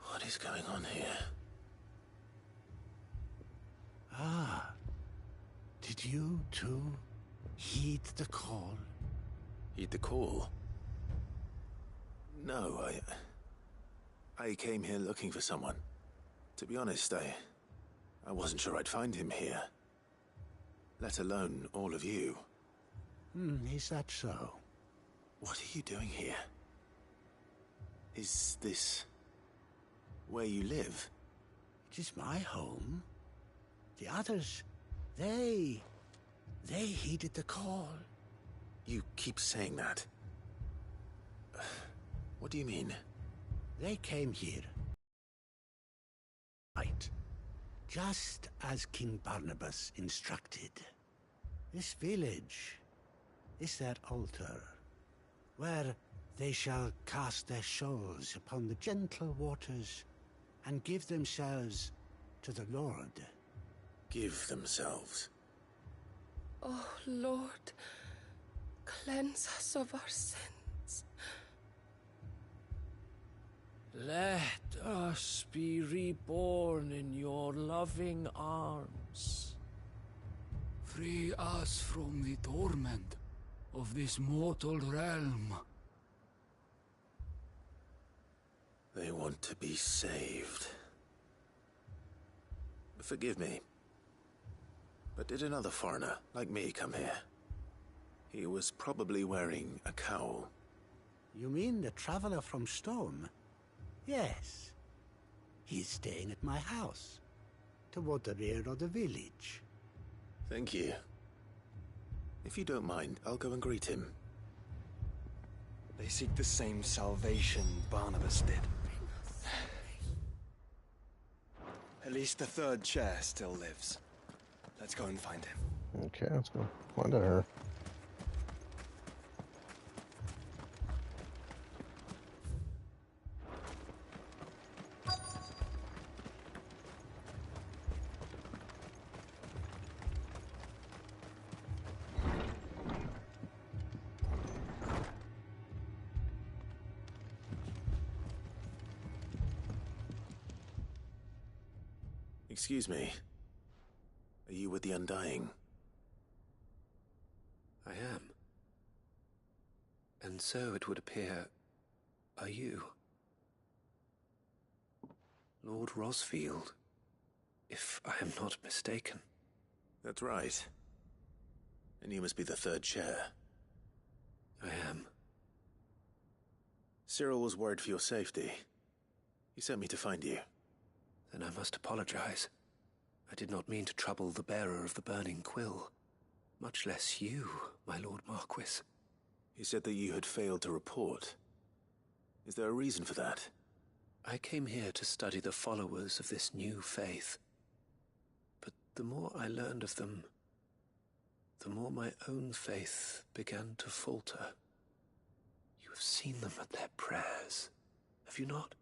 What is going on here? Ah, did you too heed the call? Heed the call? No, I came here looking for someone. To be honest, I wasn't sure I'd find him here. Let alone all of you. Is that so? What are you doing here? Is this where you live? It is my home. The others, they heeded the call. You keep saying that. What do you mean? They came here. Right. Just as King Barnabas instructed. This village is their altar, where they shall cast their shoals upon the gentle waters and give themselves to the Lord. Give themselves? Oh, Lord, cleanse us of our sins. Let us be reborn in your loving arms. Free us from the torment of this mortal realm. They want to be saved. Forgive me, but did another foreigner like me come here? He was probably wearing a cowl. You mean the traveler from Stone? Yes. He's staying at my house, toward the rear of the village. Thank you. If you don't mind, I'll go and greet him. They seek the same salvation Barnabas did. At least the third chair still lives. Let's go and find him. Okay, let's go find out her. Excuse me. Are you with the Undying? I am. And so it would appear, are you? Lord Rosfield, if I am not mistaken. That's right. And you must be the third chair. I am. Cyril was worried for your safety. He sent me to find you. Then I must apologize. I did not mean to trouble the bearer of the burning quill. Much less you, my Lord Marquis. He said that you had failed to report. Is there a reason for that? I came here to study the followers of this new faith. But the more I learned of them, the more my own faith began to falter. You have seen them at their prayers, have you not?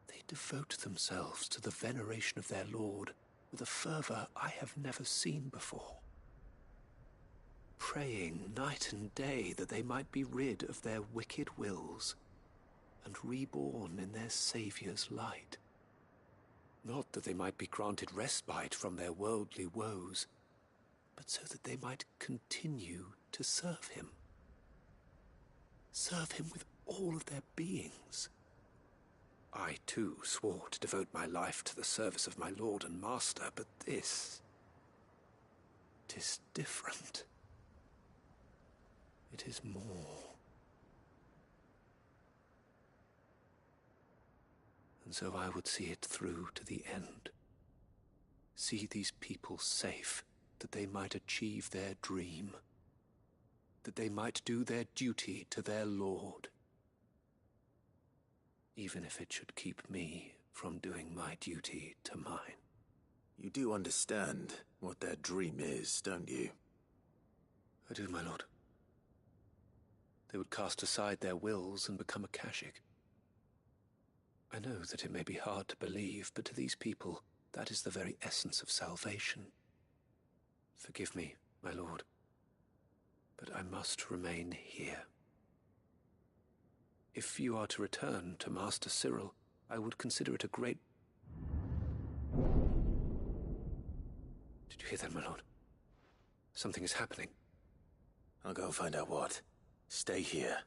They devote themselves to the veneration of their Lord with a fervor I have never seen before. praying night and day that they might be rid of their wicked wills and reborn in their Saviour's light. Not that they might be granted respite from their worldly woes, but so that they might continue to serve him. Serve him with all of their beings. I, too, swore to devote my life to the service of my Lord and Master, but this... 'tis different. It is more. And so I would see it through to the end. See these people safe, that they might achieve their dream. That they might do their duty to their Lord. Even if it should keep me from doing my duty to mine. You do understand what their dream is, don't you? I do, my lord. They would cast aside their wills and become a Kashik. I know that it may be hard to believe, but to these people, that is the very essence of salvation. Forgive me, my lord, but I must remain here. If you are to return to Master Cyril, I would consider it a great... Did you hear that, my lord? Something is happening. I'll go and find out what. Stay here.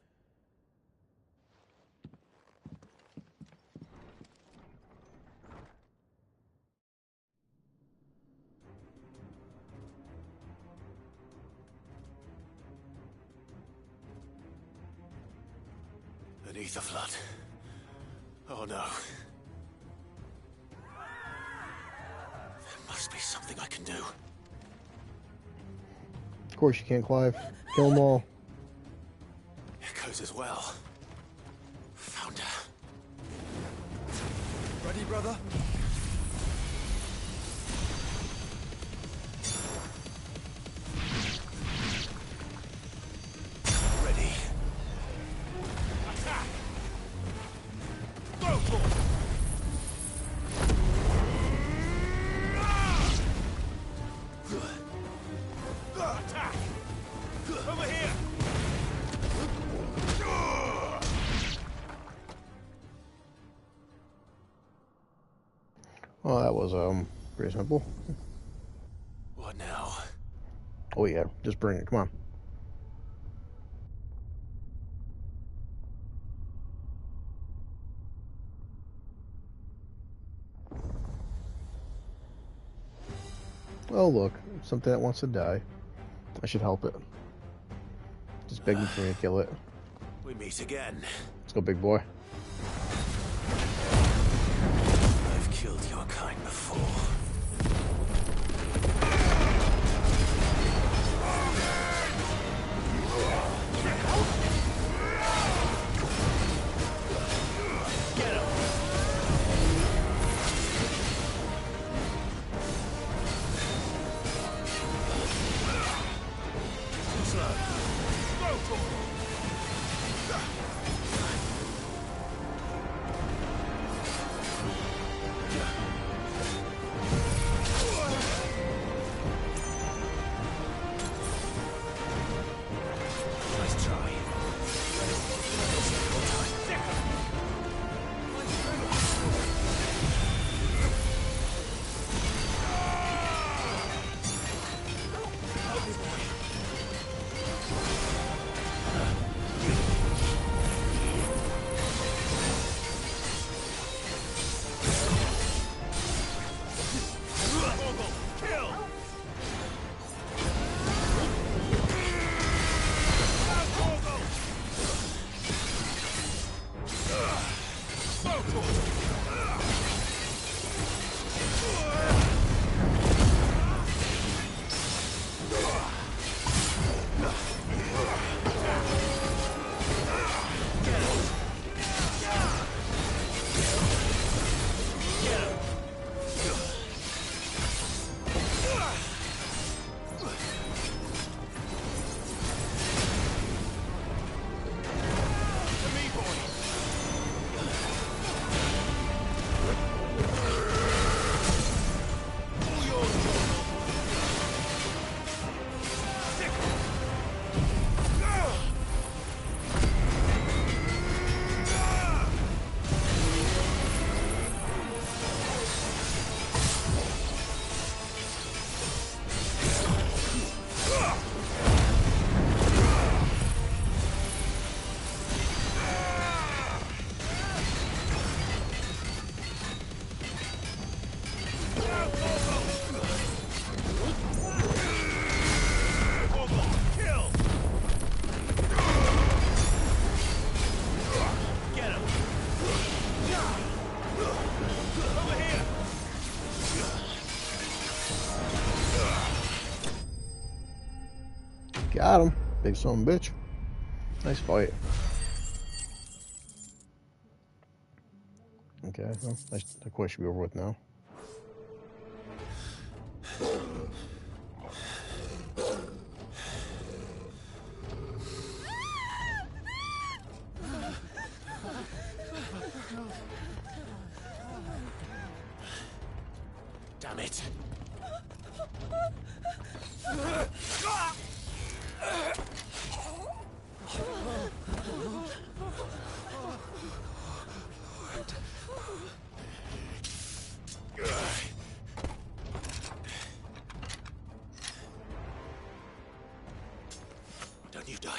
An ether flood. Oh no. There must be something I can do. Of course you can't, Clive. Kill them all. Echoes as well. Found her. Ready, brother? Ready. Attack! Go for it! Attack! Over here! Oh, that was pretty simple. What now? Oh yeah, just bring it. Come on. Oh look, something that wants to die. I should help it. Just begging for me to kill it. We meet again. Let's go, big boy. I've killed your kind before. Get him! Too slow. Go for it! Got him. Big son of a bitch. Nice fight. Okay, well, that quest should be over with now. Damn it. Don't you die.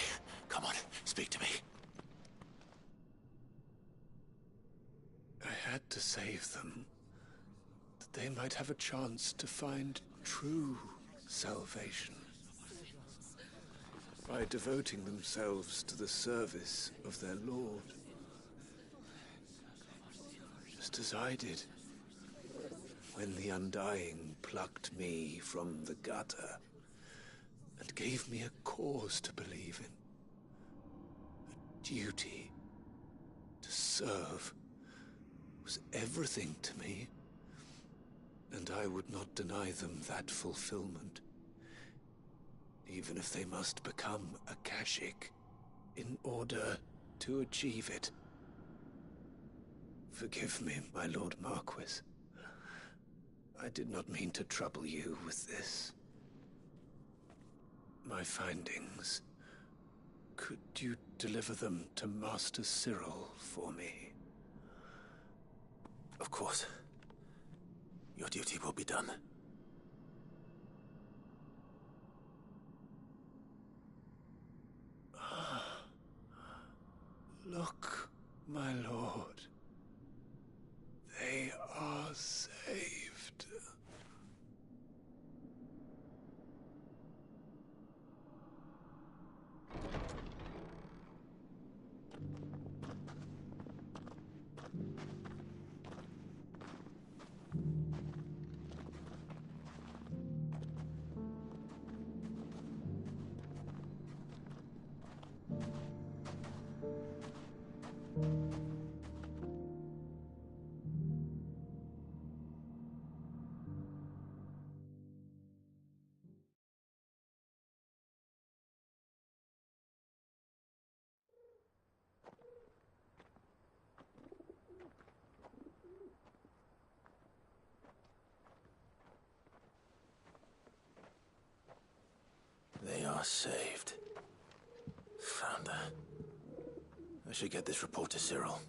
Come on, speak to me. I had to save them, that they might have a chance to find true salvation by devoting themselves to the service of their Lord. Just as I did when the Undying plucked me from the gutter and gave me a cause to believe in. A duty to serve was everything to me, and I would not deny them that fulfillment, even if they must become a Kashyyyk in order to achieve it. Forgive me, my Lord Marquis. I did not mean to trouble you with this. My findings. Could you deliver them to Master Cyril for me? Of course. Your duty will be done. Look, my lord. They are saved. They are saved. Found her. I should get this report to Cyril.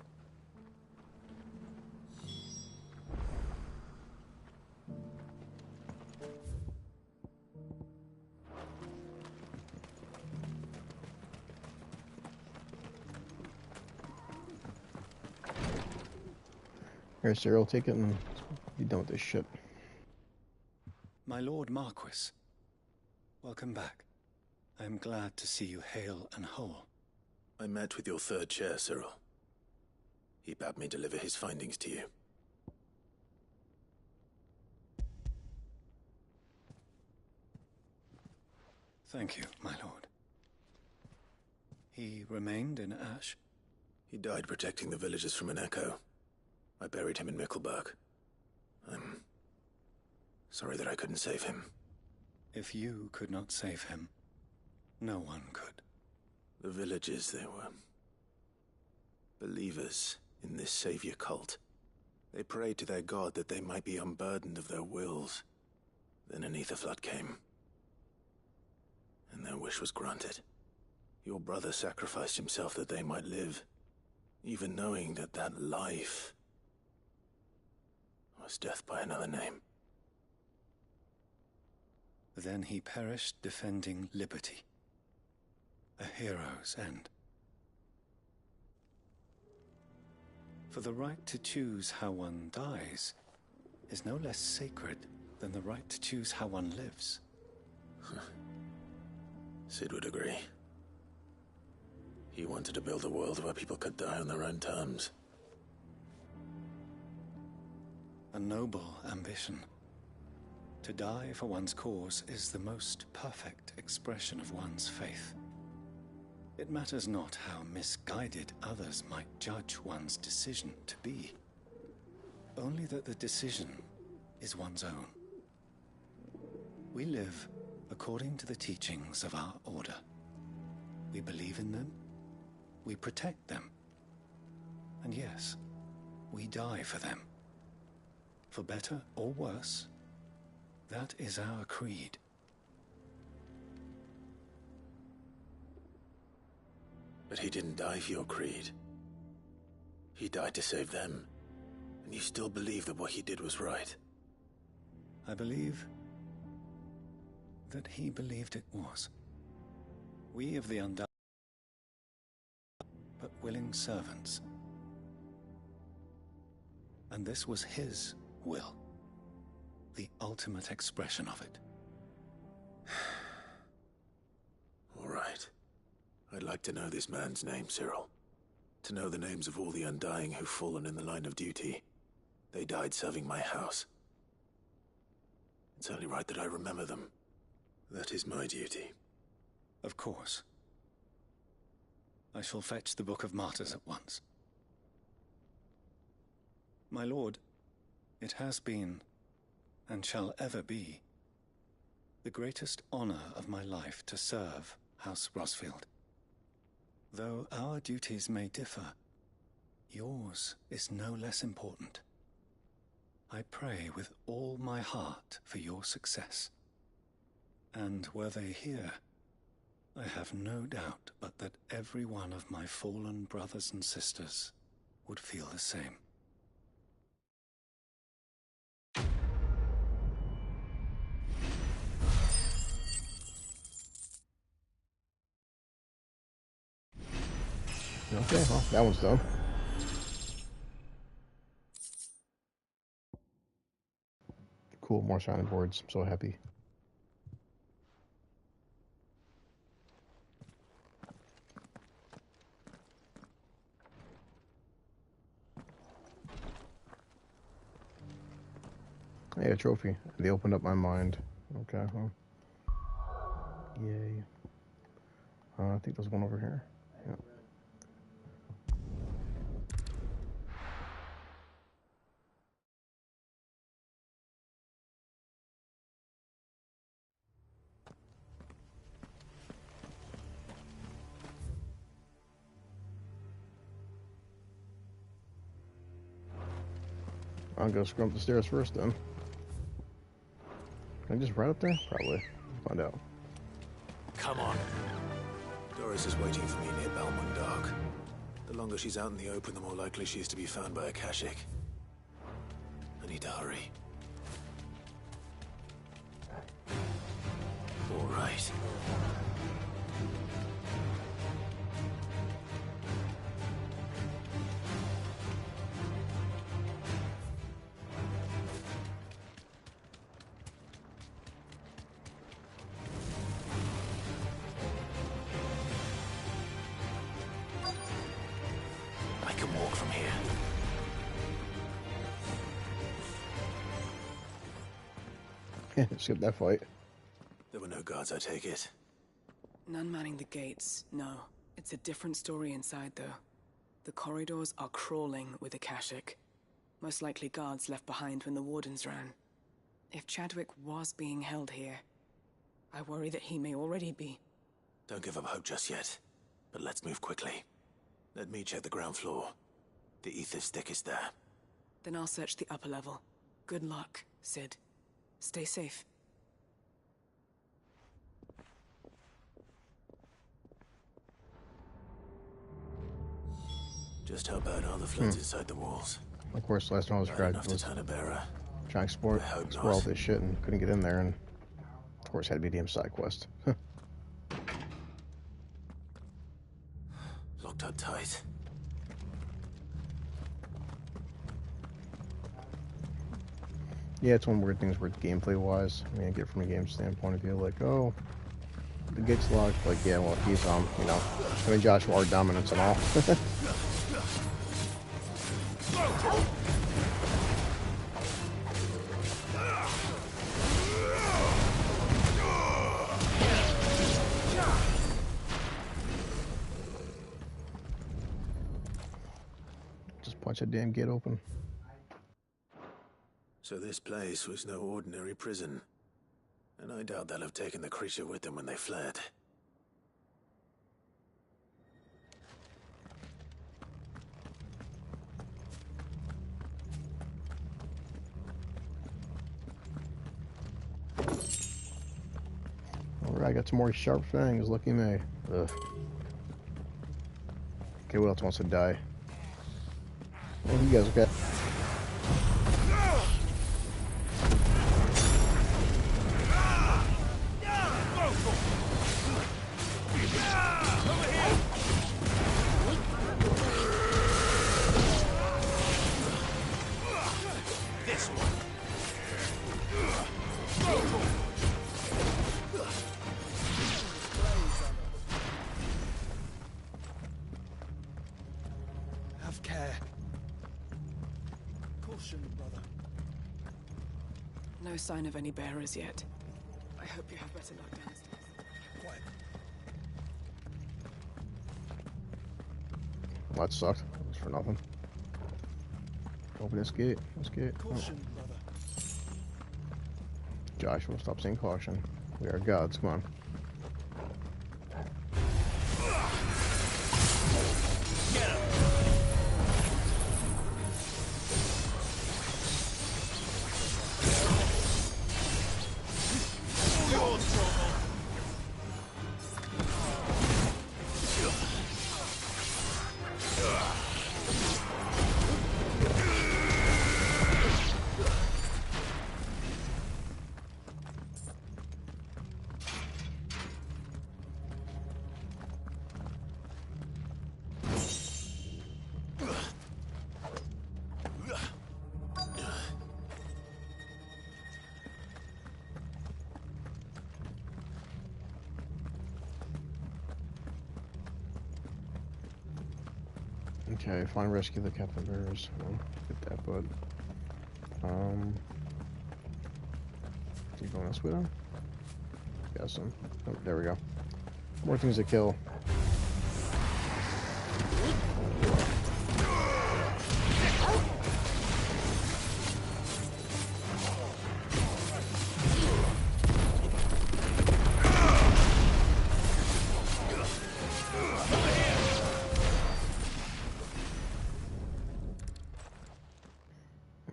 Here, Cyril, take it and be done with this shit. My Lord Marquis, welcome back. I am glad to see you hale and whole. I met with your third chair, Cyril. He bade me deliver his findings to you. Thank you, my lord. He remained in Ash? He died protecting the villagers from an echo. I buried him in Mickelberg. I'm sorry that I couldn't save him. If you could not save him, no one could. The villagers, they were believers in this savior cult. They prayed to their god that they might be unburdened of their wills. Then an ether flood came, and their wish was granted. Your brother sacrificed himself that they might live, even knowing that that life was death by another name. Then he perished defending liberty. A hero's end. For the right to choose how one dies is no less sacred than the right to choose how one lives. Sid would agree. He wanted to build a world where people could die on their own terms. A noble ambition. To die for one's cause is the most perfect expression of one's faith. It matters not how misguided others might judge one's decision to be, only that the decision is one's own. We live according to the teachings of our order. We believe in them, we protect them, and yes, we die for them. For better or worse, that is our creed. But he didn't die for your creed. He died to save them. And you still believe that what he did was right? I believe that he believed it was. We of the Undying but willing servants. And this was his will. The ultimate expression of it. All right. I'd like to know this man's name, Cyril. To know the names of all the Undying who've fallen in the line of duty. They died serving my house. It's only right that I remember them. That is my duty. Of course. I shall fetch the Book of Martyrs at once. My lord, it has been, and shall ever be, the greatest honor of my life to serve House Rosfield. Though our duties may differ, yours is no less important. I pray with all my heart for your success. And were they here, I have no doubt but that every one of my fallen brothers and sisters would feel the same. Okay, well, that one's done. Cool, more sounding boards. I'm so happy. Hey, a trophy. They opened up my mind. Okay, huh? Yay. I think there's one over here. Yeah. I'm gonna scrub up the stairs first then. Can I just ride up there? Probably. Find out. Come on. Doris is waiting for me near Balmung Dark. The longer she's out in the open, the more likely she is to be found by Akashic. I need to hurry. All right. I can walk from here. Skip that fight. There were no guards, I take it. None manning the gates, no. It's a different story inside, though. The corridors are crawling with Akashic. Most likely guards left behind when the Wardens ran. If Chadwick was being held here, I worry that he may already be. Don't give up hope just yet. But let's move quickly. Let me check the ground floor. The ether stick is there. Then I'll search the upper level. Good luck, Sid. Stay safe. Just how bad are the floods inside the walls? Of course, last time I was trying to explore all this shit and couldn't get in there, and of course had to be a damn side quest. Locked up tight. Yeah, it's one weird things where gameplay-wise, I mean, I get from a game standpoint of view, like, oh, the gate's locked. Like, yeah, well, he's you know, I mean, Joshua our dominance and all. punch that damn gate open. So this place was no ordinary prison. And I doubt they'll have taken the creature with them when they fled. Alright, I got some more sharp fangs, lucky me. Ugh. Okay, what else wants to die? Oh, you guys okay? This one. Have care. Caution, brother. No sign of any bearers yet. I hope you have better luck downstairs. Quiet. Well, that sucked. It's for nothing. Open this gate. This gate. Caution, brother. Joshua, stop saying caution. We are gods. Come on. Get him. Your trouble. Okay, find rescue the Captain Bears. Well, get that, bud. Keep going this way then? Got some. Oh, there we go. More things to kill.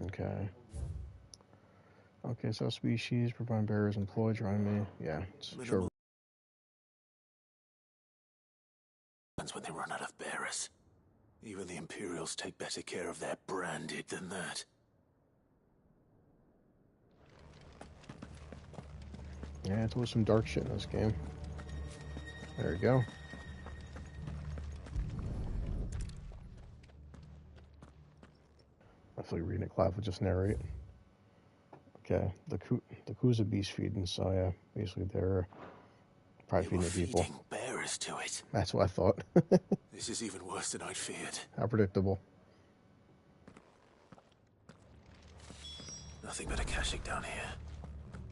Okay. Okay, so species, provide bearers employed, join me. Yeah, it's sure. When they run out of bearers. Even the Imperials take better care of their branded than that. Yeah, it's always some dark shit in this game. There we go. I feel like reading it, Clive would just narrate. Okay, the Kuza beast feeding, so yeah, basically they're probably feeding the people. Feeding bearers to it. That's what I thought. This is even worse than I'd feared. How predictable. Nothing but a Kashyyyk down here.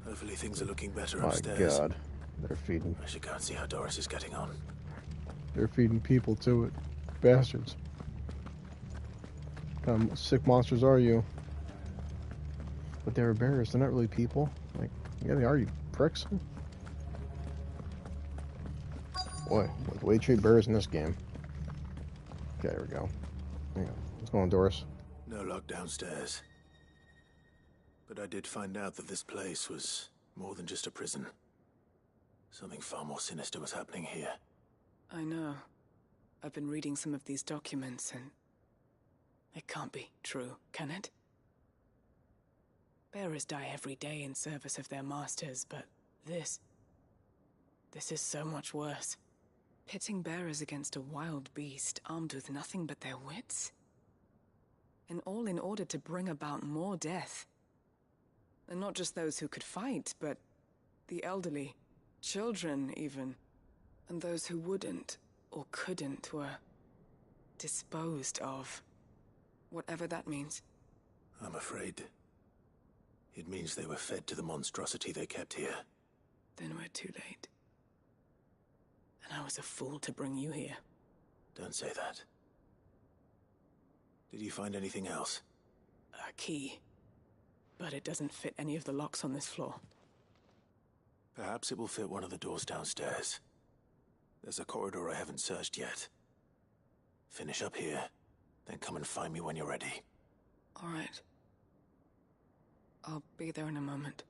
Hopefully things are looking better My upstairs. God, they're feeding. I should go and see how Doris is getting on. They're feeding people to it. Bastards. What kind of sick monsters are you? But they're bears. They're not really people. Like, yeah, they are, you pricks. Boy, the way you treat bears in this game. Okay, there we go. There you go. What's going on, Doris? No luck downstairs. But I did find out that this place was more than just a prison. Something far more sinister was happening here. I know. I've been reading some of these documents and it can't be true, can it? Bearers die every day in service of their masters, but this is so much worse. Pitting bearers against a wild beast armed with nothing but their wits? And all in order to bring about more death. And not just those who could fight, but the elderly, children even. And those who wouldn't or couldn't were disposed of. Whatever that means. I'm afraid it means they were fed to the monstrosity they kept here. Then we're too late. And I was a fool to bring you here. Don't say that. Did you find anything else? A key. But it doesn't fit any of the locks on this floor. Perhaps it will fit one of the doors downstairs. There's a corridor I haven't searched yet. Finish up here, then come and find me when you're ready. All right. I'll be there in a moment.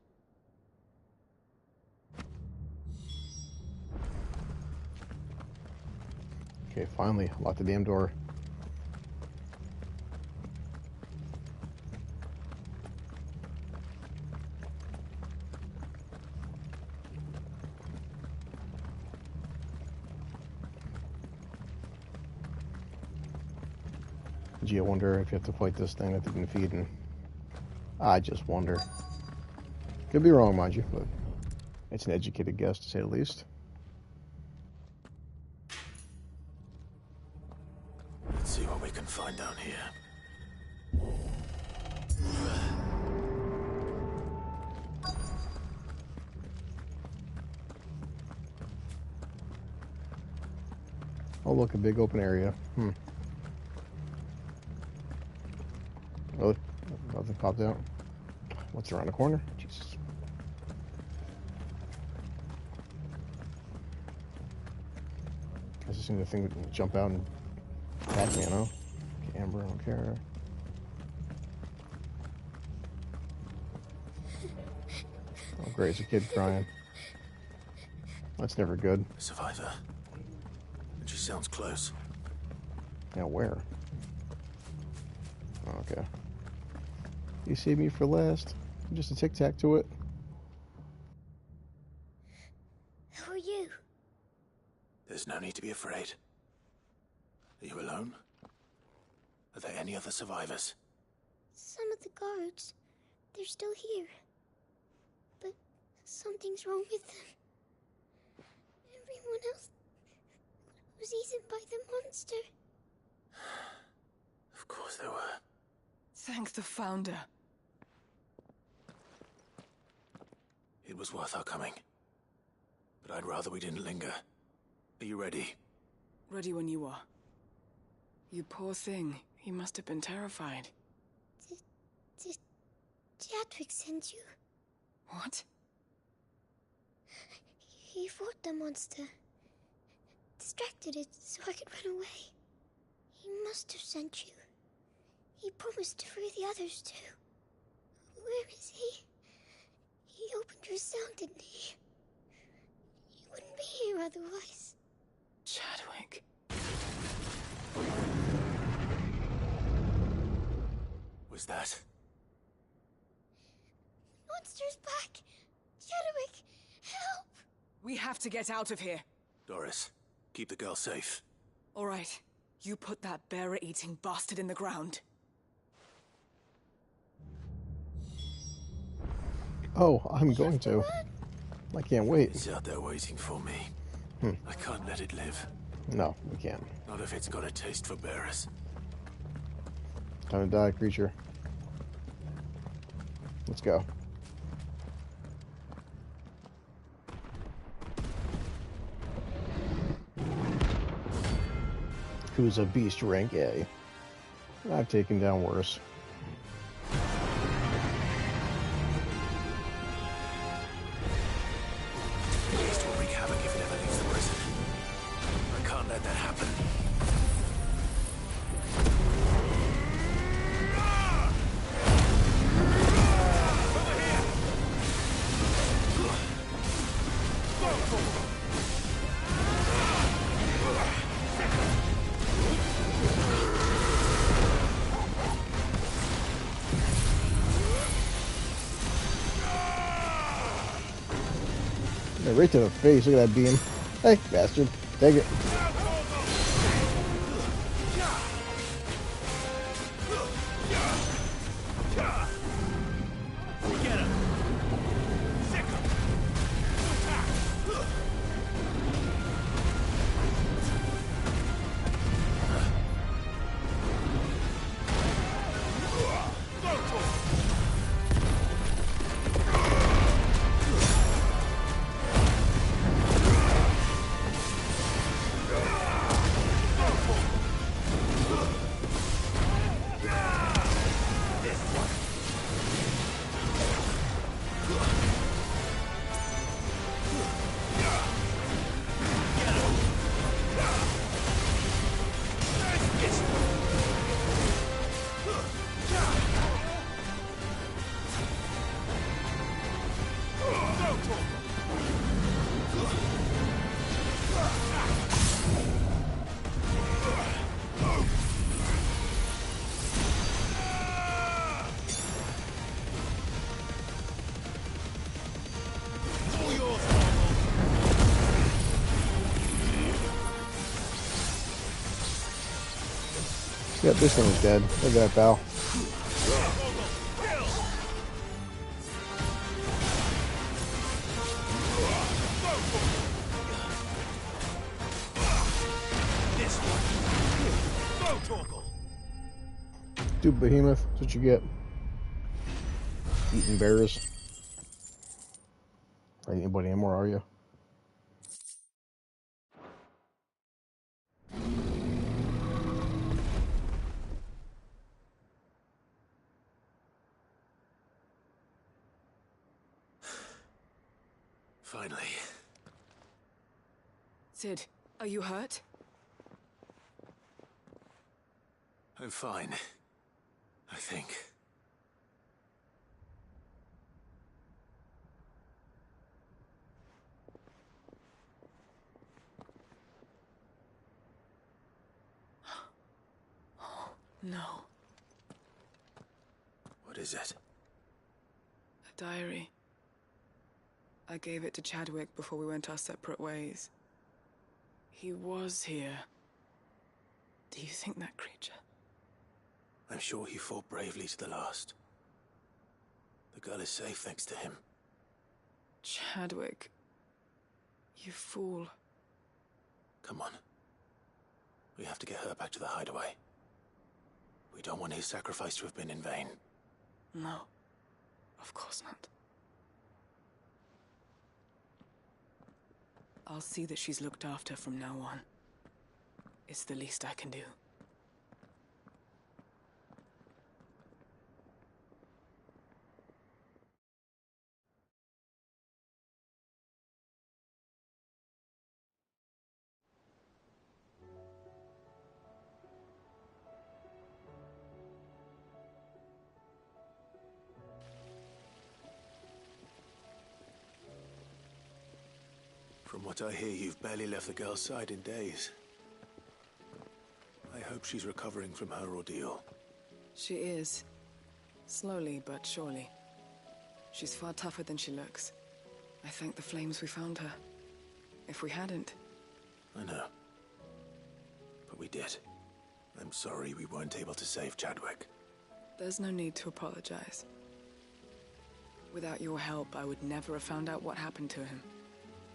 Okay, finally, lock the damn door. Gee, I wonder if you have to fight this thing that they've been feeding. I just wonder. Could be wrong, mind you, but it's an educated guess to say the least. Let's see what we can find down here. Oh, look, a big open area. Really? Nothing popped out? What's around the corner? Jesus. I just seen the thing jump out and attack me, you know? Okay, Amber, I don't care. Oh, great, it's a kid crying. That's never good. Survivor. And she sounds close. Now where? Oh, okay. You saved me for last. Just a tic-tac to it. Who are you? There's no need to be afraid. Are you alone? Are there any other survivors? Some of the guards. They're still here. But something's wrong with them. Everyone else was eaten by the monster. Of course there were. Thank the Founder. It was worth our coming. But I'd rather we didn't linger. Are you ready? Ready when you are. You poor thing. He must have been terrified. Did Chadwick send you? What? He fought the monster. Distracted it so I could run away. He must have sent you. He promised to free the others too. Where is he? He opened your cell, didn't he? He wouldn't be here otherwise. Chadwick. Was that? Monster's back! Chadwick, help! We have to get out of here. Doris, keep the girl safe. All right. You put that bearer-eating bastard in the ground. Oh, I'm going to. I can't wait. It's out there waiting for me. I can't let it live. No, we can't. Not if it's got a taste for bearers. Time to die, creature. Let's go. Who's a beast rank A? I've taken down worse. Beast will wreak havoc if it ever leaves the prison. I can't let that happen. Right to the face. Look at that beam. Hey, bastard. Take it. Yep, this one is dead. Look at that, pal. Dude, Behemoth, that's what you get. Eating bears. Are you anybody anymore, are you? Finally. Cid, are you hurt? I'm fine. I think. No. What is it? A diary. I gave it to Chadwick before we went our separate ways. He was here. Do you think that creature? I'm sure he fought bravely to the last. The girl is safe thanks to him. Chadwick. You fool. Come on. We have to get her back to the hideaway. We don't want his sacrifice to have been in vain. No. Of course not. I'll see that she's looked after from now on. It's the least I can do. From what I hear, you've barely left the girl's side in days. I hope she's recovering from her ordeal. She is. Slowly but surely. She's far tougher than she looks. I thank the flames we found her. If we hadn't... I know. But we did. I'm sorry we weren't able to save Chadwick. There's no need to apologize. Without your help, I would never have found out what happened to him.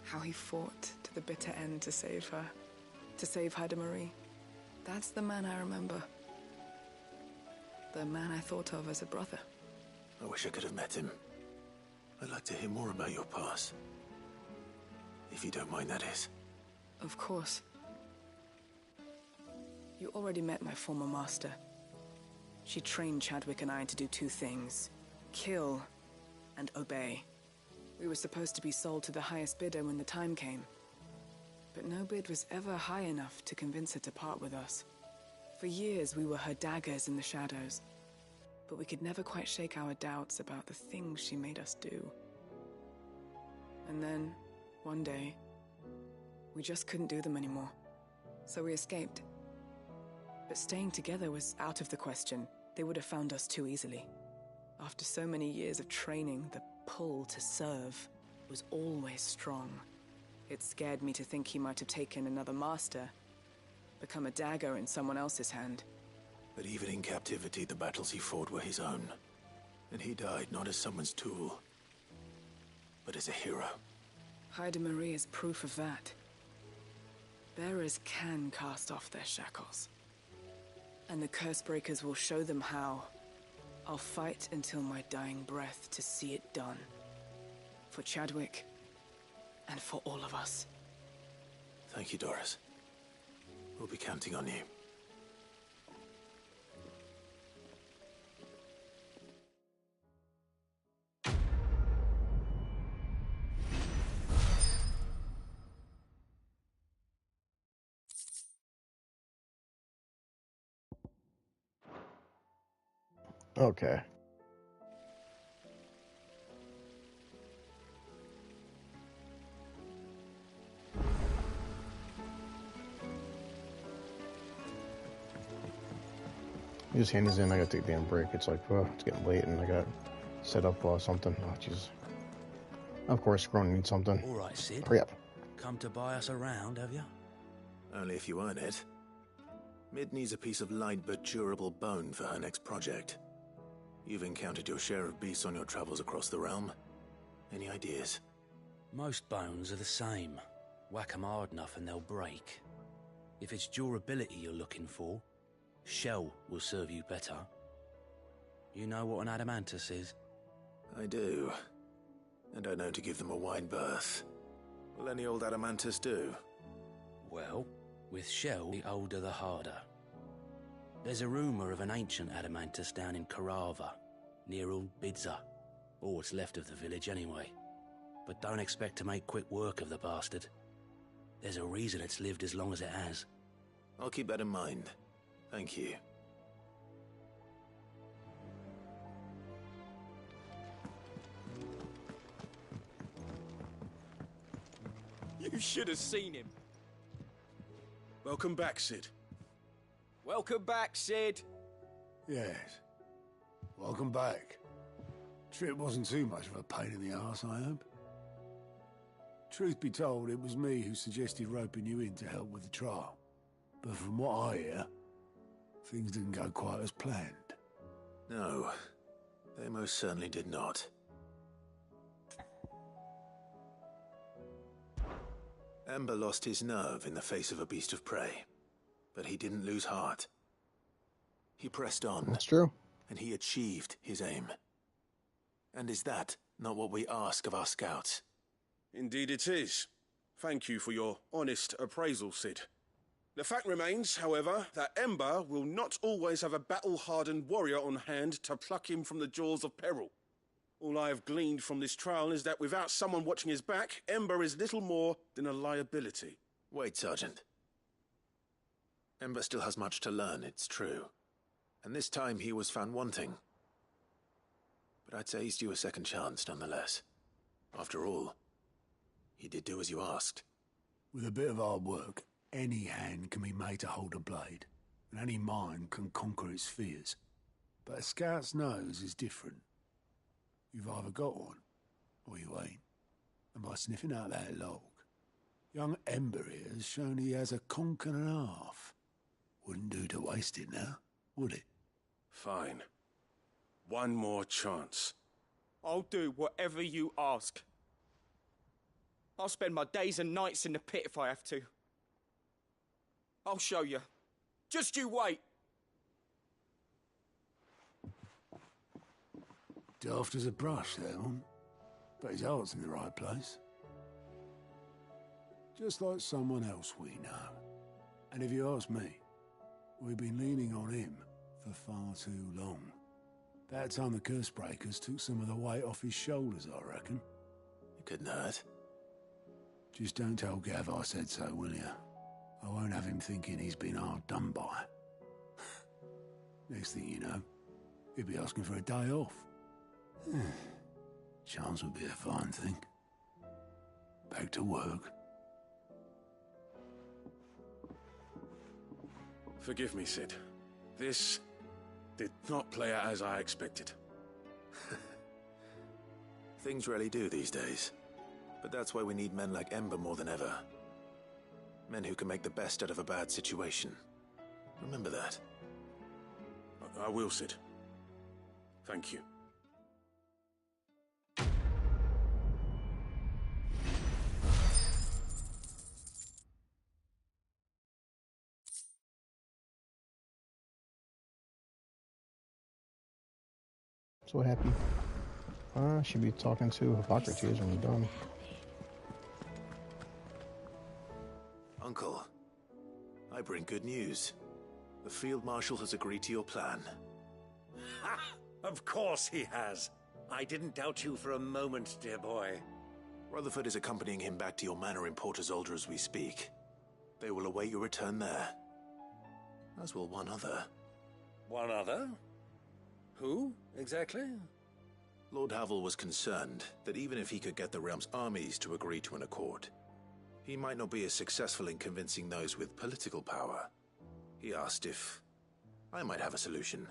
How he fought to the bitter end to save her. To save Haida Marie. That's the man I remember. The man I thought of as a brother. I wish I could have met him. I'd like to hear more about your past. If you don't mind, that is. Of course. You already met my former master. She trained Chadwick and I to do two things. Kill and obey. We were supposed to be sold to the highest bidder when the time came. But no bid was ever high enough to convince her to part with us. For years, we were her daggers in the shadows. But we could never quite shake our doubts about the things she made us do. And then, one day, we just couldn't do them anymore. So we escaped. But staying together was out of the question. They would have found us too easily. After so many years of training, the pull to serve was always strong. It scared me to think he might have taken another master, become a dagger in someone else's hand. But even in captivity, the battles he fought were his own. And he died not as someone's tool, but as a hero. Haida Marie is proof of that. Bearers can cast off their shackles. And the Cursebreakers will show them how. I'll fight until my dying breath to see it done. For Chadwick, and for all of us. Thank you, Doris. We'll be counting on you. Okay. He just hands in. I gotta take a damn break. It's like, it's getting late, and I got set up something. Oh, jeez. Of course, Grown needs something. All right, Sid. Hurry up. Come to buy us around, have you? Only if you earn it. Mid needs a piece of light but durable bone for her next project. You've encountered your share of beasts on your travels across the realm. Any ideas? Most bones are the same. Whack 'em hard enough and they'll break. If it's durability you're looking for, shell will serve you better. You know what an adamantus is? I do. And I know to give them a wide berth. Will any old adamantus do? Well, with shell, the older the harder. There's a rumour of an ancient adamantus down in Karava, near Old Bidza, or what's left of the village anyway. But don't expect to make quick work of the bastard. There's a reason it's lived as long as it has. I'll keep that in mind. Thank you. You should have seen him. Welcome back, Sid. Welcome back, Sid. Yes. Welcome back. Trip wasn't too much of a pain in the arse, I hope. Truth be told, it was me who suggested roping you in to help with the trial. But from what I hear, things didn't go quite as planned. No, they most certainly did not. Ember lost his nerve in the face of a beast of prey, but he didn't lose heart. He pressed on. That's true. And he achieved his aim. And is that not what we ask of our scouts? Indeed it is. Thank you for your honest appraisal, Sid. The fact remains, however, that Ember will not always have a battle-hardened warrior on hand to pluck him from the jaws of peril. All I have gleaned from this trial is that without someone watching his back, Ember is little more than a liability. Wait, Sergeant. Ember still has much to learn, it's true. And this time he was found wanting. But I'd say he's due a second chance, nonetheless. After all, he did do as you asked. With a bit of hard work, any hand can be made to hold a blade, and any mind can conquer its fears. But a scout's nose is different. You've either got one, or you ain't. And by sniffing out that log, young Ember here has shown he has a conk and a half. Wouldn't do to waste it now, would it? Fine. One more chance. I'll do whatever you ask. I'll spend my days and nights in the pit if I have to. I'll show you. Just you wait. Daft as a brush, that one. But his heart's in the right place. Just like someone else we know. And if you ask me, we've been leaning on him for far too long. That time the Cursebreakers took some of the weight off his shoulders, I reckon. It couldn't hurt. Just don't tell Gav I said so, will you? I won't have him thinking he's been hard done by. Next thing you know, he'll be asking for a day off. Chance would be a fine thing. Back to work. Forgive me, Sid. This did not play out as I expected. Things really do these days. But that's why we need men like Ember more than ever. Men who can make the best out of a bad situation. Remember that. I will, Sid. Thank you. So happy. I should be talking to Hippocrates when we're done. Uncle, I bring good news. The Field Marshal has agreed to your plan. Ha! Of course he has. I didn't doubt you for a moment, dear boy. Rutherford is accompanying him back to your manor in Port Isolde as we speak. They will await your return there. As will one other. One other? Who, exactly? Lord Havel was concerned that even if he could get the realm's armies to agree to an accord, he might not be as successful in convincing those with political power. He asked if I might have a solution.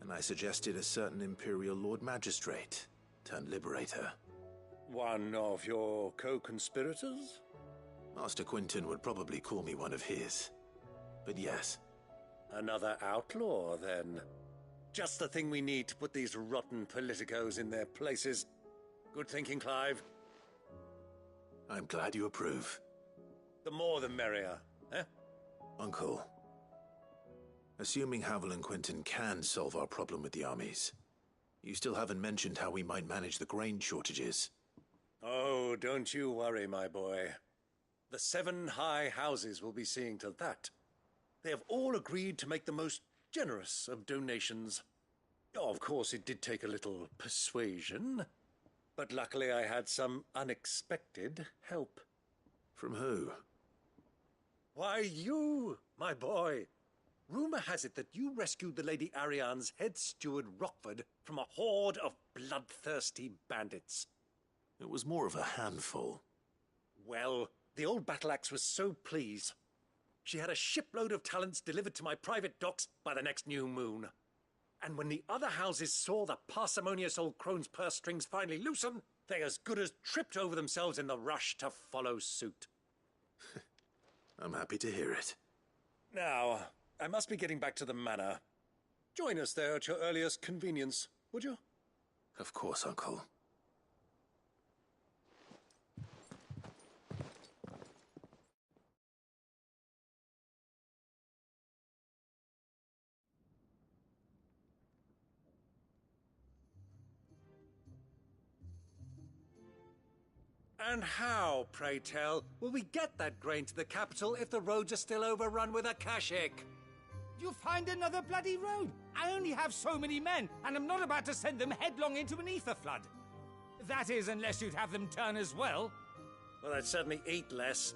And I suggested a certain Imperial Lord Magistrate turned liberator. One of your co-conspirators? Master Quinton would probably call me one of his. But yes. Another outlaw, then. Just the thing we need to put these rotten politicos in their places. Good thinking, Clive. I'm glad you approve. The more the merrier, eh? Uncle, assuming Havel and Quinton can solve our problem with the armies, you still haven't mentioned how we might manage the grain shortages. Oh, don't you worry, my boy. The 7 high houses will be seeing to that. They have all agreed to make the most generous of donations. Oh, of course, it did take a little persuasion, but luckily I had some unexpected help. From who? Why, you, my boy. Rumor has it that you rescued the Lady Ariane's head steward Rockford from a horde of bloodthirsty bandits. It was more of a handful. Well, the old battle axe was so pleased. She had a shipload of talents delivered to my private docks by the next new moon. And when the other houses saw the parsimonious old crone's purse strings finally loosen, they as good as tripped over themselves in the rush to follow suit. I'm happy to hear it. Now, I must be getting back to the manor. Join us there at your earliest convenience, would you? Of course, Uncle. And how, pray tell, will we get that grain to the capital if the roads are still overrun with Akashic? You'll find another bloody road. I only have so many men, and I'm not about to send them headlong into an ether flood. That is, unless you'd have them turn as well. Well, I'd certainly eat less.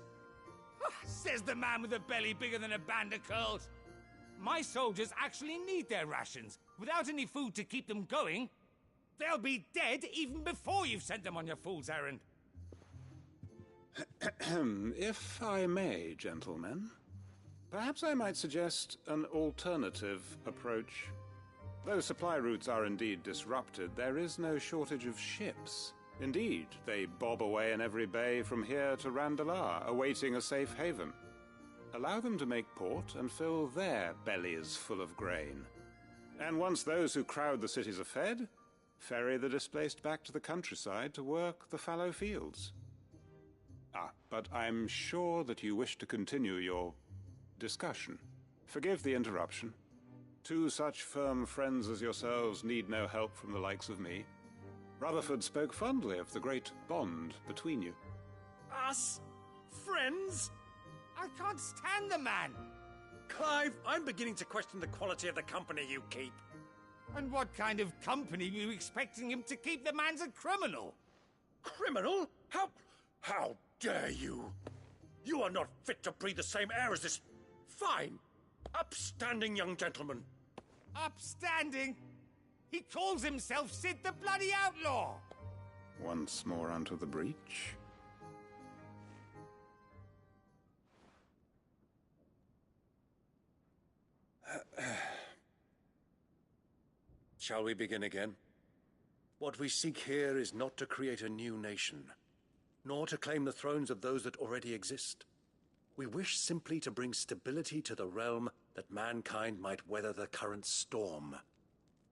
Says the man with a belly bigger than a band of curls. My soldiers actually need their rations. Without any food to keep them going, they'll be dead even before you've sent them on your fool's errand. If I may, gentlemen, perhaps I might suggest an alternative approach. Though supply routes are indeed disrupted, there is no shortage of ships. Indeed, they bob away in every bay from here to Randalar, awaiting a safe haven. Allow them to make port and fill their bellies full of grain. And once those who crowd the cities are fed, ferry the displaced back to the countryside to work the fallow fields. But I'm sure that you wish to continue your discussion. Forgive the interruption. 2 such firm friends as yourselves need no help from the likes of me. Rutherford spoke fondly of the great bond between you. Us? Friends? I can't stand the man! Clive, I'm beginning to question the quality of the company you keep. And what kind of company were you expecting him to keep? The man's a criminal! Criminal? How dare you? You are not fit to breathe the same air as this fine, upstanding young gentleman. Upstanding? He calls himself Sid the Bloody Outlaw! Once more onto the breach. Shall we begin again? What we seek here is not to create a new nation, nor to claim the thrones of those that already exist. We wish simply to bring stability to the realm that mankind might weather the current storm.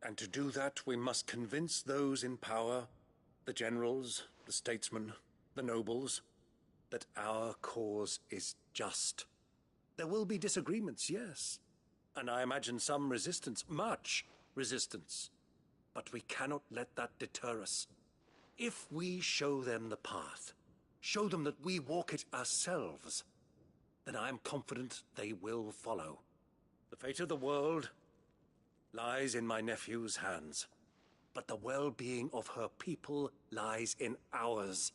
And to do that, we must convince those in power, the generals, the statesmen, the nobles, that our cause is just. There will be disagreements, yes, and I imagine some resistance, much resistance. But we cannot let that deter us. If we show them the path, show them that we walk it ourselves, then I am confident they will follow. The fate of the world lies in my nephew's hands, but the well-being of her people lies in ours.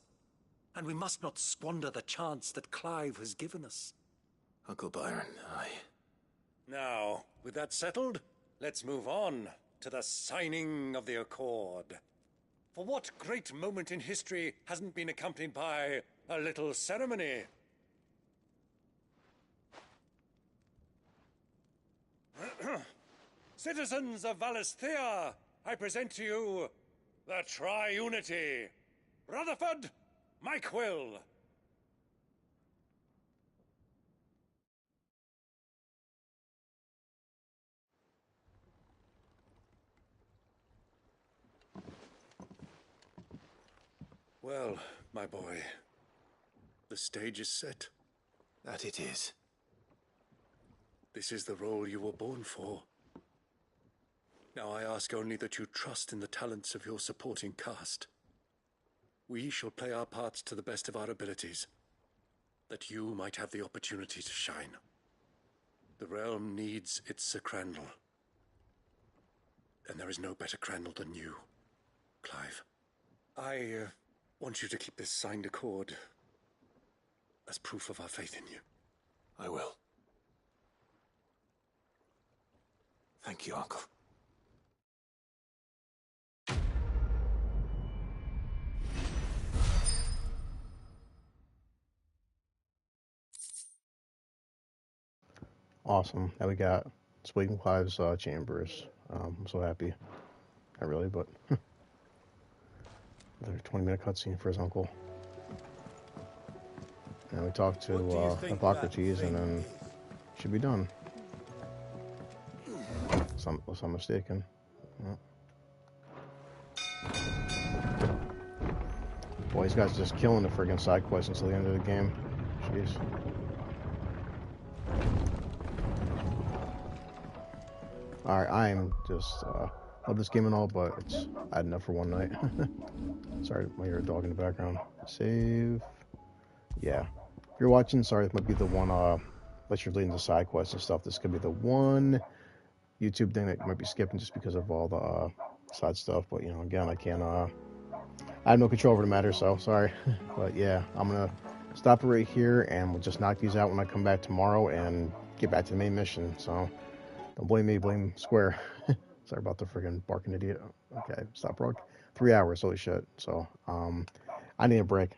And we must not squander the chance that Clive has given us. Uncle Byron, Now, with that settled, let's move on to the signing of the Accord. For what great moment in history hasn't been accompanied by a little ceremony? Citizens of Valisthea, I present to you the Tri-Unity. Rutherford, Mike Will. Well, my boy, the stage is set. That it is. This is the role you were born for. Now I ask only that you trust in the talents of your supporting cast. We shall play our parts to the best of our abilities, that you might have the opportunity to shine. The realm needs its Sir Crandall. And there is no better Crandall than you, Clive. I want you to keep this signed accord as proof of our faith in you. I will. Thank you, Uncle. Awesome. Now we got Split and Clive's chambers. I'm so happy. Not really, but another 20-minute cutscene for his uncle. And we talked to Hippocrates, and then should be done. Unless I'm mistaken. Yeah. Boy, these guys are just killing the friggin' side quests until the end of the game. Jeez. Alright, I am just, love this game and all, but I had enough for one night. Sorry, I hear a dog in the background. Save. Yeah. If you're watching, sorry, this might be the one, unless you're leading the side quests and stuff, this could be the one YouTube thing that you might be skipping just because of all the side stuff. But, you know, again, I can't, I have no control over the matter, so sorry. But, yeah, I'm going to stop it right here, and we'll just knock these out when I come back tomorrow and get back to the main mission, so... Don't blame me, blame Square. Sorry about the friggin' barking idiot. Okay, stop, Rogue. 3 hours, holy shit. So, I need a break.